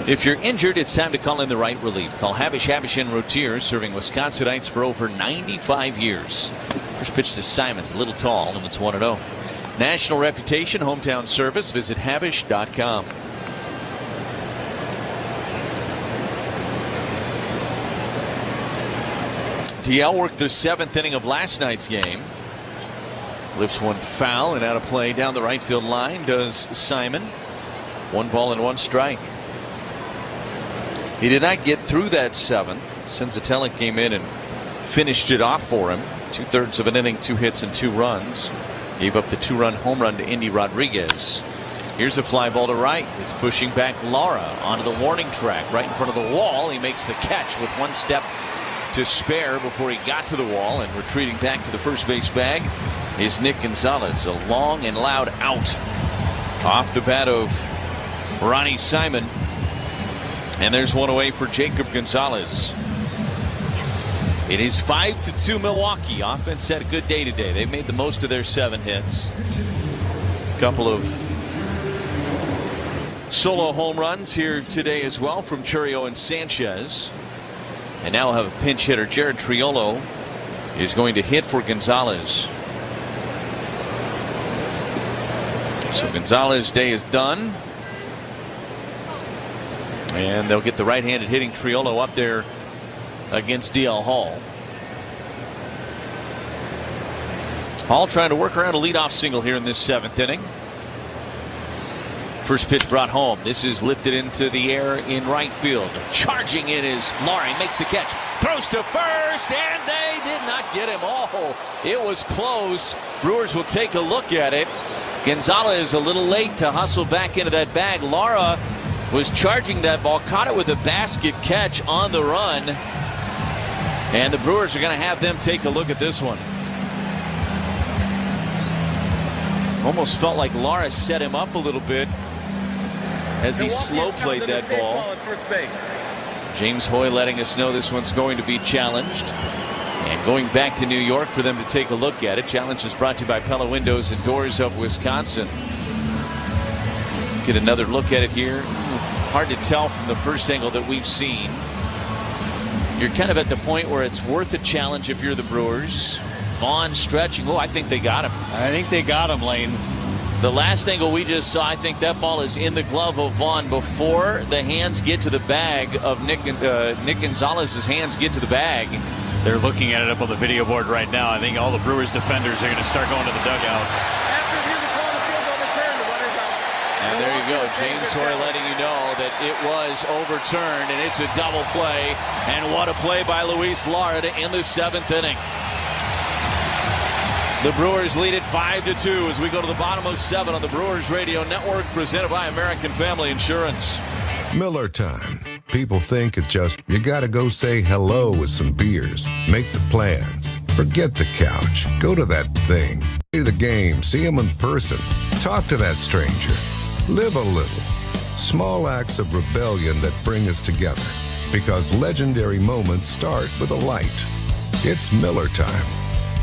If you're injured, it's time to call in the right relief. Call Habish, and Rotier, serving Wisconsinites for over 95 years. First pitch to Simon's a little tall, and it's 1-0. National reputation, hometown service. Visit Habish.com. DL worked the 7th inning of last night's game. Lifts one foul and out of play down the right field line does Simon. 1 ball and 1 strike. He did not get through that 7th. Senzatella came in and finished it off for him. 2/3 of an inning, 2 hits and 2 runs. Gave up the 2-run home run to Indy Rodriguez. Here's a fly ball to right. It's pushing back Lara onto the warning track right in front of the wall. He makes the catch with 1 step to spare before he got to the wall, and retreating back to the first base bag is Nick Gonzalez. A long and loud out off the bat of Ronnie Simon. And there's one away for Jacob Gonzalez. It is 5-2 Milwaukee. Offense had a good day today. They made the most of their 7 hits. A couple of solo home runs here today as well from Churio and Sanchez. And now we'll have a pinch hitter. Jared Triolo is going to hit for Gonzalez. So Gonzalez's day is done. And they'll get the right-handed hitting Triolo up there against DL Hall. Hall trying to work around a leadoff single here in this 7th inning. First pitch brought home. This is lifted into the air in right field. Charging in is Laurie. Makes the catch. Throws to first, and they did not get him. Oh, it was close. Brewers will take a look at it. Gonzalez a little late to hustle back into that bag. Lara was charging that ball, caught it with a basket catch on the run. And the Brewers are going to have them take a look at this one. Almost felt like Lara set him up a little bit as he slow played that ball. James Hoy letting us know this one's going to be challenged. And going back to New York for them to take a look at it. Challenge is brought to you by Pella Windows and Doors of Wisconsin. Get another look at it here. Hard to tell from the first angle that we've seen. You're kind of at the point where it's worth a challenge if you're the Brewers. Vaughn stretching. Oh, I think they got him. I think they got him, Lane. The last angle we just saw, I think that ball is in the glove of Vaughn before the hands get to the bag of Nick Gonzalez's hands get to the bag. They're looking at it up on the video board right now. I think all the Brewers defenders are going to start going to the dugout. And there you go. James Hoy letting you know that it was overturned, and it's a double play. And what a play by Luis Lara to end the 7th inning. The Brewers lead it 5-2 as we go to the bottom of 7 on the Brewers Radio Network, presented by American Family Insurance. Miller time. People think it just, you gotta go say hello with some beers. Make the plans. Forget the couch. Go to that thing. Play the game. See them in person. Talk to that stranger. Live a little. Small acts of rebellion that bring us together. Because legendary moments start with a light. It's Miller time.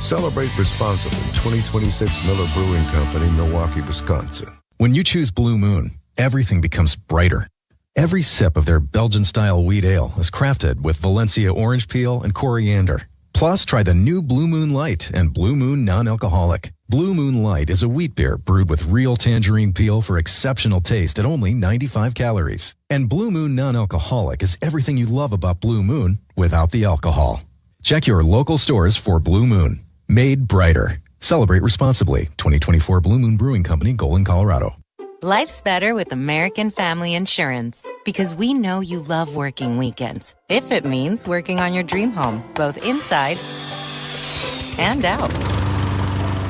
Celebrate responsibly. 2026 Miller Brewing Company, Milwaukee, Wisconsin. When you choose Blue Moon, everything becomes brighter. Every sip of their Belgian-style wheat ale is crafted with Valencia orange peel and coriander. Plus, try the new Blue Moon Light and Blue Moon Non-Alcoholic. Blue Moon Light is a wheat beer brewed with real tangerine peel for exceptional taste at only 95 calories. And Blue Moon Non-Alcoholic is everything you love about Blue Moon without the alcohol. Check your local stores for Blue Moon. Made brighter. Celebrate responsibly. 2024 Blue Moon Brewing Company, Golden, Colorado. Life's better with American Family Insurance because we know you love working weekends. If it means working on your dream home, both inside and out.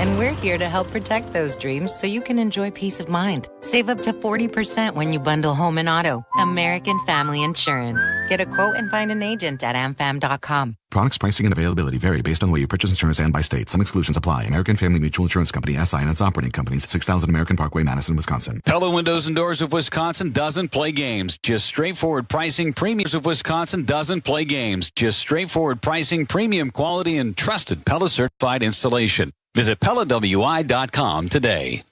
And we're here to help protect those dreams so you can enjoy peace of mind. Save up to 40% when you bundle home and auto. American Family Insurance. Get a quote and find an agent at amfam.com. Products, pricing, and availability vary based on where you purchase insurance and by state. Some exclusions apply. American Family Mutual Insurance Company, SI, and its operating companies, 6000 American Parkway, Madison, Wisconsin. Pella Windows and Doors of Wisconsin doesn't play games. Just straightforward pricing. Premiums of Wisconsin doesn't play games. Just straightforward pricing, premium quality, and trusted Pella certified installation. Visit PellaWI.com today.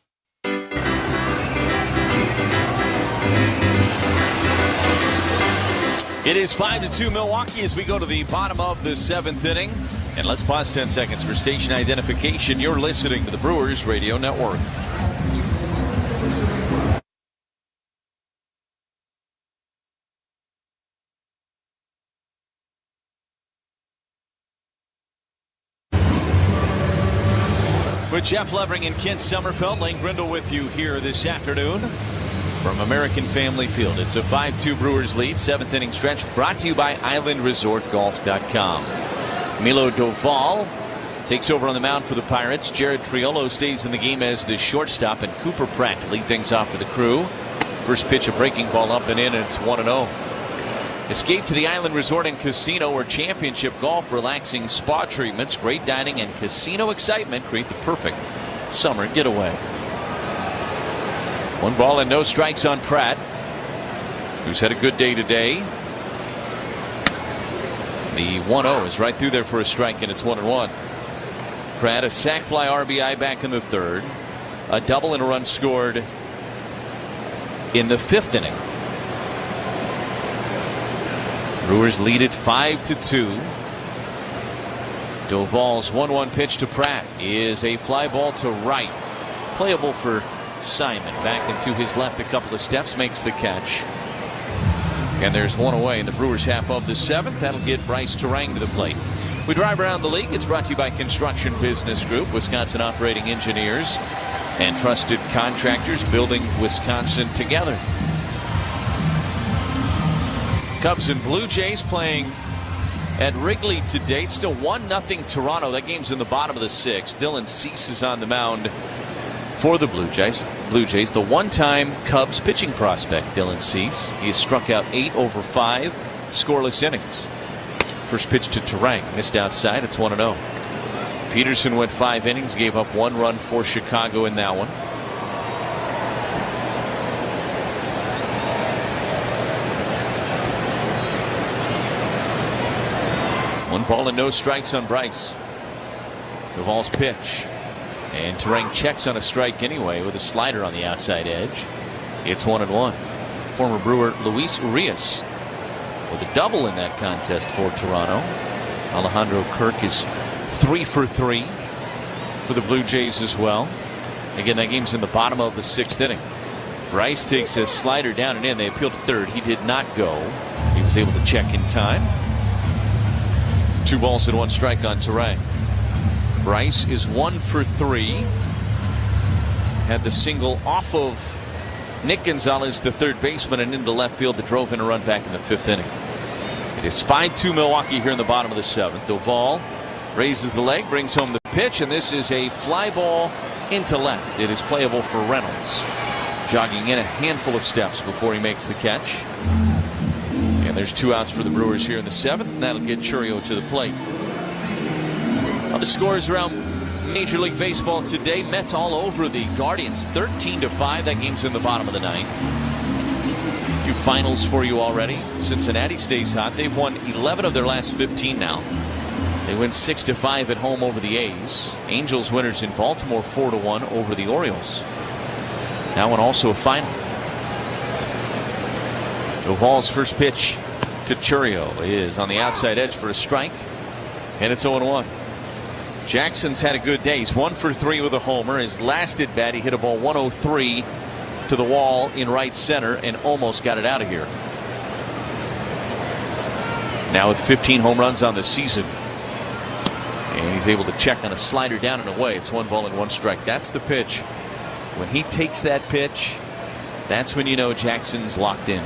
It is 5-2 Milwaukee as we go to the bottom of the 7th inning. And let's pause 10 seconds for station identification. You're listening to the Brewers Radio Network. With Jeff Levering and Kent Sommerfeld, Lane Grindle with you here this afternoon from American Family Field. It's a 5-2 Brewers lead, 7th inning stretch, brought to you by IslandResortGolf.com. Camilo Doval takes over on the mound for the Pirates. Jared Triolo stays in the game as the shortstop, and Cooper Pratt to lead things off for the Crew. First pitch, a breaking ball up and in, and it's 1-0. Escape to the Island Resort and Casino, where championship golf, relaxing spa treatments, great dining, and casino excitement create the perfect summer getaway. 1 ball and no strikes on Pratt, who's had a good day today. The 1-0 is right through there for a strike, and it's 1-1. Pratt, a sac fly RBI back in the 3rd. A double and a run scored in the 5th inning. Brewers lead it 5-2. Doval's 1-1 pitch to Pratt is a fly ball to right. Playable for Simon. Back into his left a couple of steps, makes the catch. And there's one away in the Brewers half of the 7th. That'll get Bryce Terang to the plate. We drive around the league. It's brought to you by Construction Business Group, Wisconsin operating engineers and trusted contractors building Wisconsin together. Cubs and Blue Jays playing at Wrigley today. It's still 1-0 Toronto. That game's in the bottom of the 6th. Dylan Cease is on the mound for the Blue Jays. The one-time Cubs pitching prospect, Dylan Cease. He has struck out 8 over 5 scoreless innings. First pitch to Terang, missed outside. It's 1-0. Peterson went 5 innings, gave up 1 run for Chicago in that one. One ball and no strikes on Bryce. Doval's pitch. And Terang checks on a strike anyway with a slider on the outside edge. It's 1-1. Former Brewer Luis Urias with a double in that contest for Toronto. Alejandro Kirk is 3 for 3 for the Blue Jays as well. Again, that game's in the bottom of the 6th inning. Bryce takes a slider down and in. They appealed to 3rd. He did not go. He was able to check in time. 2 balls and 1 strike on Terang. Bryce is 1 for 3. Had the single off of Nick Gonzalez, the 3rd baseman, and into left field that drove in a run back in the 5th inning. It is 5-2 Milwaukee here in the bottom of the 7th. Doval raises the leg, brings home the pitch, and this is a fly ball into left. It is playable for Reynolds. Jogging in a handful of steps before he makes the catch. And there's 2 outs for the Brewers here in the 7th, and that'll get Churio to the plate. Other scores around Major League Baseball today. Mets all over the Guardians, 13-5. That game's in the bottom of the 9th. A few finals for you already. Cincinnati stays hot. They've won 11 of their last 15 now. They win 6-5 at home over the A's. Angels winners in Baltimore 4-1 over the Orioles. That one also a final. Doval's first pitch to Churio is on the outside edge for a strike, and it's 0-1. Jackson's had a good day. He's 1 for 3 with a homer. His last at bat, he hit a ball 103 to the wall in right center and almost got it out of here. Now with 15 home runs on the season, and he's able to check on a slider down and away. It's 1 ball and 1 strike. That's the pitch. When he takes that pitch, that's when you know Jackson's locked in.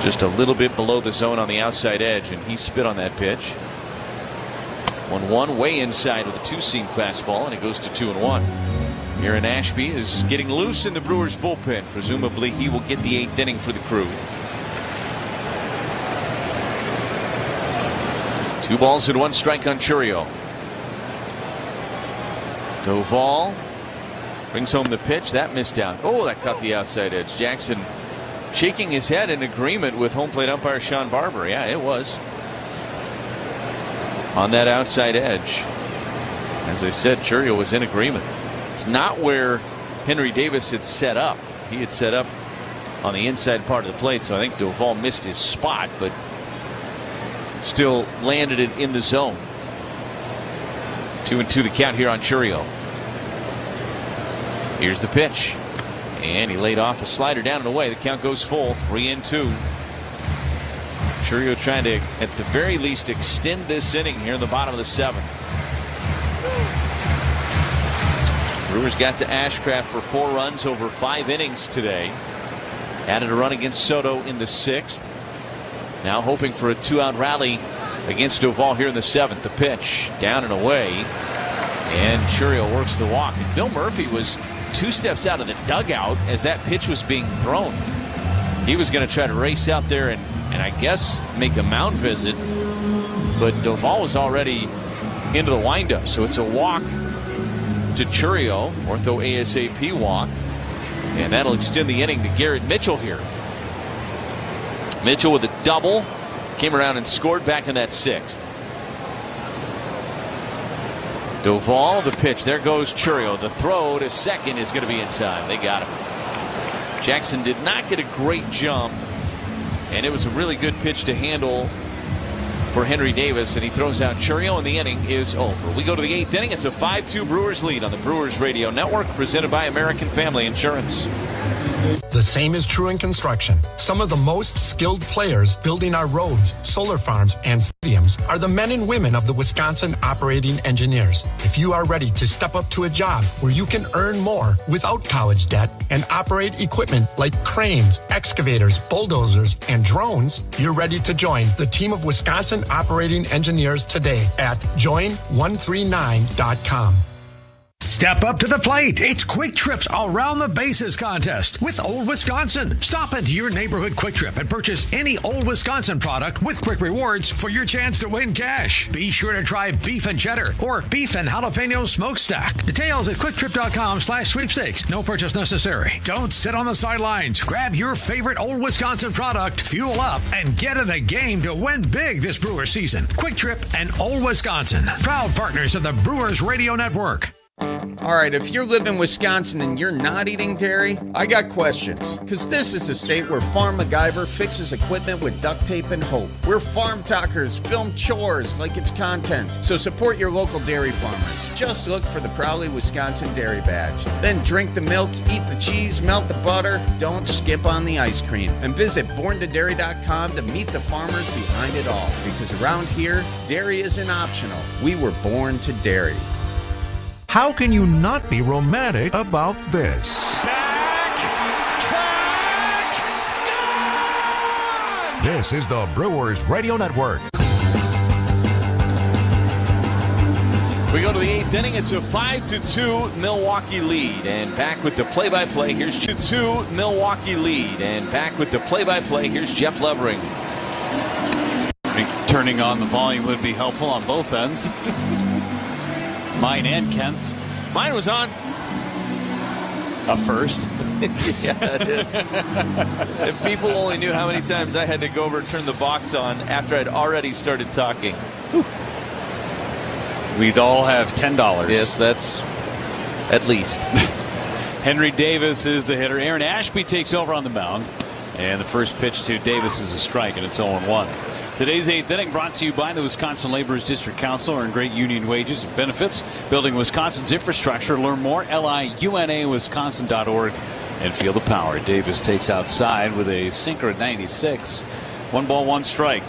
Just a little bit below the zone on the outside edge, and he spit on that pitch. 1-1 way inside with a two-seam fastball, and it goes to 2-1. Aaron Ashby is getting loose in the Brewers bullpen. Presumably he will get the 8th inning for the Crew. 2 balls and 1 strike on Churio. Doval brings home the pitch. That missed out. Oh, that caught the outside edge. Jackson shaking his head in agreement with home plate umpire Sean Barber. Yeah, it was on that outside edge. As I said, Churio was in agreement. It's not where Henry Davis had set up. He had set up on the inside part of the plate, so I think Doval missed his spot, but still landed it in the zone. 2-2 the count here on Churio. Here's the pitch, and he laid off a slider down and away. The count goes full, 3-2. Churio trying to, at the very least, extend this inning here in the bottom of the 7th. Brewers got to Ashcraft for 4 runs over 5 innings today. Added a run against Soto in the 6th. Now hoping for a 2-out rally against Doval here in the 7th. The pitch down and away, and Churio works the walk. And Bill Murphy was 2 steps out of the dugout as that pitch was being thrown. He was going to try to race out there and I guess make a mound visit, but Doval was already into the windup. So it's a walk to Churio, ortho ASAP walk, and that'll extend the inning to Garrett Mitchell here. Mitchell with a double, came around and scored back in that 6th. Doval, the pitch, there goes Churio. The throw to second is going to be in time. They got him. Jackson did not get a great jump, and it was a really good pitch to handle for Henry Davis, and he throws out Churio, and the inning is over. We go to the 8th inning. It's a 5-2 Brewers lead on the Brewers Radio Network, presented by American Family Insurance. The same is true in construction. Some of the most skilled players building our roads, solar farms, and stadiums are the men and women of the Wisconsin Operating Engineers. If you are ready to step up to a job where you can earn more without college debt and operate equipment like cranes, excavators, bulldozers, and drones, you're ready to join the team of Wisconsin Operating Engineers today at join139.com. Step up to the plate. It's Quick Trip's Around the Bases contest with Old Wisconsin. Stop into your neighborhood Quick Trip and purchase any Old Wisconsin product with Quick Rewards for your chance to win cash. Be sure to try beef and cheddar or beef and jalapeno smokestack. Details at quicktrip.com/sweepstakes. No purchase necessary. Don't sit on the sidelines. Grab your favorite Old Wisconsin product, fuel up, and get in the game to win big this Brewer season. Quick Trip and Old Wisconsin, proud partners of the Brewers Radio Network. All right, if you live in Wisconsin and you're not eating dairy, I got questions. Because this is a state where Farm MacGyver fixes equipment with duct tape and hope. Where farm talkers film chores like it's content. So support your local dairy farmers. Just look for the Proudly Wisconsin Dairy Badge. Then drink the milk, eat the cheese, melt the butter. Don't skip on the ice cream. And visit borntodairy.com to meet the farmers behind it all. Because around here, dairy isn't optional. We were born to dairy. How can you not be romantic about this? This is the Brewers Radio Network. We go to the 8th inning. It's a 5-2 Milwaukee lead. And back with the play-by-play, here's 2 Milwaukee lead. And back with the play-by-play, here's Jeff Levering. Turning on the volume would be helpful on both ends. Mine and Kent's. Mine was on. A first. Yeah, it is. If people only knew how many times I had to go over and turn the box on after I'd already started talking. Whew. We'd all have $10. Yes, that's at least. Henry Davis is the hitter. Aaron Ashby takes over on the mound. And the first pitch to Davis is a strike, and it's 0-1. Today's 8th inning brought to you by the Wisconsin Laborers District Council. Earn great union wages and benefits. Building Wisconsin's infrastructure. Learn more. LIUNAWisconsin.org and feel the power. Davis takes outside with a sinker at 96. 1 ball, 1 strike.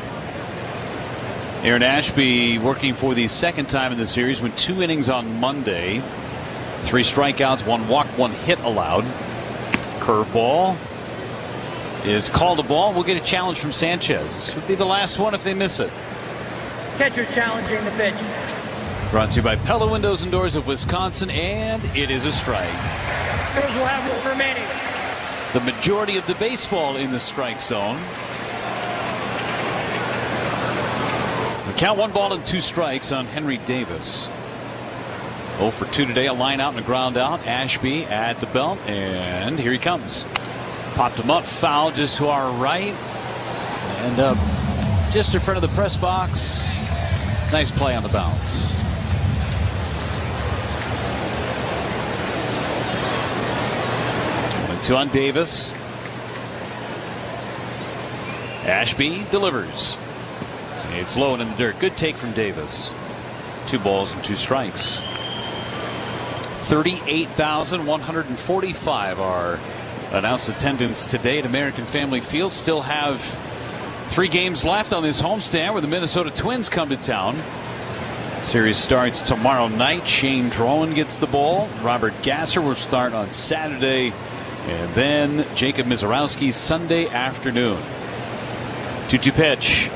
Aaron Ashby working for the second time in the series. Went 2 innings on Monday. 3 strikeouts, 1 walk, 1 hit allowed. Curveball is called a ball. We'll get a challenge from Sanchez. This would be the last one if they miss it. Catcher challenging the pitch. Brought to you by Pella Windows and Doors of Wisconsin, and it is a strike. Brewers will have one remaining. The majority of the baseball in the strike zone. The count 1 ball and 2 strikes on Henry Davis. 0 for 2 today, a line out and a ground out. Ashby at the belt, and here he comes. Popped him up, foul just to our right. And just in front of the press box. Nice play on the bounce. 2 on Davis. Ashby delivers. It's low and in the dirt. Good take from Davis. 2 balls and 2 strikes. 38,145 are announced attendance today at American Family Field. Still have 3 games left on this homestand where the Minnesota Twins come to town. Series starts tomorrow night. Shane Drowan gets the ball. Robert Gasser will start on Saturday. And then Jacob Mizorowski Sunday afternoon. 2-2 pitch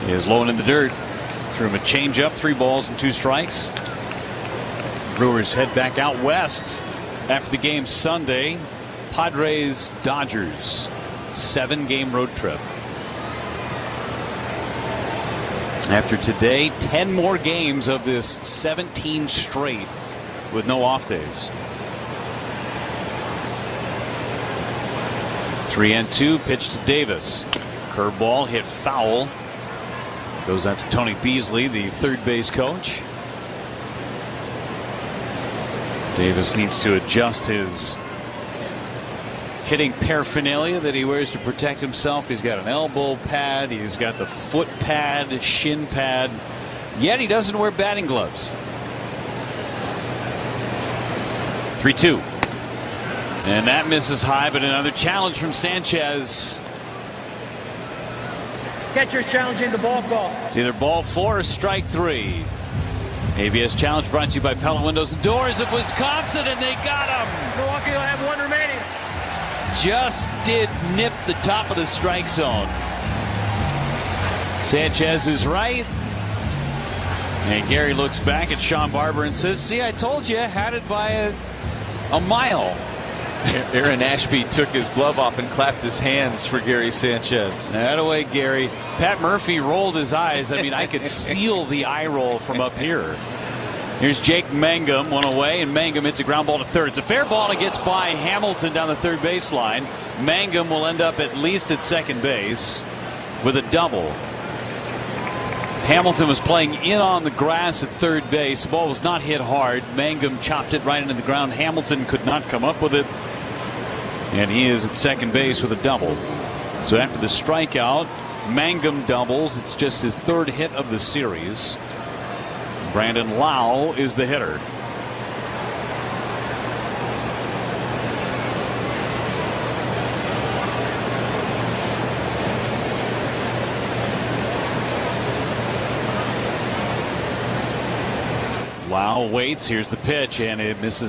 is low and in the dirt. Threw him a changeup, 3 balls and 2 strikes. Brewers head back out west after the game Sunday. Padres Dodgers 7-game road trip. After today, 10 more games of this 17 straight with no off days. 3-2 pitch to Davis. Curveball hit foul. Goes out to Tony Beasley, the third base coach. Davis needs to adjust his hitting paraphernalia that he wears to protect himself. He's got an elbow pad. He's got the foot pad, shin pad. Yet he doesn't wear batting gloves. 3-2. And that misses high, but another challenge from Sanchez. Catcher's challenging the ball call. It's either ball 4 or strike 3. ABS challenge brought to you by Pella Windows and Doors of Wisconsin, and they got him. Milwaukee will have 1 remaining. Just did nip the top of the strike zone. Sanchez is right. And Gary looks back at Sean Barber and says, see, I told you, had it by a mile. Aaron Ashby took his glove off and clapped his hands for Gary Sanchez. That away, Gary. Pat Murphy rolled his eyes. I mean, I could feel the eye roll from up here. Here's Jake Mangum, 1 away, and Mangum hits a ground ball to third. It's a fair ball, and it gets by Hamilton down the third baseline. Mangum will end up at least at second base with a double. Hamilton was playing in on the grass at third base. The ball was not hit hard. Mangum chopped it right into the ground. Hamilton could not come up with it. And he is at second base with a double. So after the strikeout, Mangum doubles. It's just his 3rd hit of the series. Brandon Lau is the hitter. Lau waits. Here's the pitch, and it misses.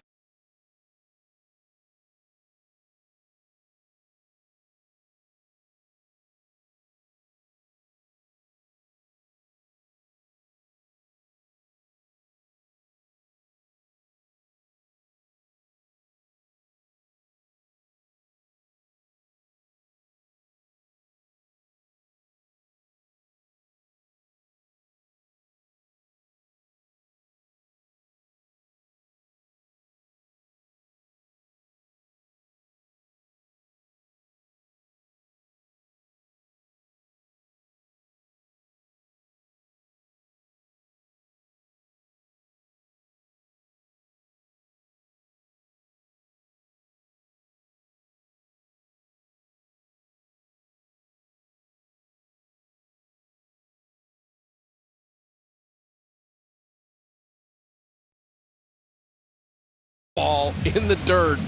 Ball in the dirt,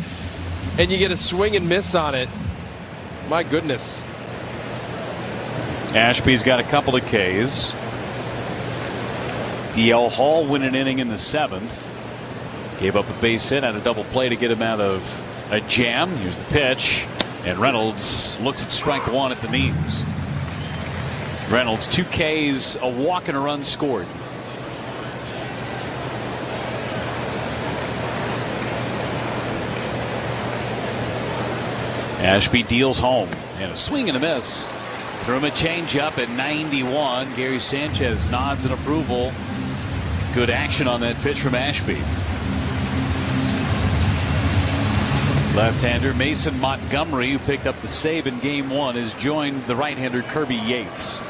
and you get a swing and miss on it. My goodness. Ashby's got a couple of Ks. DL Hall win an inning in the 7th. Gave up a base hit, had a double play to get him out of a jam. Here's the pitch, and Reynolds looks at strike 1 at the knees. Reynolds 2 Ks, a walk and a run scored. Ashby deals home. And a swing and a miss. Threw him a changeup at 91. Gary Sanchez nods in approval. Good action on that pitch from Ashby. Left-hander Mason Montgomery, who picked up the save in Game 1, has joined the right-hander Kirby Yates.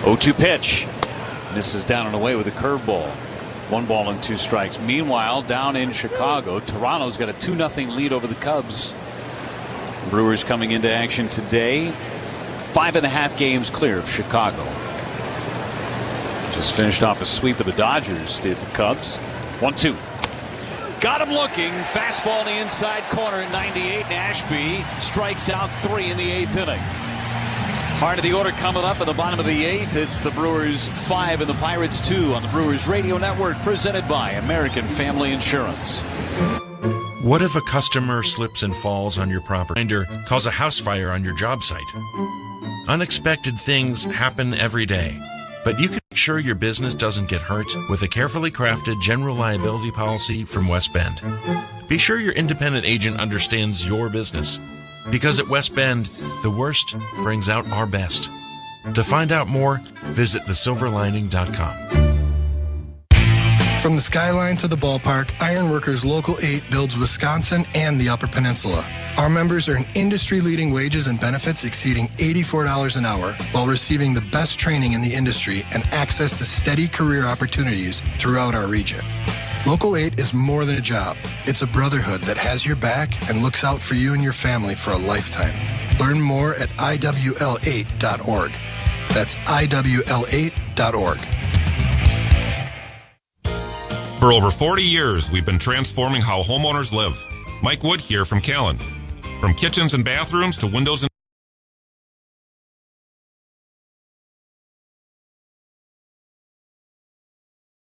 Oh, 2 pitch. Misses down and away with a curveball. 1 ball and 2 strikes. Meanwhile, down in Chicago, Toronto's got a 2-0 lead over the Cubs. Brewers coming into action today. 5.5 games clear of Chicago. Just finished off a sweep of the Dodgers, did the Cubs. 1-2. Got him looking. Fastball in the inside corner at 98. And Ashby strikes out 3 in the 8th inning. Part of the order coming up at the bottom of the 8th. It's the Brewers 5 and the Pirates 2 on the Brewers Radio Network, presented by American Family Insurance. What if a customer slips and falls on your property or cause a house fire on your job site? Unexpected things happen every day, but you can make sure your business doesn't get hurt with a carefully crafted general liability policy from West Bend. Be sure your independent agent understands your business, because at West Bend, the worst brings out our best. To find out more, visit thesilverlining.com. From the skyline to the ballpark, Ironworkers Local 8 builds Wisconsin and the Upper Peninsula. Our members earn industry-leading wages and benefits exceeding $84 an hour while receiving the best training in the industry and access to steady career opportunities throughout our region. Local 8 is more than a job. It's a brotherhood that has your back and looks out for you and your family for a lifetime. Learn more at IWL8.org. That's IWL8.org. For over 40 years, we've been transforming how homeowners live. Mike Wood here from Callan. From kitchens and bathrooms to windows and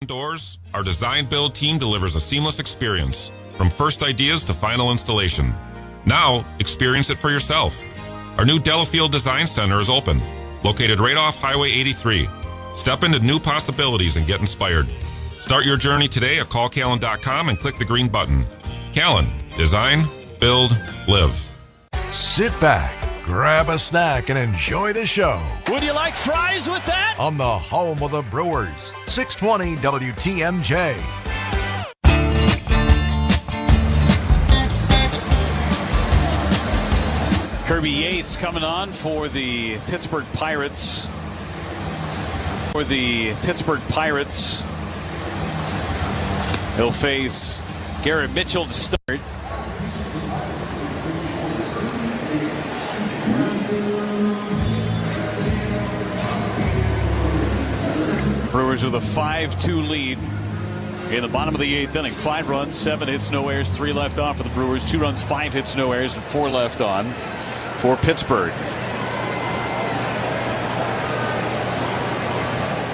doors, our design build team delivers a seamless experience, from first ideas to final installation. Now, experience it for yourself. Our new Delafield Design Center is open, located right off Highway 83. Step into new possibilities and get inspired. Start your journey today at callcallan.com and click the green button. Callan, design, build, live. Sit back, grab a snack, and enjoy the show. Would you like fries with that? On the home of the Brewers, 620 WTMJ. Kirby Yates coming on for the Pittsburgh Pirates. He'll face Garrett Mitchell to start. Brewers with a 5-2 lead in the bottom of the 8th inning. 5 runs, 7 hits, no errors, 3 left on for the Brewers. 2 runs, 5 hits, no errors, and 4 left on for Pittsburgh.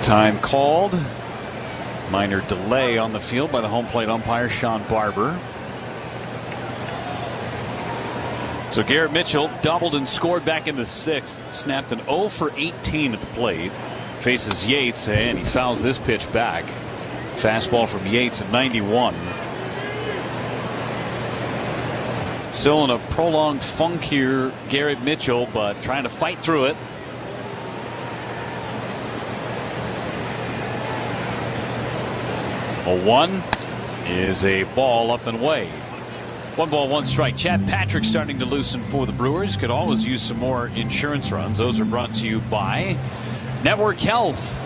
Time called. Minor delay on the field by the home plate umpire, Sean Barber. So Garrett Mitchell doubled and scored back in the 6th. Snapped an 0 for 18 at the plate. Faces Yates, and he fouls this pitch back. Fastball from Yates at 91. Still in a prolonged funk here, Garrett Mitchell, but trying to fight through it. A 1 is a ball up and away. 1 ball, 1 strike. Chad Patrick starting to loosen for the Brewers. Could always use some more insurance runs. Those are brought to you by Network Health.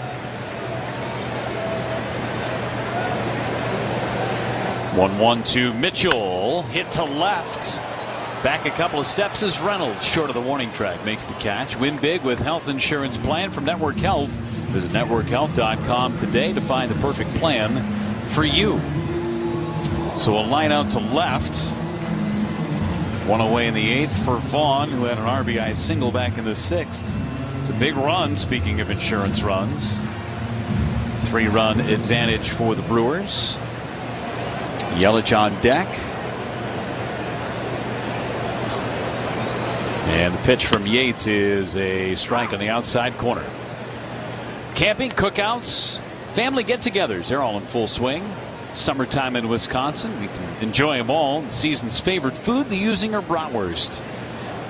1-1 to Mitchell. Hit to left. Back a couple of steps is Reynolds. Short of the warning track. Makes the catch. Win big with health insurance plan from Network Health. Visit networkhealth.com today to find the perfect plan for you. So a line out to left. 1 away in the 8th for Vaughn, who had an RBI single back in the 6th. It's a big run, speaking of insurance runs. 3-run advantage for the Brewers. Yelich on deck. And the pitch from Yates is a strike on the outside corner. Camping, cookouts, family get-togethers, they're all in full swing. Summertime in Wisconsin, we can enjoy them all. The season's favorite food, the Usinger Bratwurst.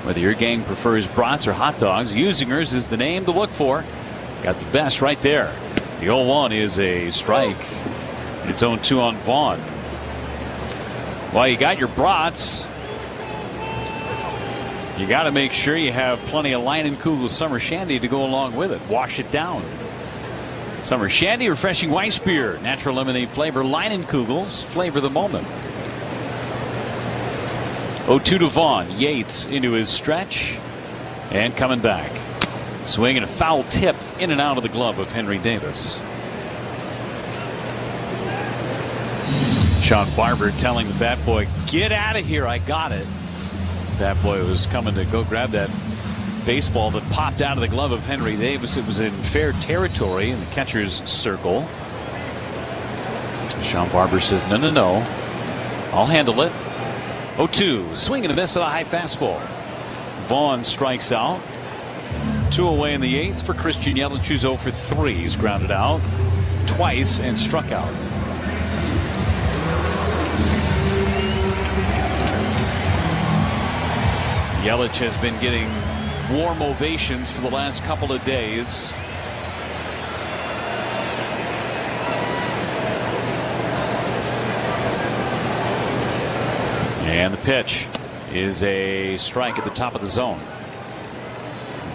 Whether your gang prefers brats or hot dogs, Usinger's is the name to look for. Got the best right there. The 0-1 is a strike. It's 0-2 on Vaughn. Well, you got your brats. You got to make sure you have plenty of Leinenkugel Summer Shandy to go along with it. Wash it down. Summer Shandy, refreshing Weiss beer, natural lemonade flavor, Leinenkugels, flavor the moment. 0-2 to Vaughn. Yates into his stretch and coming back. Swing and a foul tip in and out of the glove of Henry Davis. Sean Barber telling the bat boy, get out of here, I got it. Bat boy was coming to go grab that baseball that popped out of the glove of Henry Davis. It was in fair territory in the catcher's circle. Sean Barber says, no, I'll handle it. 0-2, swing and a miss at a high fastball. Vaughn strikes out. 2 away in the 8th for Christian Yelich, who's 0 for 3. He's grounded out twice and struck out. Yelich has been getting warm ovations for the last couple of days. And the pitch is a strike at the top of the zone.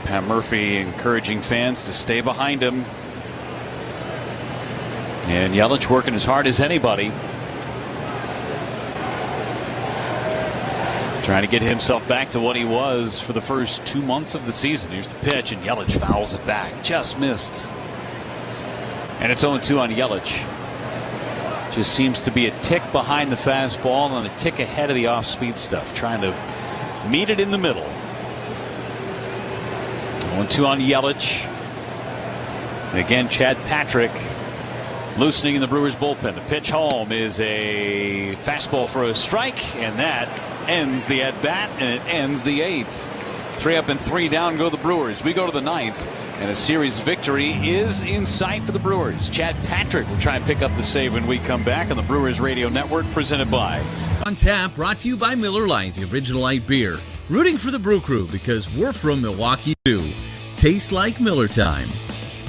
Pat Murphy encouraging fans to stay behind him. And Yelich working as hard as anybody, trying to get himself back to what he was for the first 2 months of the season. Here's the pitch, and Yelich fouls it back. Just missed. And it's 0-2 on Yelich. Just seems to be a tick behind the fastball and a tick ahead of the off-speed stuff. Trying to meet it in the middle. 0-2 on Yelich. Again, Chad Patrick loosening in the Brewers bullpen. The pitch home is a fastball for a strike, and that ends the at-bat, and it ends the 8th. 3 up and 3 down go the Brewers. We go to the 9th, and a series victory is in sight for the Brewers. Chad Patrick will try and pick up the save when we come back on the Brewers Radio Network, presented by On Tap, brought to you by Miller Lite, the original light beer. Rooting for the Brew Crew because we're from Milwaukee too. Tastes like Miller time.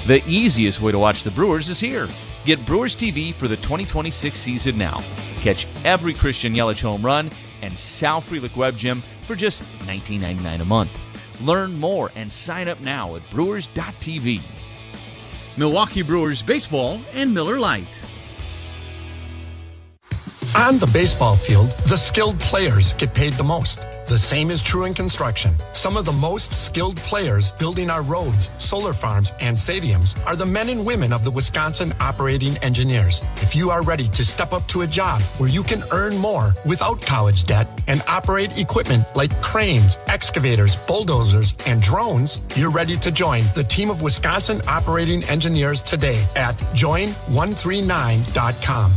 The easiest way to watch the Brewers is here. Get Brewers TV for the 2026 season now. Catch every Christian Yelich home run and Sal Frelick Web Gym for just $19.99 a month. Learn more and sign up now at brewers.tv. Milwaukee Brewers Baseball and Miller Lite. On the baseball field, the skilled players get paid the most. The same is true in construction. Some of the most skilled players building our roads, solar farms, and stadiums are the men and women of the Wisconsin operating engineers. If you are ready to step up to a job where you can earn more without college debt and operate equipment like cranes, excavators, bulldozers, and drones, you're ready to join the team of Wisconsin operating engineers today at join139.com.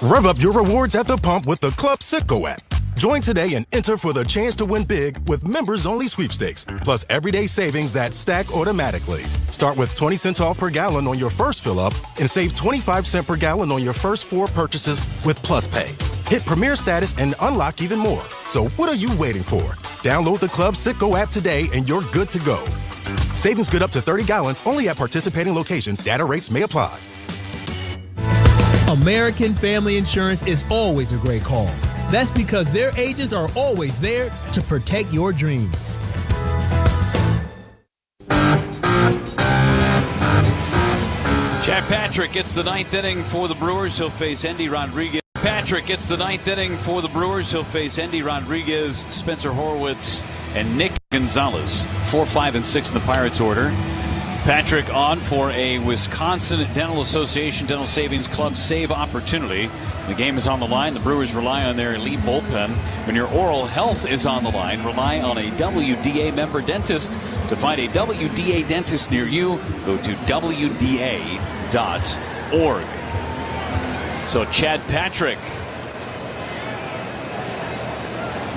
Rev up your rewards at the pump with the Club Citgo app. Join today and enter for the chance to win big with members-only sweepstakes, plus everyday savings that stack automatically. Start with 20 cents off per gallon on your first fill-up and save 25 cents per gallon on your first 4 purchases with Plus Pay. Hit Premier status and unlock even more. So what are you waiting for? Download the Club Citgo app today and you're good to go. Savings good up to 30 gallons only at participating locations. Data rates may apply. American Family Insurance is always a great call. That's because their agents are always there to protect your dreams. Chad Patrick gets the 9th inning for the Brewers. He'll face Endy Rodriguez. Patrick gets the 9th inning for the Brewers. He'll face Endy Rodriguez, Spencer Horwitz, and Nick Gonzalez. 4, 5, and 6 in the Pirates order. Patrick on for a Wisconsin Dental Association Dental Savings Club save opportunity. The game is on the line. The Brewers rely on their elite bullpen. When your oral health is on the line, rely on a WDA member dentist. To find a WDA dentist near you, go to WDA.org. So Chad Patrick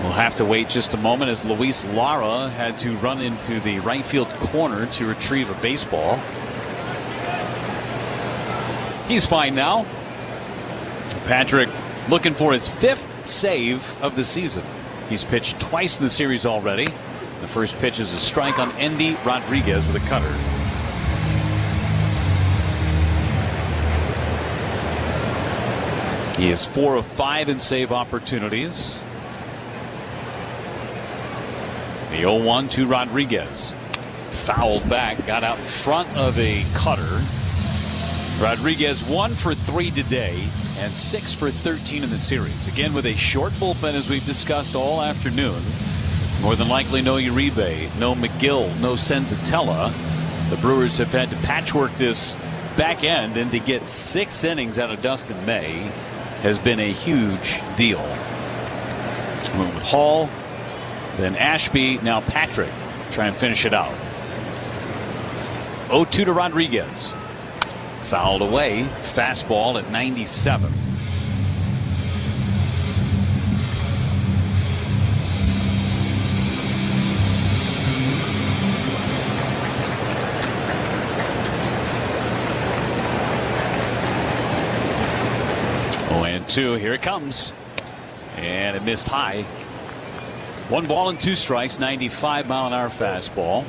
will have to wait just a moment as Luis Lara had to run into the right field corner to retrieve a baseball. He's fine now. Patrick looking for his 5th save of the season. He's pitched twice in the series already. The first pitch is a strike on Endy Rodriguez with a cutter. He is 4 of 5 in save opportunities. The 0-1 to Rodriguez. Fouled back, got out in front of a cutter. Rodriguez 1 for 3 today and 6 for 13 in the series. Again with a short bullpen, as we've discussed all afternoon. More than likely no Uribe, no McGill, no Senzatella. The Brewers have had to patchwork this back end, and to get 6 innings out of Dustin May has been a huge deal. Went with Hall, then Ashby, now Patrick. Try and finish it out. 0-2 to Rodriguez. Fouled away. Fastball at 97. Here it comes, and it missed high. 1 ball and 2 strikes, 95-mile-an-hour fastball.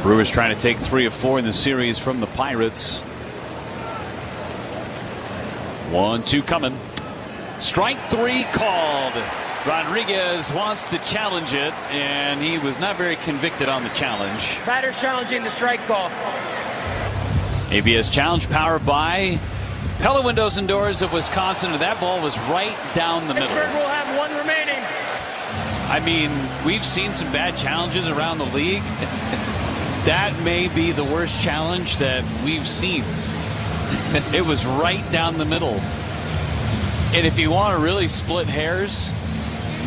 Brewers trying to take 3 of 4 in the series from the Pirates. 1-2 coming. Strike 3 called. Rodriguez wants to challenge it, and he was not very convicted on the challenge. Batter challenging the strike call. ABS challenge powered by Pella Windows and Doors of Wisconsin, and that ball was right down the middle. Pittsburgh will have 1 remaining. I mean, we've seen some bad challenges around the league. That may be the worst challenge that we've seen. It was right down the middle. And if you want to really split hairs,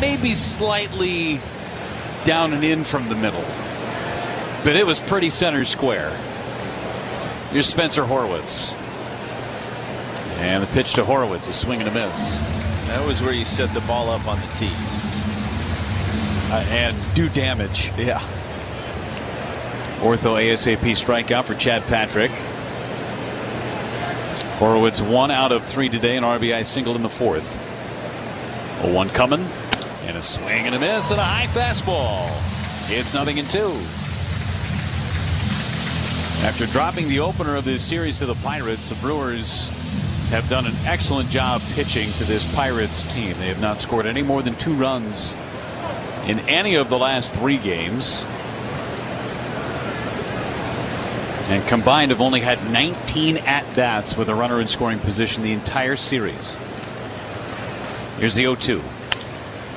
maybe slightly down and in from the middle. But it was pretty center square. Here's Spencer Horwitz. And the pitch to Horwitz, a swing and a miss. That was where you set the ball up on the tee. And do damage. Yeah. Ortho ASAP strikeout for Chad Patrick. Horwitz 1 out of 3 today, an RBI single in the 4th. 0-1 coming. And a swing and a miss and a high fastball. It's 0-2. After dropping the opener of this series to the Pirates, the Brewers have done an excellent job pitching to this Pirates team. They have not scored any more than 2 runs in any of the last 3 games. And combined have only had 19 at-bats with a runner in scoring position the entire series. Here's the 0-2.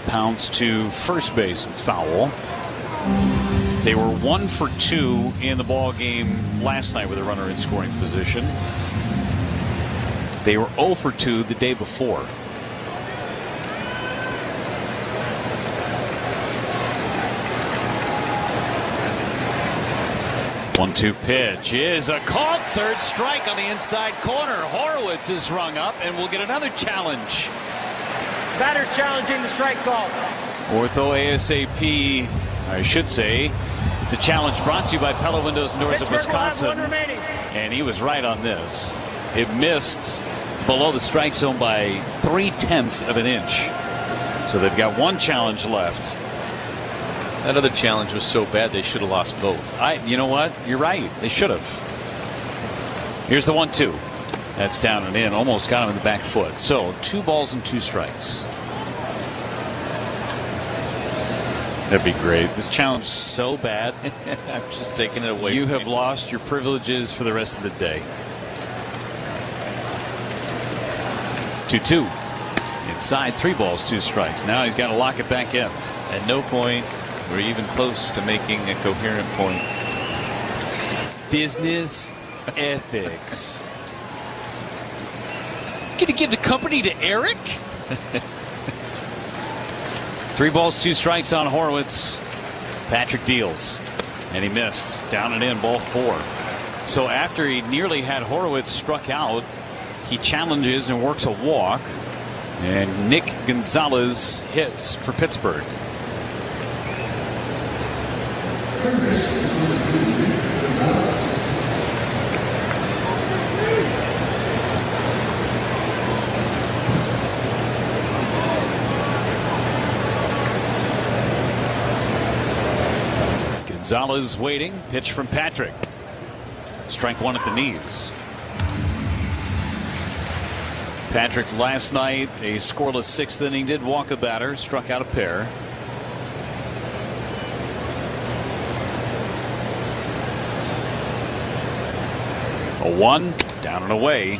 Pounds to first base, foul. They were 1 for 2 in the ball game last night with a runner in scoring position. They were 0 for 2 the day before. One-two pitch is a called third strike on the inside corner. Horwitz is rung up and will get another challenge. Batter challenging the strike call. Ortho ASAP, I should say. It's a challenge brought to you by Pella Windows and Doors of Wisconsin. And he was right on this. It missed below the strike zone by 0.3 of an inch. So they've got 1 challenge left. That other challenge was so bad they should have lost both. You know what? You're right. They should have. Here's the 1-2. That's down and in. Almost got him in the back foot. So 2 balls and 2 strikes. That'd be great. This challenge is so bad. I'm just taking it away. You have lost your privileges for the rest of the day. 2-2. Inside, 3 balls, 2 strikes. Now he's got to lock it back in. At no point we're even close to making a coherent point. Business ethics. Gonna give the company to Eric? 3 balls, 2 strikes on Horwitz. Patrick deals. And he missed. Down and in, ball 4. So after he nearly had Horwitz struck out, he challenges and works a walk. And Nick Gonzalez hits for Pittsburgh. Gonzalez waiting. Pitch from Patrick. Strike one at the knees. Patrick last night, a scoreless sixth inning, did walk a batter, struck out a pair. A 1, down and away.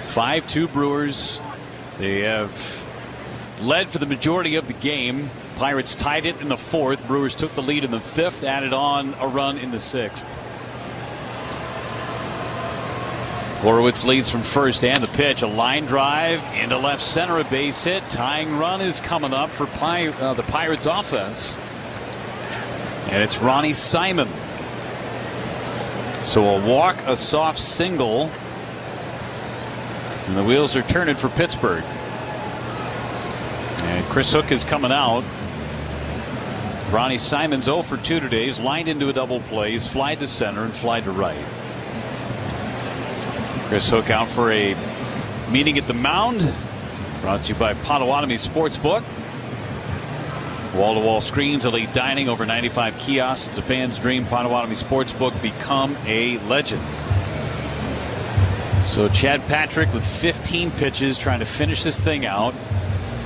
5-2 Brewers. They have led for the majority of the game. Pirates tied it in the 4th. Brewers took the lead in the 5th, added on a run in the 6th. Horowitz leads from first, and the pitch, a line drive into left center, a base hit. Tying run is coming up for the Pirates offense, and it's Ronnie Simon. So a walk, a soft single, and the wheels are turning for Pittsburgh. And Chris Hook is coming out. Ronnie Simon's 0 for 2 today. He's lined into a double play. He's flied to center and flied to right. Chris Hook out for a meeting at the mound. Brought to you by Potawatomi Sportsbook. Wall-to-wall screens, elite dining, over 95 kiosks. It's a fan's dream. Potawatomi Sportsbook, become a legend. So Chad Patrick with 15 pitches trying to finish this thing out.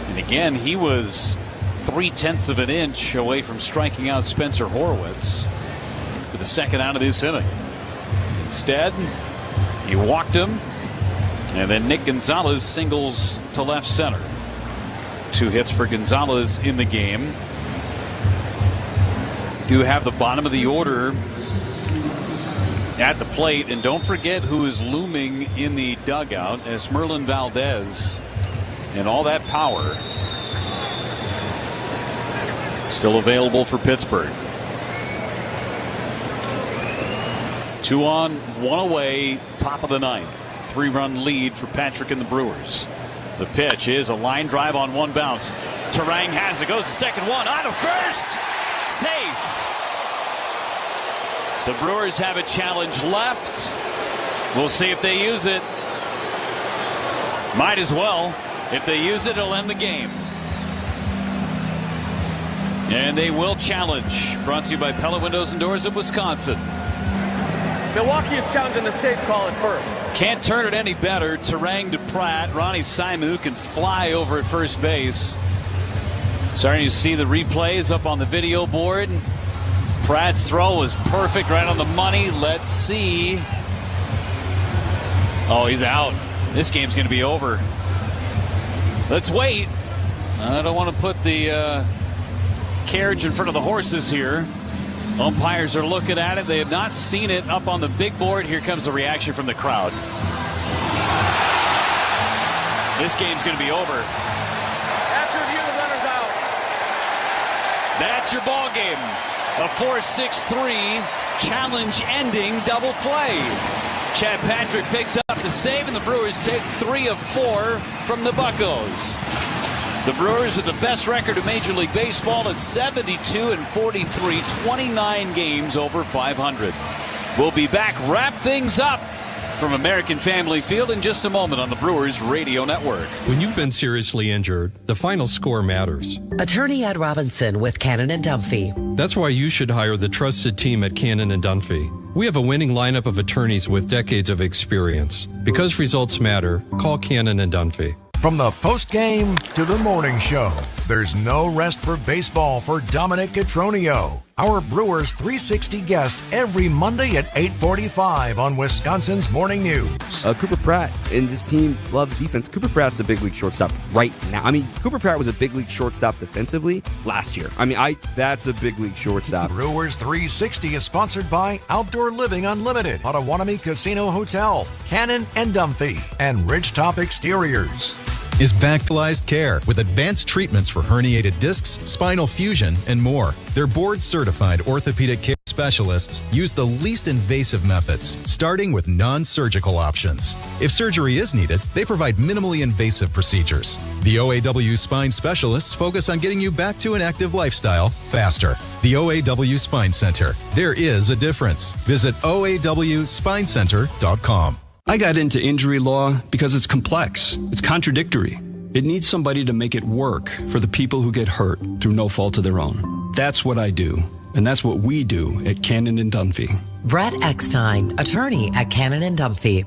And again, he was 0.3 of an inch away from striking out Spencer Horowitz for the second out of this inning. Instead, he walked him, and then Nick Gonzalez singles to left center. 2 hits for Gonzalez in the game. Do have the bottom of the order at the plate, and don't forget who is looming in the dugout, Esmerlin Valdez, and all that power still available for Pittsburgh. 2 on, 1 away, top of the 9th. 3-run lead for Patrick and the Brewers. The pitch is a line drive on 1 bounce. Terang has it, goes to second, 1 on to first. Safe. The Brewers have a challenge left. We'll see if they use it. Might as well. If they use it, it'll end the game. And they will challenge. Brought to you by Pella Windows and Doors of Wisconsin. Milwaukee is challenging the safe call at first. Can't turn it any better. Terang to Pratt. Ronnie Simon, who can fly over at first base. Starting to see the replays up on the video board. Pratt's throw was perfect, right on the money. Let's see. Oh, he's out. This game's going to be over. Let's wait. I don't want to put the carriage in front of the horses here. Umpires are looking at it. They have not seen it up on the big board. Here comes the reaction from the crowd. This game's going to be over. After review, the runner's out. That's your ball game. A 4-6-3 challenge-ending double play. Chad Patrick picks up the save, and the Brewers take 3 of 4 from the Buccos. The Brewers with the best record of Major League Baseball at 72-43, 29 games over 500. We'll be back, wrap things up from American Family Field in just a moment on the Brewers Radio Network. When you've been seriously injured, the final score matters. Attorney Ed Robinson with Cannon and Dunphy. That's why you should hire the trusted team at Cannon and Dunphy. We have a winning lineup of attorneys with decades of experience. Because results matter, call Cannon and Dunphy. From the postgame to the morning show, there's no rest for baseball for Dominic Cotroneo, our Brewers 360 guest every Monday at 8:45 on Wisconsin's Morning News. Cooper Pratt and this team loves defense. Cooper Pratt's a big league shortstop right now. I mean, Cooper Pratt was a big league shortstop defensively last year. I mean, that's a big league shortstop. Brewers 360 is sponsored by Outdoor Living Unlimited, Potawatomi Casino Hotel, Cannon and Dunphy, and Ridgetop Exteriors. Is Bactalized Care with advanced treatments for herniated discs, spinal fusion, and more. Their board-certified orthopedic care specialists use the least invasive methods, starting with non-surgical options. If surgery is needed, they provide minimally invasive procedures. The OAW Spine Specialists focus on getting you back to an active lifestyle faster. The OAW Spine Center. There is a difference. Visit OAWSpineCenter.com. I got into injury law because it's complex, it's contradictory, It needs somebody to make it work for the people who get hurt through no fault of their own. That's what I do, and that's what we do at Cannon & Dunphy. Brett Eckstein, attorney at Cannon & Dunphy.